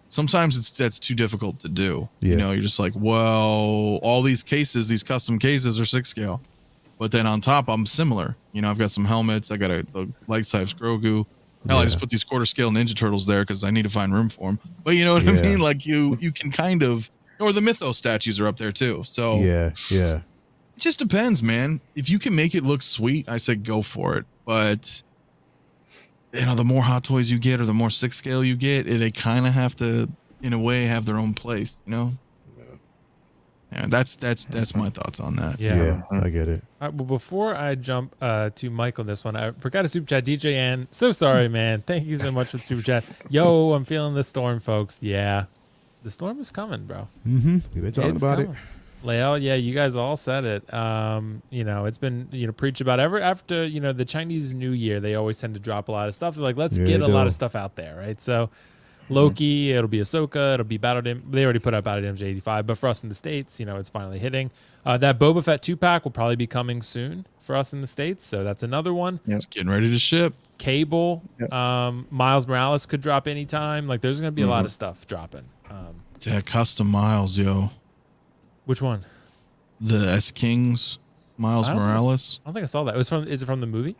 Speaker 2: sometimes that's too difficult to do.
Speaker 6: Yeah.
Speaker 2: You're just like, well, all these custom cases are 6 scale. But then on top, I'm similar. I've got some helmets. I got a light size Grogu. Hell, I just put these quarter scale Ninja Turtles there because I need to find room for them. But you know what I mean? Like you can kind of, or the Mythos statues are up there too. So
Speaker 6: yeah.
Speaker 2: It just depends, man. If you can make it look sweet, I say go for it. But the more Hot Toys you get or the more 6 scale you get, they kind of have to, in a way, have their own place. Yeah, that's my thoughts on that.
Speaker 1: Yeah.
Speaker 6: I get it.
Speaker 1: All right, well, before I jump to Mike on this one, I forgot to super chat DJ Ann. So sorry, man. Thank you so much for the super chat. Yo, I'm feeling the storm, folks. Yeah, the storm is coming, bro.
Speaker 6: We've been talking about it.
Speaker 1: Lael, yeah, you guys all said it. It's been preached about after the Chinese New Year. They always tend to drop a lot of stuff. They're like, let's get a lot of stuff out there, right? So Loki, it'll be Ahsoka, it'll be they already put out Battle Damage 85, but for us in the States, it's finally hitting. That Boba Fett 2-pack will probably be coming soon for us in the States, so that's another one.
Speaker 2: It's getting ready to ship.
Speaker 1: Cable, Miles Morales could drop anytime. Like, there's going to be a lot of stuff dropping.
Speaker 2: Yeah, custom Miles, yo.
Speaker 1: Which one?
Speaker 2: The S Kings Miles Morales.
Speaker 1: I don't think I saw that. Is it from the movie?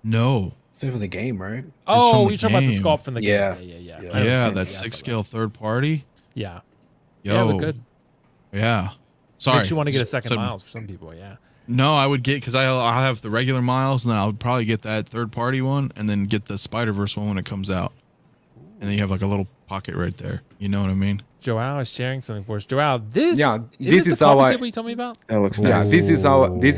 Speaker 2: No.
Speaker 4: It's from the game, right?
Speaker 1: Oh,
Speaker 2: from
Speaker 1: you're
Speaker 2: the
Speaker 1: talking about the
Speaker 2: game.
Speaker 1: sculpt from the
Speaker 4: Yeah.
Speaker 1: game. Yeah.
Speaker 2: Yeah, that 6 scale third party.
Speaker 1: Yeah.
Speaker 2: Yo.
Speaker 1: Yeah, look good.
Speaker 2: Yeah. Sorry.
Speaker 1: Makes you want to get a second
Speaker 2: So-
Speaker 1: Miles for some people, yeah.
Speaker 2: No, I would get because I'll have the regular Miles, and then I would probably get that third party one, and then get the Spider-Verse one when it comes out. And then you have like a little pocket right there. You know what I mean?
Speaker 1: Joao is sharing something for us. Joao, this
Speaker 3: this
Speaker 1: is
Speaker 3: is
Speaker 1: the
Speaker 3: how
Speaker 1: coffee
Speaker 3: I.
Speaker 1: table you told me about.
Speaker 5: That looks
Speaker 3: Yeah,
Speaker 5: nice.
Speaker 3: this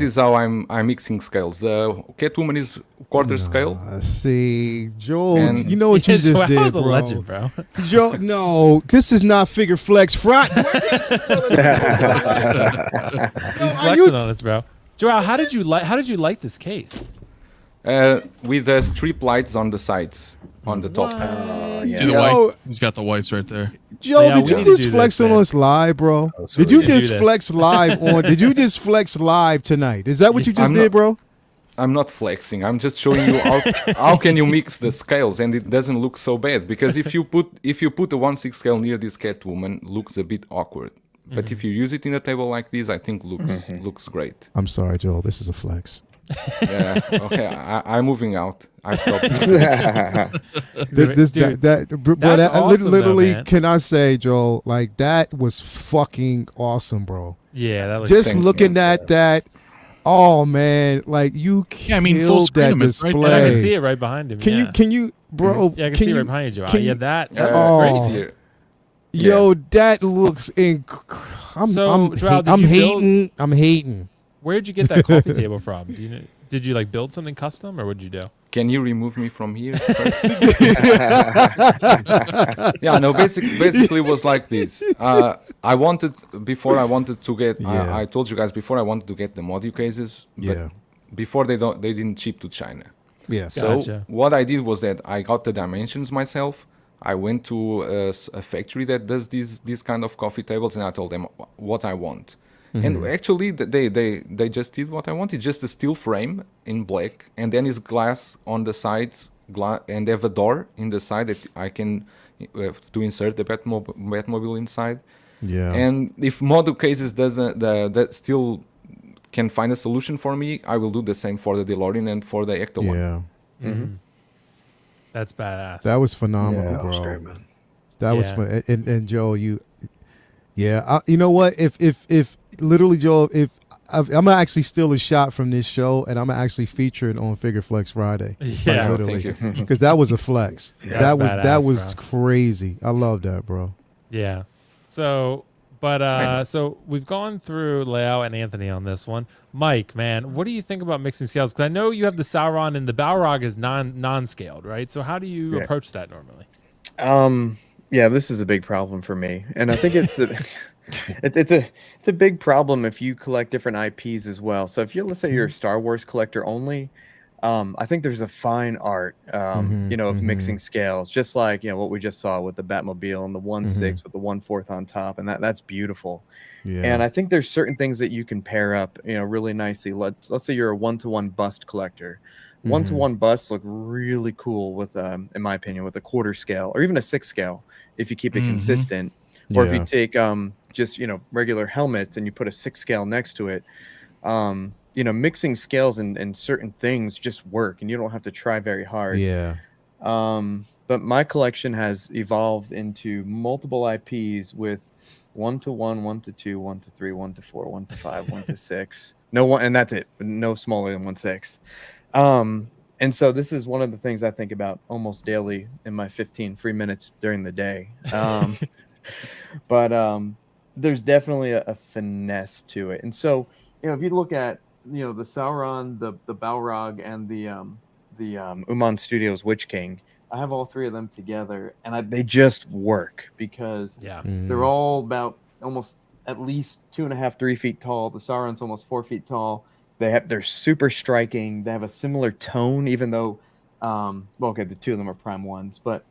Speaker 3: is how I'm mixing scales. The Catwoman is quarter scale.
Speaker 6: See, Joel,
Speaker 3: And-
Speaker 6: you know what you
Speaker 1: Yeah,
Speaker 6: just
Speaker 1: Joao's
Speaker 6: did,
Speaker 1: a
Speaker 6: bro.
Speaker 1: legend, bro.
Speaker 6: Joe, no, this is not figure flex Friday.
Speaker 1: He's
Speaker 6: Are you
Speaker 1: flexing on us, bro. Joao, how did you like this case?
Speaker 3: With the strip lights on the sides, on the top.
Speaker 2: See the
Speaker 6: Yo.
Speaker 2: white? He's got the whites right there.
Speaker 6: Joe,
Speaker 1: Yeah,
Speaker 6: did
Speaker 1: we
Speaker 6: you
Speaker 1: need to
Speaker 6: just
Speaker 1: do
Speaker 6: flex
Speaker 1: this,
Speaker 6: on
Speaker 1: man.
Speaker 6: us live, bro?
Speaker 4: That's
Speaker 6: Did
Speaker 4: what
Speaker 6: you
Speaker 4: we
Speaker 1: do
Speaker 6: just
Speaker 1: this.
Speaker 6: flex live on? Did you just flex live tonight? Is that what you just
Speaker 3: I'm
Speaker 6: did,
Speaker 3: not-
Speaker 6: bro?
Speaker 3: I'm not flexing. I'm just showing you how can you mix the scales and it doesn't look so bad. Because if you put a 1/6 scale near this Catwoman, looks a bit awkward. But if you use it in a table like this, I think looks great.
Speaker 6: I'm sorry, Joel. This is a flex.
Speaker 3: Yeah. Okay. I'm moving out. I stopped.
Speaker 1: Dude, that's awesome,
Speaker 6: literally,
Speaker 1: though, man.
Speaker 6: can I say, Joel? Like that was fucking awesome, bro.
Speaker 1: Yeah, that looks
Speaker 6: Just
Speaker 3: Thanks,
Speaker 6: looking
Speaker 3: man.
Speaker 6: at that. Oh man, like you
Speaker 2: Yeah, I mean, full
Speaker 6: killed
Speaker 2: screen
Speaker 6: that
Speaker 2: him, it's right
Speaker 6: display.
Speaker 2: there.
Speaker 1: I can see it right behind him.
Speaker 6: Can
Speaker 1: yeah.
Speaker 6: you, bro?
Speaker 1: Yeah, I can see it right behind you, Joao.
Speaker 6: can
Speaker 1: Yeah,
Speaker 6: you-
Speaker 1: that
Speaker 3: Yeah,
Speaker 1: looks
Speaker 6: Oh.
Speaker 1: great.
Speaker 3: it's here.
Speaker 6: Yo, that looks I'm,
Speaker 1: So,
Speaker 6: I'm,
Speaker 1: Joao, did
Speaker 6: I'm
Speaker 1: you build-
Speaker 6: hating. I'm hating.
Speaker 1: Where'd you get that coffee table from? Did you like build something custom, or what'd you do?
Speaker 3: Can you remove me from here? Yeah, no. Basically, it was like this. I wanted to get.
Speaker 6: Yeah.
Speaker 3: I told you guys before I wanted to get the module cases. But
Speaker 6: Yeah.
Speaker 3: Before they didn't ship to China.
Speaker 6: Yeah.
Speaker 3: So
Speaker 1: Gotcha.
Speaker 3: what I did was that I got the dimensions myself. I went to a factory that does these kind of coffee tables, and I told them what I want. And actually, they just did what I wanted. Just a steel frame in black, and then is glass on the sides, and have a door in the side that I can to insert the Batmobile inside.
Speaker 6: Yeah.
Speaker 3: And if model cases doesn't that still can find a solution for me, I will do the same for the DeLorean and for the Ecto one.
Speaker 6: Yeah.
Speaker 1: That's badass.
Speaker 6: That was phenomenal,
Speaker 4: Yeah, that
Speaker 6: bro.
Speaker 4: was great, man.
Speaker 6: That was
Speaker 1: Yeah.
Speaker 6: fun. And Joel, you know what? If literally, Joel, if I'm gonna actually steal a shot from this show, and I'm gonna actually feature it on Figure Flex Friday.
Speaker 1: Yeah.
Speaker 6: Like,
Speaker 3: Thank
Speaker 6: literally, because that was a flex.
Speaker 1: Yeah,
Speaker 6: that
Speaker 1: that's
Speaker 6: was
Speaker 1: badass,
Speaker 6: crazy. I love that, bro.
Speaker 1: Yeah. So, but so we've gone through Leo and Anthony on this one. Mike, man, what do you think about mixing scales? Because I know you have the Sauron and the Balrog is non-scaled, right? So how do you
Speaker 5: Yeah.
Speaker 1: approach that normally?
Speaker 5: Yeah, this is a big problem for me, and I think it's it's a big problem if you collect different IPs as well. So if let's say you're a Star Wars collector only, I think there's a fine art, of mixing scales, just like what we just saw with the Batmobile and the 1/6 with the 1/4 on top, and that's beautiful.
Speaker 6: Yeah.
Speaker 5: And I think there's certain things that you can pair up, really nicely. Let's say you're a 1-to-1 bust collector. 1-to-1 busts look really cool with, in my opinion, with a quarter scale or even a 6 scale if you keep it consistent. Or if you take just regular helmets and you put a 6 scale next to it, mixing scales and certain things just work, and you don't have to try very hard.
Speaker 6: Yeah.
Speaker 5: But my collection has evolved into multiple IPs with 1-to-1, 1-to-2, 1-to-3, 1-to-4, 1-to-5, 1-to-6. No one, and that's it. No smaller than 1/6. And so this is one of the things I think about almost daily in my 15 free minutes during the day. But there's definitely a finesse to it. And so, if you look at, the Sauron, the Balrog, and the Uman Studios Witch King, I have all three of them together, and they just work because
Speaker 1: Yeah.
Speaker 5: they're all about almost at least 2.5, 3 feet tall. The Sauron's almost 4 feet tall. They're super striking. They have a similar tone, even though, the two of them are prime ones, but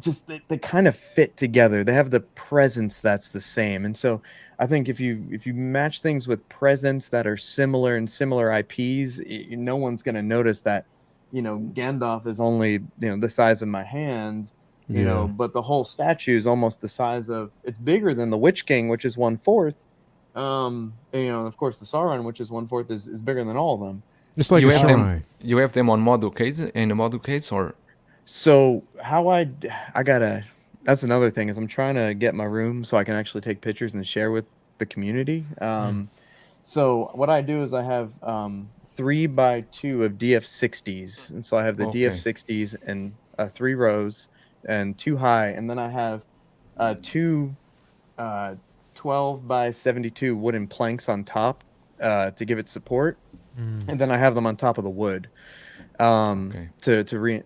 Speaker 5: just they kind of fit together. They have the presence that's the same. And so I think if you match things with presence that are similar and similar IPs, no one's going to notice that, Gandalf is only, the size of my hand, but the whole statue is almost the size of, it's bigger than the Witch King, which is 1/4. Of course, the Sauron, which is 1/4, is bigger than all of them.
Speaker 6: It's like
Speaker 3: You
Speaker 6: a
Speaker 3: have
Speaker 6: shrine.
Speaker 3: them. You have them on model case in a model case, or
Speaker 5: So how I gotta, that's another thing, is I'm trying to get my room so I can actually take pictures and share with the community. So what I do is I have 3x2 of DF60s, and so I have the
Speaker 3: Okay.
Speaker 5: DF60s and 3 rows and 2 high, and then I have 2 12 by 72 wooden planks on top to give it support, and then I have them on top of the wood
Speaker 3: Okay.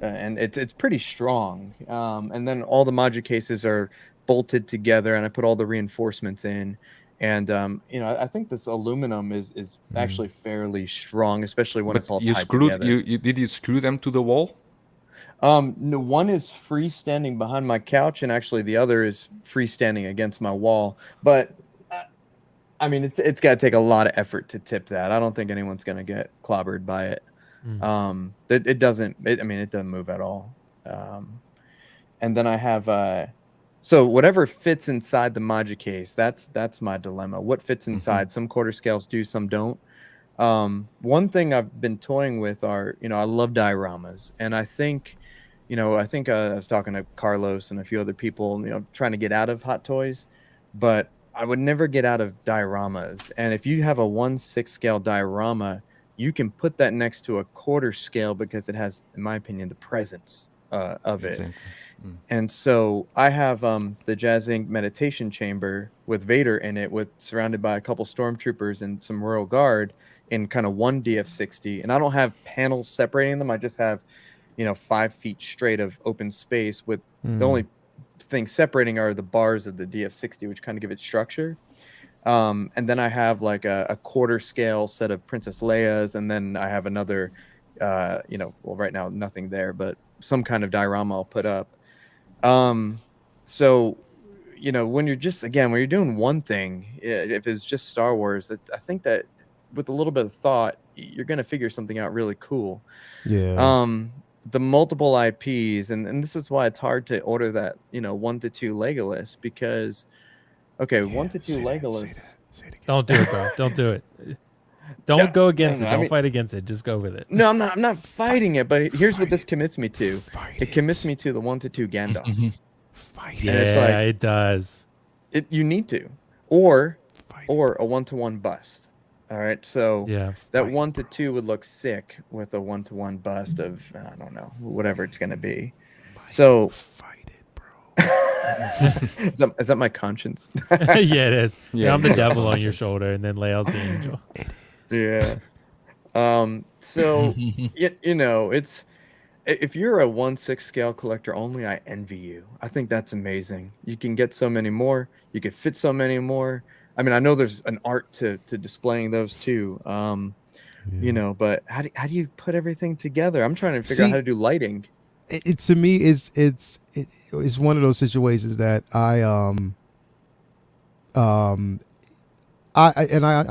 Speaker 5: and it's pretty strong. And then all the module cases are bolted together, and I put all the reinforcements in. And I think this aluminum is actually fairly strong, especially when it's all
Speaker 3: you
Speaker 5: tied
Speaker 3: screwed
Speaker 5: together.
Speaker 3: you screw them to the wall?
Speaker 5: No, one is freestanding behind my couch, and actually the other is freestanding against my wall. But I mean, it's got to take a lot of effort to tip that. I don't think anyone's gonna get clobbered by it. It doesn't. It doesn't move at all. And then I have so whatever fits inside the module case. That's my dilemma. What fits inside? Some quarter scales do, some don't. One thing I've been toying with are, I love dioramas, and I think I was talking to Carlos and a few other people, trying to get out of Hot Toys, but I would never get out of dioramas. And if you have a 1/6 scale diorama, you can put that next to a quarter scale because it has, in my opinion, the presence of it.
Speaker 3: Exactly.
Speaker 5: And so I have the Jazz Inc. meditation chamber with Vader in it, surrounded by a couple stormtroopers and some Royal Guard in kind of one DF60. And I don't have panels separating them. I just have 5 feet straight of open space with the only thing separating are the bars of the DF60, which kind of give it structure. And then I have like a quarter scale set of Princess Leia's, and then I have another, right now nothing there, but some kind of diorama I'll put up. So, when you're doing one thing, if it's just Star Wars, I think that with a little bit of thought, you're going to figure something out really cool.
Speaker 6: Yeah.
Speaker 5: The multiple IPs, and this is why it's hard to order that 1 to 2 Legolas, because 1 to 2 Legolas.
Speaker 1: Don't do it, bro. Don't do it. Don't go against it. Don't fight against it. Just go with it.
Speaker 5: No, I'm not fighting it, but here's what this commits me to. It commits me to the 1 to 2 Gandalf.
Speaker 1: Yeah, it does.
Speaker 5: You need to, or a 1-to-1 bust. All right, so that 1 to 2 would look sick with a 1-to-1 bust of, I don't know, whatever it's gonna be. So fight it, bro. Is that my conscience?
Speaker 1: Yeah, it is.
Speaker 3: Yeah,
Speaker 1: I'm the devil on your shoulder, and then Leo's the angel.
Speaker 5: Yeah. So it's, if you're a 1/6 scale collector only, I envy you. I think that's amazing. You can get so many more. You can fit so many more. I mean, I know there's an art to displaying those too. But how do you put everything together? I'm trying to figure out how to do lighting.
Speaker 6: It to me it's one of those situations that I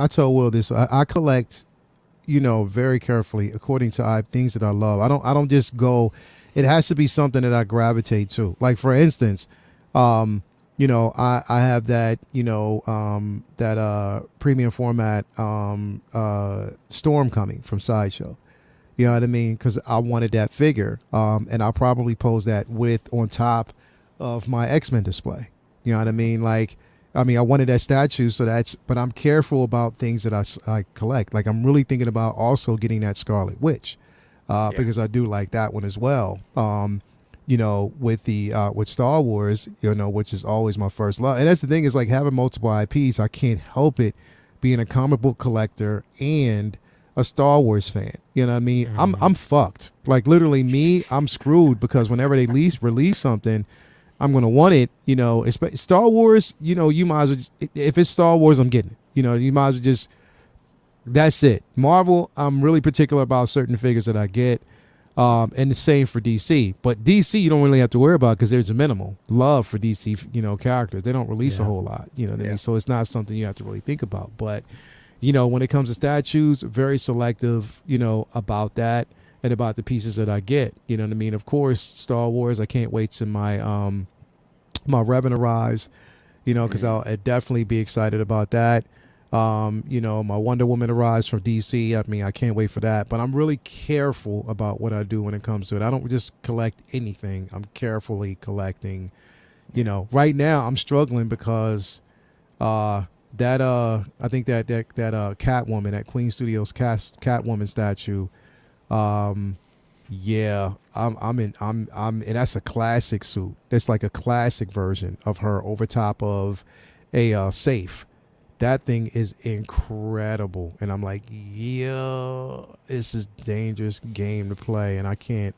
Speaker 6: tell Will this. I collect, very carefully according to things that I love. I don't just go. It has to be something that I gravitate to. Like for instance, I have that that premium format Storm coming from Sideshow. You know what I mean? Because I wanted that figure, and I'll probably pose that on top of my X-Men display. You know what I mean? I wanted that statue, but I'm careful about things that I collect. Like I'm really thinking about also getting that Scarlet Witch, because I do like that one as well. With Star Wars, which is always my first love. And that's the thing, is like having multiple IPs, I can't help it being a comic book collector and a Star Wars fan. You know what I mean? I'm fucked. Like literally I'm screwed, because whenever they release something, I'm going to want it, Star Wars, you might as well if it's Star Wars, I'm getting it. You might as well that's it. Marvel, I'm really particular about certain figures that I get. And the same for DC. But DC, you don't really have to worry about, because there's a minimal love for DC, characters. They don't release a whole lot, I mean? So it's not something you have to really think about. But, when it comes to statues, very selective, about that and about the pieces that I get. You know what I mean? Of course, Star Wars, I can't wait till my Revan arrives, because I'll definitely be excited about that. My Wonder Woman arrives from DC. I mean, I can't wait for that. But I'm really careful about what I do when it comes to it. I don't just collect anything. I'm carefully collecting. Right now I'm struggling because I think that Catwoman, that Queen Studios Catwoman statue, and that's a classic suit. That's like a classic version of her over top of a safe. That thing is incredible, and I'm like, yeah, this is dangerous game to play, and I can't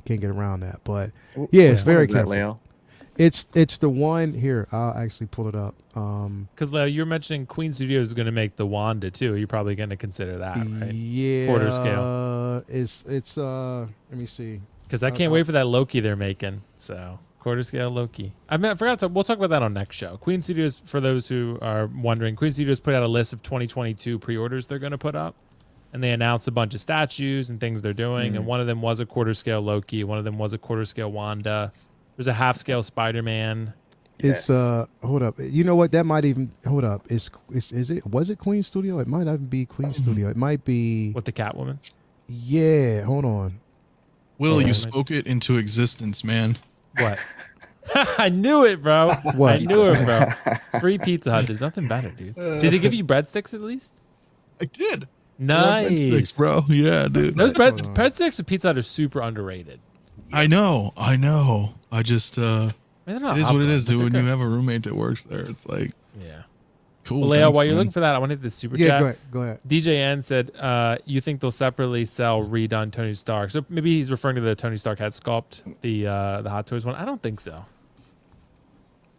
Speaker 6: get around that. But yeah, it's very careful.
Speaker 5: Leo?
Speaker 6: It's the one here. I'll actually pull it up.
Speaker 1: Because Leo, you were mentioning Queen Studios is going to make the Wanda too. You're probably going to consider that, right?
Speaker 6: Yeah,
Speaker 1: quarter scale.
Speaker 6: It's let me see.
Speaker 1: Because I can't wait for that Loki they're making. So quarter scale Loki. I forgot to. We'll talk about that on next show. Queen Studios, for those who are wondering, Queen Studios put out a list of 2022 pre-orders they're going to put up, and they announced a bunch of statues and things they're doing. And one of them was a quarter scale Loki. One of them was a quarter scale Wanda. There's a half scale Spider-Man.
Speaker 6: It's hold up. You know what? That might even hold up. Was it Queen Studio? It might not even be Queen Studio. It might be
Speaker 1: With the Catwoman.
Speaker 6: Yeah, hold on.
Speaker 2: Will, you spoke it into existence, man.
Speaker 1: What? I knew it, bro.
Speaker 6: What?
Speaker 1: I knew it, bro. Free Pizza Hut. There's nothing better, dude. Did they give you breadsticks at least?
Speaker 2: I did.
Speaker 1: Nice,
Speaker 2: Breadsticks, bro. Yeah, dude.
Speaker 1: Those breadsticks at Pizza Hut are super underrated.
Speaker 2: I know. I just
Speaker 1: I mean,
Speaker 2: it is what it is, dude. When you have a roommate that works there, it's like,
Speaker 1: yeah.
Speaker 2: cool.
Speaker 1: Well, Leo,
Speaker 2: thanks,
Speaker 1: while you're
Speaker 2: man.
Speaker 1: looking for that, I want to hit the super
Speaker 6: Yeah,
Speaker 1: chat.
Speaker 6: go ahead.
Speaker 1: DJN said, you think they'll separately sell redone Tony Stark? So maybe he's referring to the Tony Stark head sculpt, the Hot Toys one. I don't think so.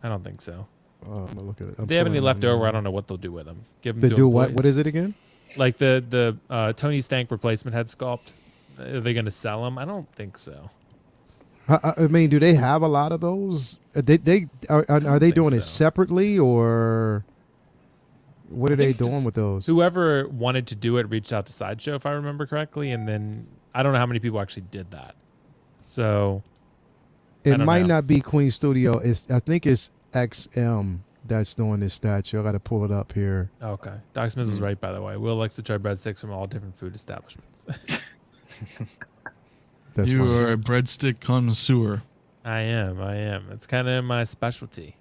Speaker 1: I'm gonna look at it.
Speaker 6: I'm
Speaker 1: If they have any
Speaker 6: pulling it
Speaker 1: left
Speaker 6: up
Speaker 1: over, I
Speaker 6: now.
Speaker 1: don't know what they'll do with them. Give them
Speaker 6: They
Speaker 1: to
Speaker 6: do what?
Speaker 1: employees.
Speaker 6: What is it again?
Speaker 1: Like the Tony Stank replacement head sculpt. Are they going to sell them? I don't think so.
Speaker 6: I mean, do they have a lot of those? Are they
Speaker 1: think
Speaker 6: doing it
Speaker 1: so.
Speaker 6: separately, or what are they
Speaker 1: think
Speaker 6: doing
Speaker 1: just
Speaker 6: with those?
Speaker 1: Whoever wanted to do it reached out to Sideshow, if I remember correctly, and then I don't know how many people actually did that. So I
Speaker 6: It
Speaker 1: don't
Speaker 6: might
Speaker 1: know.
Speaker 6: not be Queen Studio. I think it's XM that's doing this statue. I got to pull it up here.
Speaker 1: Okay. Doc Smith is right, by the way. Will likes to try breadsticks from all different food establishments.
Speaker 6: That's
Speaker 2: You
Speaker 6: fine.
Speaker 2: are a breadstick connoisseur.
Speaker 1: I am. It's kind of my specialty.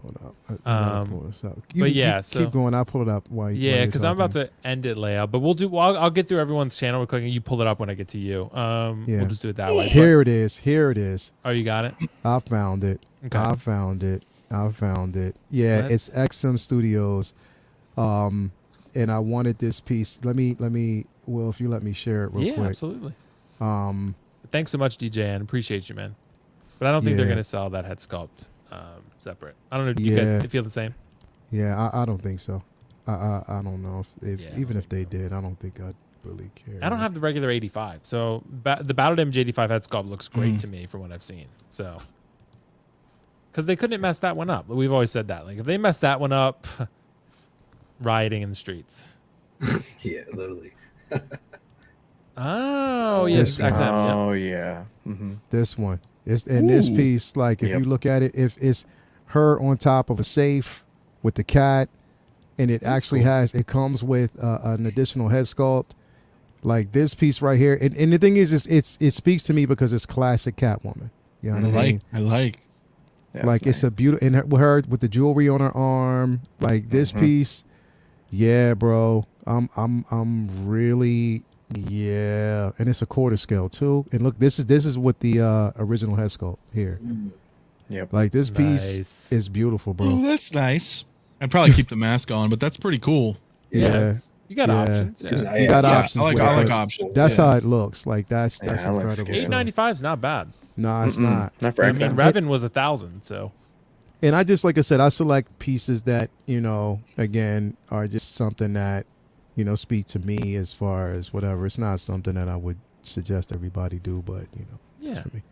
Speaker 6: Hold up. I gotta pull this up.
Speaker 1: but yeah, so-
Speaker 6: keep going. I'll pull it up. While
Speaker 1: Yeah, because I'm about to end it, Leia. But I'll get through everyone's channel real quick, and you pull it up when I get to you.
Speaker 6: Yeah.
Speaker 1: We'll just do it that way.
Speaker 6: Here it is.
Speaker 1: Oh, you got it?
Speaker 6: I found it.
Speaker 1: Okay.
Speaker 6: I found it. Yeah,
Speaker 1: Let's-
Speaker 6: it's XM Studios. And I wanted this piece. Let me. Will, if you let me share it real
Speaker 1: Yeah,
Speaker 6: quick.
Speaker 1: absolutely. Thanks so much, DJN. Appreciate you, man. But I don't think
Speaker 6: Yeah.
Speaker 1: they're going to sell that head sculpt separate. I don't know. Do you guys
Speaker 6: Yeah.
Speaker 1: feel the same?
Speaker 6: Yeah, I don't think so. I don't know if
Speaker 1: Yeah.
Speaker 6: even if they did, I don't think I'd really care.
Speaker 1: I don't have the regular 85. So the Battle Damage 85 head sculpt looks great to me from what I've seen. So, because they couldn't mess that one up. We've always said that. Like, if they mess that one up, rioting in the streets.
Speaker 4: Yeah, literally.
Speaker 1: Oh,
Speaker 6: This
Speaker 1: yes.
Speaker 6: one.
Speaker 1: Exactly. Yeah.
Speaker 5: Oh yeah. Mm-hmm.
Speaker 6: This one. It's and this piece, like if
Speaker 5: Yep.
Speaker 6: you look at it, if it's her on top of a safe with the cat, and it actually it comes with an additional head sculpt, like this piece right here. And the thing is, it speaks to me because it's classic Catwoman. You know what I mean?
Speaker 2: I like.
Speaker 5: That's
Speaker 6: Like it's a
Speaker 5: nice.
Speaker 6: beautiful, and her with the jewelry on her arm, like this piece. Yeah, bro. I'm really. Yeah, and it's a quarter scale too. And look, this is with the original head sculpt here.
Speaker 5: Yep.
Speaker 6: Like this
Speaker 1: Nice.
Speaker 6: piece is beautiful, bro.
Speaker 2: Oh, that's nice. I'd probably keep the mask on, but that's pretty cool.
Speaker 6: Yeah,
Speaker 1: You got
Speaker 6: yeah.
Speaker 1: options.
Speaker 4: Yeah.
Speaker 6: You got
Speaker 2: Yeah,
Speaker 6: options.
Speaker 2: I
Speaker 6: with
Speaker 2: like
Speaker 6: it.
Speaker 2: options.
Speaker 6: That's
Speaker 2: Yeah.
Speaker 6: how it looks. Like that's
Speaker 5: Yeah, that looks
Speaker 6: incredible.
Speaker 5: good.
Speaker 6: So-
Speaker 1: $895 is not bad.
Speaker 6: No, it's not.
Speaker 5: Not for
Speaker 1: I mean,
Speaker 5: XM.
Speaker 1: Revan was 1,000. So
Speaker 6: And I just, like I said, I select pieces that, again, are just something that, speak to me as far as whatever. It's not something that I would suggest everybody do, but, it's
Speaker 1: yeah.
Speaker 6: for me.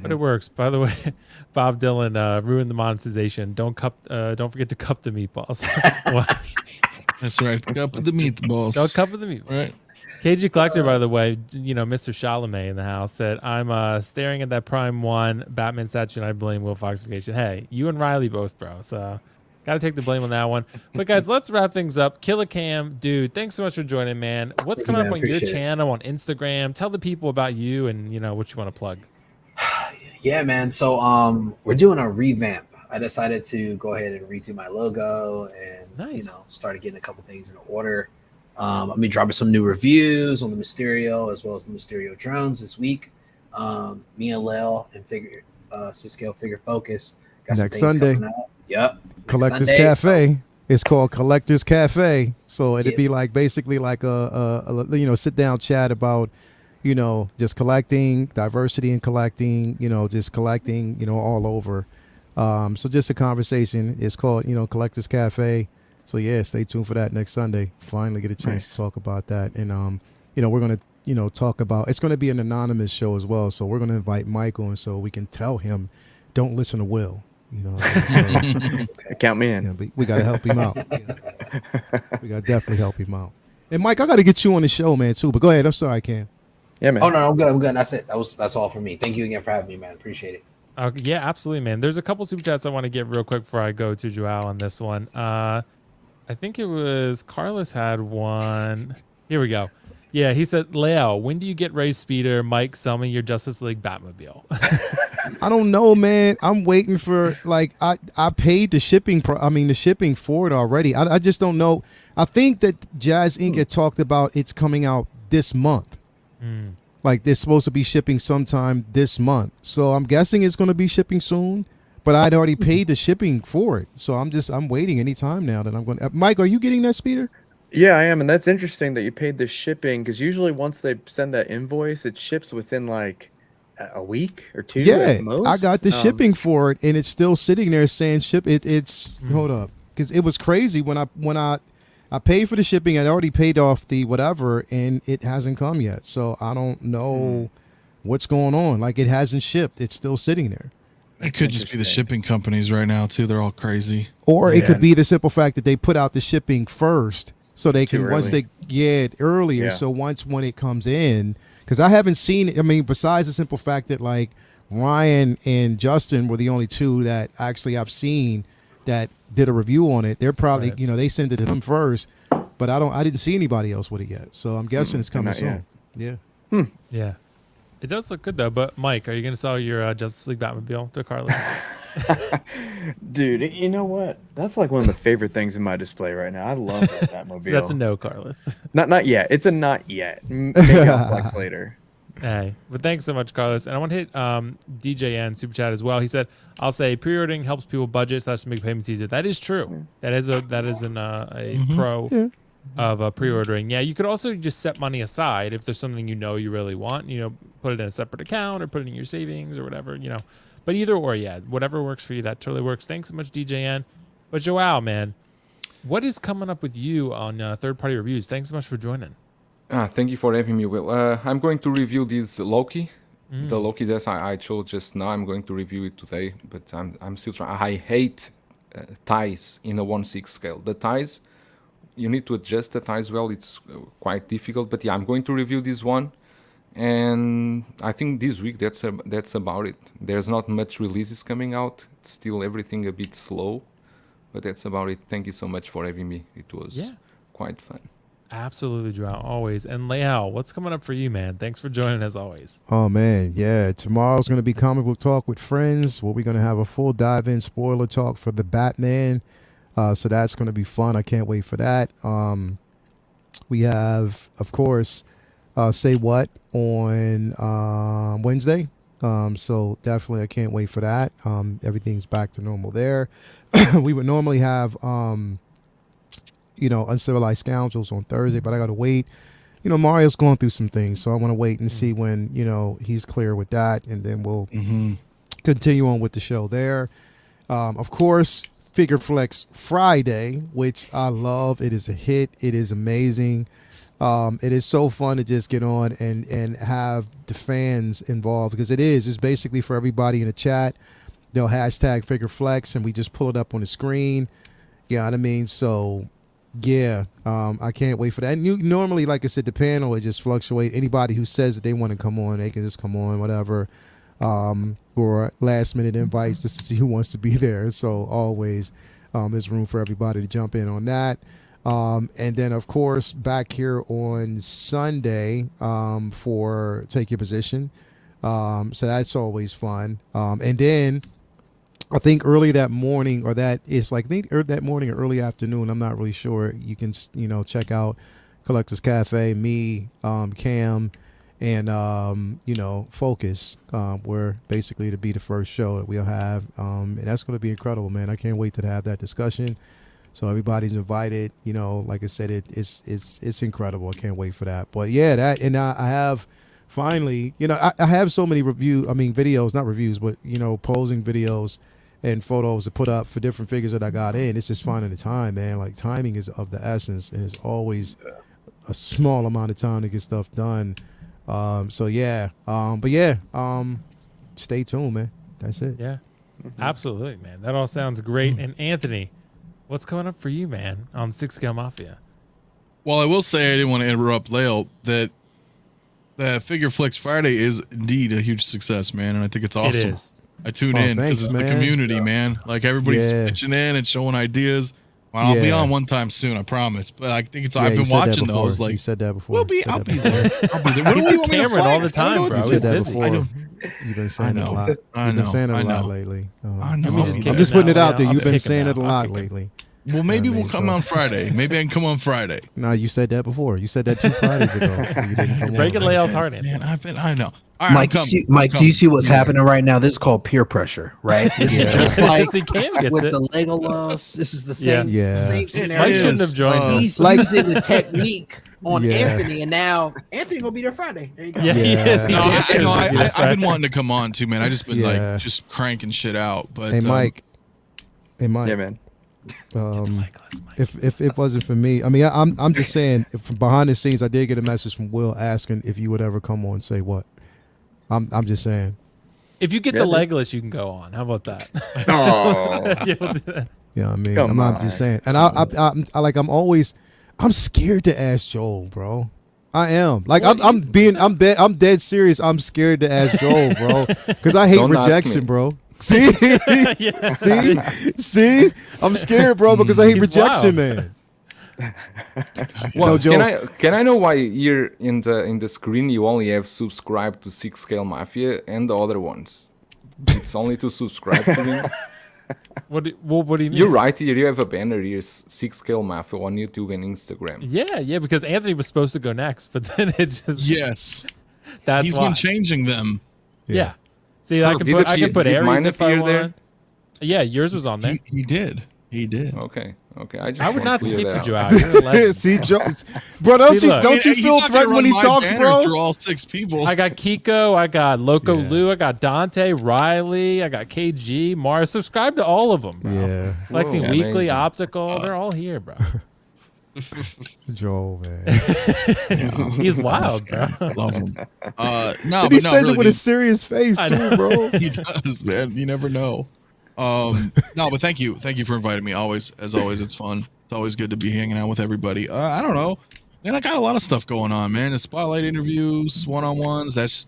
Speaker 1: But it works. By the way, Bob Dylan ruined the monetization. Don't forget to cup the meatballs. What?
Speaker 2: That's right. Cup of the meatballs.
Speaker 1: Don't cup the meatballs.
Speaker 2: Right.
Speaker 1: KG Collector, by the way, Mr. Chalamet in the house said, I'm staring at that Prime 1 Batman statue and I blame WillFoxification. Hey, you and Riley both, bro. So got to take the blame on that one. But guys, let's wrap things up. Killicam, dude, thanks so much for joining, man. What's
Speaker 4: Thank you,
Speaker 1: coming
Speaker 4: man.
Speaker 1: up on your
Speaker 4: Appreciate it.
Speaker 1: channel, on Instagram? Tell the people about you and, what you want to plug.
Speaker 4: Yeah, man. So we're doing a revamp. I decided to go ahead and redo my logo and
Speaker 1: Nice.
Speaker 4: started getting a couple things in order. I'm gonna be dropping some new reviews on the Mysterio as well as the Mysterio drones this week. Me and Lel and Scale Figure Focus. Got some
Speaker 6: Next
Speaker 4: things
Speaker 6: Sunday.
Speaker 4: coming out. Yep. Next
Speaker 6: Collector's
Speaker 4: Sunday,
Speaker 6: Cafe. It's called Collector's Cafe. So it'd
Speaker 4: Yeah.
Speaker 6: be like basically like a sit down chat about, just collecting, diversity in collecting, just collecting, all over. So just a conversation. It's called, Collector's Cafe. So yeah, stay tuned for that next Sunday. Finally get a chance to talk about that. And we're gonna, talk about, it's gonna be an anonymous show as well. So we're gonna invite Mike on so we can tell him, don't listen to Will. So,
Speaker 5: Count me in.
Speaker 6: we got to help him out. We got to definitely help him out. And Mike, I got to get you on the show, man, too. But go ahead. I'm sorry, Cam.
Speaker 5: Yeah, man.
Speaker 4: Oh no, I'm good. I'm good. That's it. That's all for me. Thank you again for having me, man. Appreciate it.
Speaker 1: Yeah, absolutely, man. There's a couple super chats I want to get real quick before I go to Joao on this one. I think it was Carlos had one. Here we go. Yeah, he said, Leo, when do you get Ray Speeder? Mike, sell me your Justice League Batmobile.
Speaker 6: I don't know, man. I'm waiting for I paid the shipping. The shipping for it already. I just don't know. I think that Jazz Inc. had talked about it's coming out this month. Like they're supposed to be shipping sometime this month. So I'm guessing it's going to be shipping soon. But I'd already paid the shipping for it. So I'm waiting any time now that I'm going. Mike, are you getting that Speeder?
Speaker 5: Yeah, I am, and that's interesting that you paid the shipping because usually once they send that invoice, it ships within like a week or two.
Speaker 6: Yeah,
Speaker 5: at most.
Speaker 6: I got the shipping for it, and it's still sitting there saying ship. It's hold up, because it was crazy when I paid for the shipping. I'd already paid off the whatever, and it hasn't come yet. So I don't know what's going on. Like it hasn't shipped. It's still sitting there.
Speaker 2: It could just be the shipping companies right now too. They're all crazy.
Speaker 6: Or it could be the simple fact that they put out the shipping first. So they can, once they get earlier. Yeah. So when it comes in, because I haven't seen it. I mean, besides the simple fact that like Ryan and Justin were the only two that actually I've seen that did a review on it. They're probably, they sent it to them first, but I didn't see anybody else with it yet. So I'm guessing it's coming soon.
Speaker 5: Yet.
Speaker 6: Yeah.
Speaker 1: Yeah. It does look good though. But Mike, are you going to sell your Justice League Batmobile to Carlos?
Speaker 5: Dude, you know what? That's like one of the favorite things in my display right now. I love that Batmobile.
Speaker 1: So that's a no, Carlos.
Speaker 5: Not yet. It's a not yet. Maybe I'll flex later.
Speaker 1: Hey, but thanks so much, Carlos. And I want to hit DJN super chat as well. He said, "I'll say pre-ordering helps people budget, so that's to make payments easier." That is true. That is a pro of pre-ordering. Yeah, you could also just set money aside if there's something you really want. Put it in a separate account or put it in your savings or whatever. But either or, yeah, whatever works for you, that totally works. Thanks so much, DJN. But Joao, man, what is coming up with you on third-party reviews? Thanks so much for joining.
Speaker 3: Thank you for having me, Will. I'm going to review this Loki. The Loki that I chose just now. I'm going to review it today, but I'm still trying. I hate ties in a 1/6 scale. The ties, you need to adjust the ties well. It's quite difficult, but yeah, I'm going to review this one. And I think this week that's about it. There's not much releases coming out. It's still everything a bit slow, but that's about it. Thank you so much for having me. It was quite fun.
Speaker 1: Absolutely, Joao, always. And Leal, what's coming up for you, man? Thanks for joining as always.
Speaker 6: Oh man, yeah. Tomorrow's gonna be comic book talk with friends, where we're gonna have a full dive in spoiler talk for the Batman. So that's gonna be fun. I can't wait for that. We have, of course, Say What on Wednesday. So definitely I can't wait for that. Everything's back to normal there. We would normally have Uncivilized Scoundrels on Thursday, but I gotta wait. Mario's going through some things, so I want to wait and see when he's clear with that, and then we'll continue on with the show there. Of course, Figure Flex Friday, which I love. It is a hit. It is amazing. It is so fun to just get on and have the fans involved, because it's basically for everybody in the chat. They'll hashtag Figure Flex and we just pull it up on the screen. You know what I mean? So yeah, I can't wait for that. And normally, like I said, the panel would just fluctuate. Anybody who says that they want to come on, they can just come on, whatever. Or last minute invites just to see who wants to be there. So always there's room for everybody to jump in on that. And then, of course, back here on Sunday for Take Your Position. So that's always fun. And then I think early that morning, or that morning or early afternoon, I'm not really sure. You can, check out Collectors Cafe, me, Cam, and Focus. We're basically to be the first show that we'll have, and that's going to be incredible, man. I can't wait to have that discussion. So everybody's invited. Like I said, it's incredible. I can't wait for that. But yeah, that, and I have finally, I have so many videos, not reviews, but posing videos and photos to put up for different figures that I got in. It's just finding the time, man. Like, timing is of the essence, and it's always a small amount of time to get stuff done. So yeah, stay tuned, man. That's it.
Speaker 1: Yeah, absolutely, man. That all sounds great. And Anthony, what's coming up for you, man, on 6 Scale Mafia?
Speaker 2: Well, I will say, I didn't want to interrupt Lael, that Figure Flex Friday is indeed a huge success, man, and I think it's awesome.
Speaker 1: It is.
Speaker 2: I tune in
Speaker 6: thanks,
Speaker 2: because it's
Speaker 6: man.
Speaker 2: the community, man. Like, everybody's pitching in and showing ideas. Well, I'll be on one time soon, I promise. But I think it's. I've been watching though. I was like,
Speaker 6: you said that before.
Speaker 2: I'll be there. I'll be there. What do
Speaker 1: He's
Speaker 2: you
Speaker 1: with
Speaker 2: want me to
Speaker 1: Cameron all the
Speaker 2: flex? I don't
Speaker 1: time,
Speaker 2: know
Speaker 1: bro.
Speaker 2: what
Speaker 6: You
Speaker 1: He's
Speaker 6: said that
Speaker 1: busy.
Speaker 6: before. You've been saying it a lot. You've been saying it a lot lately.
Speaker 2: I know.
Speaker 1: Let me just kick
Speaker 6: I'm just
Speaker 1: him
Speaker 6: putting it
Speaker 1: out.
Speaker 6: out there.
Speaker 1: I'll
Speaker 6: You've been
Speaker 1: kick him
Speaker 6: saying
Speaker 1: out.
Speaker 6: it a
Speaker 1: I'll
Speaker 6: lot
Speaker 1: kick him.
Speaker 6: lately.
Speaker 2: Well, maybe we'll come
Speaker 6: so-
Speaker 2: on Friday. Maybe I can come on Friday.
Speaker 6: No, you said that before. You said that 2 Fridays ago. You didn't come
Speaker 1: Breaking
Speaker 6: on.
Speaker 1: Lael's heart, Anthony.
Speaker 2: Man, I know. All right,
Speaker 4: Mike, do you see what's happening right now? This is called peer pressure, right? This is just like
Speaker 1: Yes, Cam gets
Speaker 4: with
Speaker 1: it.
Speaker 4: the Legolas. This is the
Speaker 1: Yeah.
Speaker 4: same,
Speaker 6: Yeah.
Speaker 4: same
Speaker 1: Mike
Speaker 4: scenario.
Speaker 1: shouldn't have joined us.
Speaker 4: He's
Speaker 6: Like-
Speaker 4: using the technique on
Speaker 6: Yeah.
Speaker 4: Anthony, and now Anthony gonna be there Friday. There you go.
Speaker 1: Yeah, he
Speaker 6: Yeah.
Speaker 1: is. He
Speaker 2: No,
Speaker 1: is. He's gonna be there
Speaker 2: I've
Speaker 1: Friday.
Speaker 2: been wanting to come on too, man. I just been
Speaker 6: Yeah.
Speaker 2: like just cranking shit out. But
Speaker 6: Hey, Mike. Hey, Mike.
Speaker 5: Yeah, man.
Speaker 1: Mike.
Speaker 6: If it wasn't for me, I mean, I'm just saying, if from behind the scenes, I did get a message from Will asking if you would ever come on and say what. I'm just saying.
Speaker 1: If you get
Speaker 5: Yeah,
Speaker 1: the
Speaker 5: dude.
Speaker 1: Legolas, you can go on. How about that?
Speaker 5: Oh,
Speaker 1: Yeah, we'll do that.
Speaker 6: Yeah, I mean,
Speaker 5: Come
Speaker 6: I'm not
Speaker 5: on.
Speaker 6: just saying. And I'm scared to ask Joel, bro. I am. Like, I'm dead serious. I'm scared to ask Joel, bro, because I hate
Speaker 3: Don't ask
Speaker 6: rejection,
Speaker 3: me.
Speaker 6: bro. See,
Speaker 1: Yeah.
Speaker 6: see, I'm scared, bro, because I hate
Speaker 1: He's
Speaker 6: rejection,
Speaker 1: wild.
Speaker 6: man.
Speaker 3: Well,
Speaker 6: No, Joe.
Speaker 3: can I know why here in the screen you only have subscribe to 6 Scale Mafia and the other ones? It's only to subscribe to them.
Speaker 1: What do you mean?
Speaker 3: You're right here. You have a banner here, 6 Scale Mafia on YouTube and Instagram.
Speaker 1: Yeah, because Anthony was supposed to go next, but then it just
Speaker 2: yes,
Speaker 1: that's
Speaker 2: he's
Speaker 1: why.
Speaker 2: been changing them.
Speaker 1: Yeah. See, I
Speaker 3: Oh,
Speaker 1: can
Speaker 3: did
Speaker 1: put
Speaker 3: it-
Speaker 1: I can put
Speaker 3: did
Speaker 1: Aries
Speaker 3: mine
Speaker 1: if I
Speaker 3: appear
Speaker 1: want.
Speaker 3: there?
Speaker 1: Yeah, yours was on there.
Speaker 2: He did.
Speaker 3: Okay. I just
Speaker 1: I would
Speaker 3: want
Speaker 1: not
Speaker 3: to clear
Speaker 1: skip
Speaker 3: that
Speaker 1: you,
Speaker 3: out.
Speaker 1: Joe. You're a legend.
Speaker 6: See, Joe, bro, don't
Speaker 1: See,
Speaker 6: you
Speaker 1: look.
Speaker 6: don't you
Speaker 2: He's
Speaker 6: feel
Speaker 2: not gonna
Speaker 6: threatened when
Speaker 2: run
Speaker 6: he
Speaker 2: my
Speaker 6: talks,
Speaker 2: banner
Speaker 6: bro?
Speaker 2: Through all 6 people.
Speaker 1: I got Kiko, I got Loco
Speaker 6: Yeah.
Speaker 1: Lou, I got Dante, Riley, I got KG, Mars. Subscribe to all of them, bro.
Speaker 6: Yeah,
Speaker 1: Collecting
Speaker 3: Whoa,
Speaker 1: Weekly,
Speaker 3: amazing.
Speaker 1: Optical, they're all here, bro.
Speaker 6: Joel, man.
Speaker 1: He's wild, bro.
Speaker 2: Love him. No,
Speaker 6: And
Speaker 2: but
Speaker 6: he
Speaker 2: no,
Speaker 6: says
Speaker 2: really,
Speaker 6: it with a serious face
Speaker 1: I
Speaker 6: too,
Speaker 1: know.
Speaker 6: bro.
Speaker 2: he does, man. You never know. No, but thank you for inviting me. As always, it's fun. It's always good to be hanging out with everybody. I don't know, man. I got a lot of stuff going on, man. The spotlight interviews, one-on-ones. That's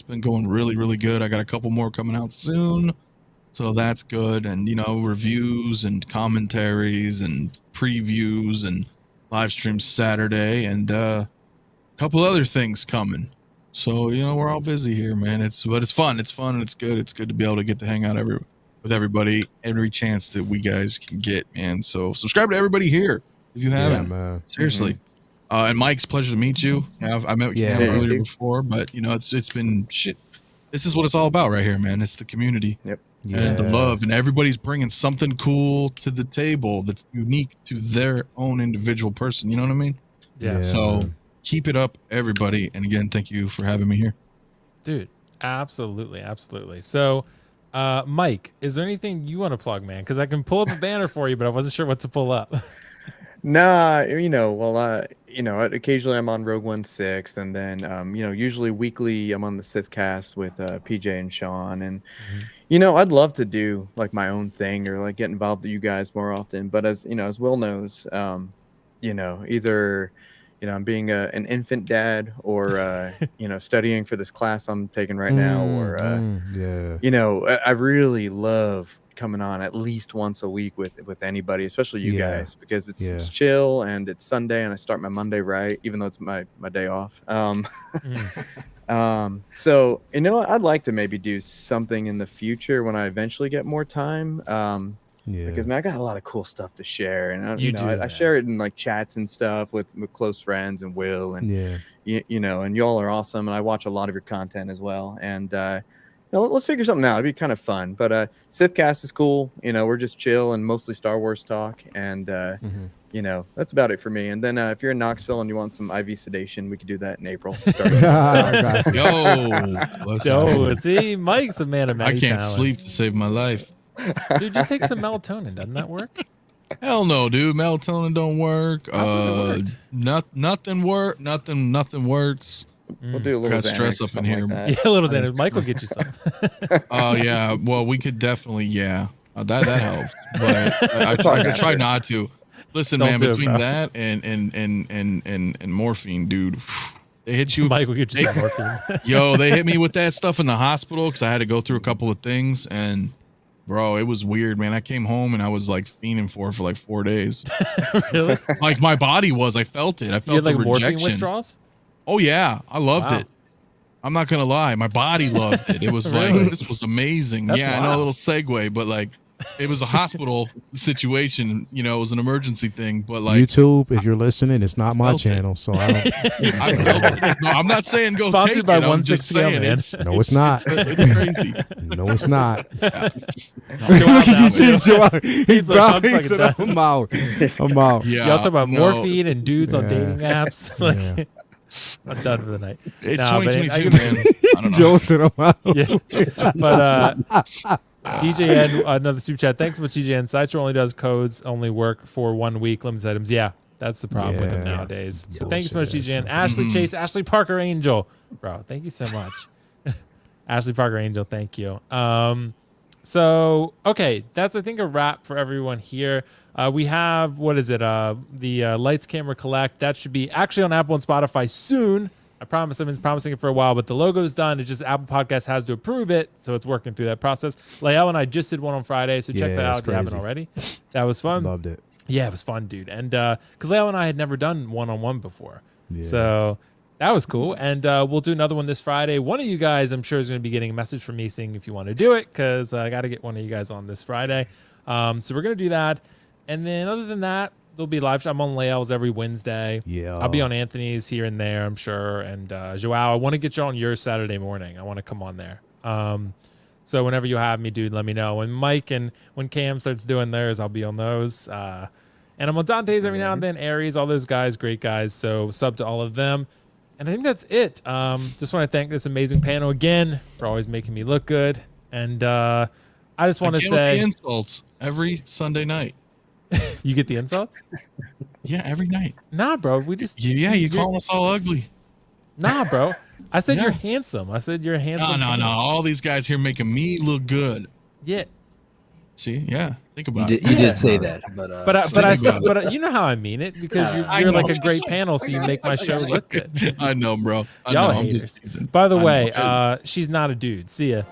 Speaker 2: been going really, really good. I got a couple more coming out soon, so that's good. And reviews and commentaries and previews and live streams Saturday, and a couple other things coming. So we're all busy here, man. But it's fun. It's fun and it's good. It's good to be able to get to hang out with everybody every chance that we guys can get, man. So subscribe to everybody here if you
Speaker 6: Yeah,
Speaker 2: haven't.
Speaker 6: man.
Speaker 2: Seriously. And Mike's, pleasure to meet you. I met
Speaker 6: Yeah.
Speaker 2: Cam
Speaker 6: Yeah,
Speaker 5: you
Speaker 2: earlier
Speaker 5: too.
Speaker 2: before, but it's been shit. This is what it's all about right here, man. It's the community and the love, and everybody's bringing something cool to the table that's unique to their own individual person. You know what I mean?
Speaker 1: Yeah.
Speaker 2: So
Speaker 6: man.
Speaker 2: keep it up, everybody. And again, thank you for having me here.
Speaker 1: Dude, absolutely. So, Mike, is there anything you want to plug, man? Because I can pull up a banner for you, but I wasn't sure what to pull up.
Speaker 5: Nah, occasionally I'm on Rogue One 6, and then, usually weekly I'm on the Sith cast with PJ and Sean, and I'd love to do like my own thing or like get involved with you guys more often, but as Will knows, either I'm being an infant dad or studying for this class I'm taking right now, or
Speaker 6: yeah.
Speaker 5: I really love coming on at least once a week with anybody, especially you
Speaker 6: Yeah.
Speaker 5: guys, because it's
Speaker 6: Yeah.
Speaker 5: chill and it's Sunday and I start my Monday right, even though it's my day off. So I'd like to maybe do something in the future when I eventually get more time.
Speaker 6: Yeah.
Speaker 5: Because man, I got a lot of cool stuff to share, and I,
Speaker 1: You do,
Speaker 5: I
Speaker 1: man.
Speaker 5: share it in like chats and stuff with close friends and Will, and
Speaker 6: Yeah.
Speaker 5: you know, and y'all are awesome, and I watch a lot of your content as well. And you know, let's figure something out. It'd be kind of fun. But Sithcast is cool. You know, we're just chill and mostly Star Wars talk, and you know, that's about it for me. And then if you're in Knoxville and you want some IV sedation, we could do that in April. starting
Speaker 6: I got you.
Speaker 1: Yo, see, Mike's a man of many
Speaker 2: I can't
Speaker 1: talents.
Speaker 2: sleep to save my life.
Speaker 1: Dude, just take some melatonin. Doesn't that work?
Speaker 2: Hell no, dude. Melatonin don't work.
Speaker 1: I thought it worked.
Speaker 2: Nothing works.
Speaker 5: We'll do a little
Speaker 2: got stress
Speaker 5: Xanax or
Speaker 2: up in
Speaker 5: something
Speaker 2: here.
Speaker 5: like
Speaker 1: Yeah,
Speaker 5: that.
Speaker 1: a little Xanax. Mike will get you some.
Speaker 2: Oh yeah. Well, we could definitely. Yeah, that helps. But I try not to. Listen,
Speaker 1: Don't
Speaker 2: man.
Speaker 1: do it,
Speaker 2: Between
Speaker 1: bro.
Speaker 2: that and morphine, dude, they hit you.
Speaker 1: Mike will get you some morphine.
Speaker 2: Yo, they hit me with that stuff in the hospital because I had to go through a couple of things, and bro, it was weird, man. I came home and I was like fiending for like 4 days.
Speaker 1: Really?
Speaker 2: Like my body was. I felt it. I
Speaker 1: You
Speaker 2: felt
Speaker 1: had like
Speaker 2: the
Speaker 1: morphine
Speaker 2: rejection.
Speaker 1: withdrawals?
Speaker 2: Oh yeah, I loved
Speaker 1: Wow.
Speaker 2: it. I'm not gonna lie, my body loved it. It was
Speaker 1: Really?
Speaker 2: like this was amazing.
Speaker 1: That's
Speaker 2: yeah, I know a
Speaker 1: wild.
Speaker 2: little segue, but like it was a hospital situation. You know, it was an emergency thing. But like
Speaker 6: YouTube, if you're listening, it's not my
Speaker 2: felt it.
Speaker 6: channel, so I don't.
Speaker 2: I felt it. No, I'm not saying go
Speaker 1: Sponsored
Speaker 2: take
Speaker 1: by
Speaker 2: it. I'm just
Speaker 1: 160
Speaker 2: saying
Speaker 1: man.
Speaker 6: No, it's not.
Speaker 2: It's crazy.
Speaker 6: No, it's not.
Speaker 1: Joel's out,
Speaker 6: see
Speaker 1: man.
Speaker 6: Joel.
Speaker 1: He's like, I'm
Speaker 6: he
Speaker 1: fucking
Speaker 6: said,
Speaker 1: done.
Speaker 6: I'm out. I'm out.
Speaker 2: Yeah,
Speaker 1: Y'all talk about
Speaker 2: no,
Speaker 1: morphine and dudes on
Speaker 6: Yeah.
Speaker 1: dating apps. Like,
Speaker 6: Yeah.
Speaker 1: I'm done for the night.
Speaker 2: It's
Speaker 1: Nah, but
Speaker 2: 2022, man. I don't know.
Speaker 6: Joel said, I'm out.
Speaker 1: Yeah. But DJN, another super chat. Thanks so much, DJN. Sideshow only does codes, only work for 1 week, limited items. Yeah, that's the problem with them
Speaker 6: Yeah.
Speaker 1: nowadays. So thank you so much,
Speaker 6: Bullshit.
Speaker 1: DJN. Ashley
Speaker 2: Mhm.
Speaker 1: Chase, Ashley Parker Angel. Bro, thank you so much. Ashley Parker Angel, thank you. So, okay, that's, I think, a wrap for everyone here. We have, what is it? The Lights, Camera, Collect. That should be actually on Apple and Spotify soon. I promise. I've been promising it for a while, but the logo's done. It's just Apple Podcast has to approve it, so it's working through that process. Lael and I just did one on Friday, so check
Speaker 6: Yeah,
Speaker 1: that out
Speaker 6: it's
Speaker 1: if you haven't
Speaker 6: crazy.
Speaker 1: already. That was fun.
Speaker 6: Loved it.
Speaker 1: Yeah, it was fun, dude. And because Lael and I had never done one-on-one before.
Speaker 6: Yeah.
Speaker 1: So that was cool. And we'll do another one this Friday. One of you guys, I'm sure, is going to be getting a message from me saying if you want to do it, because I got to get one of you guys on this Friday. So we're going to do that. And then other than that, there'll be live. I'm on Lael's every Wednesday.
Speaker 6: Yeah.
Speaker 1: I'll be on Anthony's here and there, I'm sure. And Joao, I want to get you on your Saturday morning. I want to come on there. So whenever you have me, dude, let me know. And Mike, and when Cam starts doing theirs, I'll be on those. And I'm on Dante's every now and then, Aries, all those guys, great guys. So sub to all of them. And I think that's it. Just want to thank this amazing panel again for always making me look good. And I just want to
Speaker 2: Again with the
Speaker 1: say,
Speaker 2: insults every Sunday night.
Speaker 1: you get the insults?
Speaker 2: Yeah, every night.
Speaker 1: Nah, bro. We just
Speaker 2: Yeah, you call us all ugly.
Speaker 1: Nah, bro. I said
Speaker 2: Yeah.
Speaker 1: you're handsome. I said you're a handsome.
Speaker 2: No.
Speaker 1: panel.
Speaker 2: All these guys here making me look good.
Speaker 1: Yeah,
Speaker 2: See, yeah. Think
Speaker 4: You
Speaker 2: about
Speaker 4: did,
Speaker 2: it.
Speaker 4: you did say that, but
Speaker 1: you know how I mean it, because
Speaker 2: I
Speaker 1: you're
Speaker 2: know.
Speaker 1: like a great panel, so you make my show look good.
Speaker 2: I know, bro. I
Speaker 1: Y'all
Speaker 2: know. I'm
Speaker 1: haters.
Speaker 2: just teasing.
Speaker 1: By the
Speaker 2: I know.
Speaker 1: way, she's not a dude. See ya.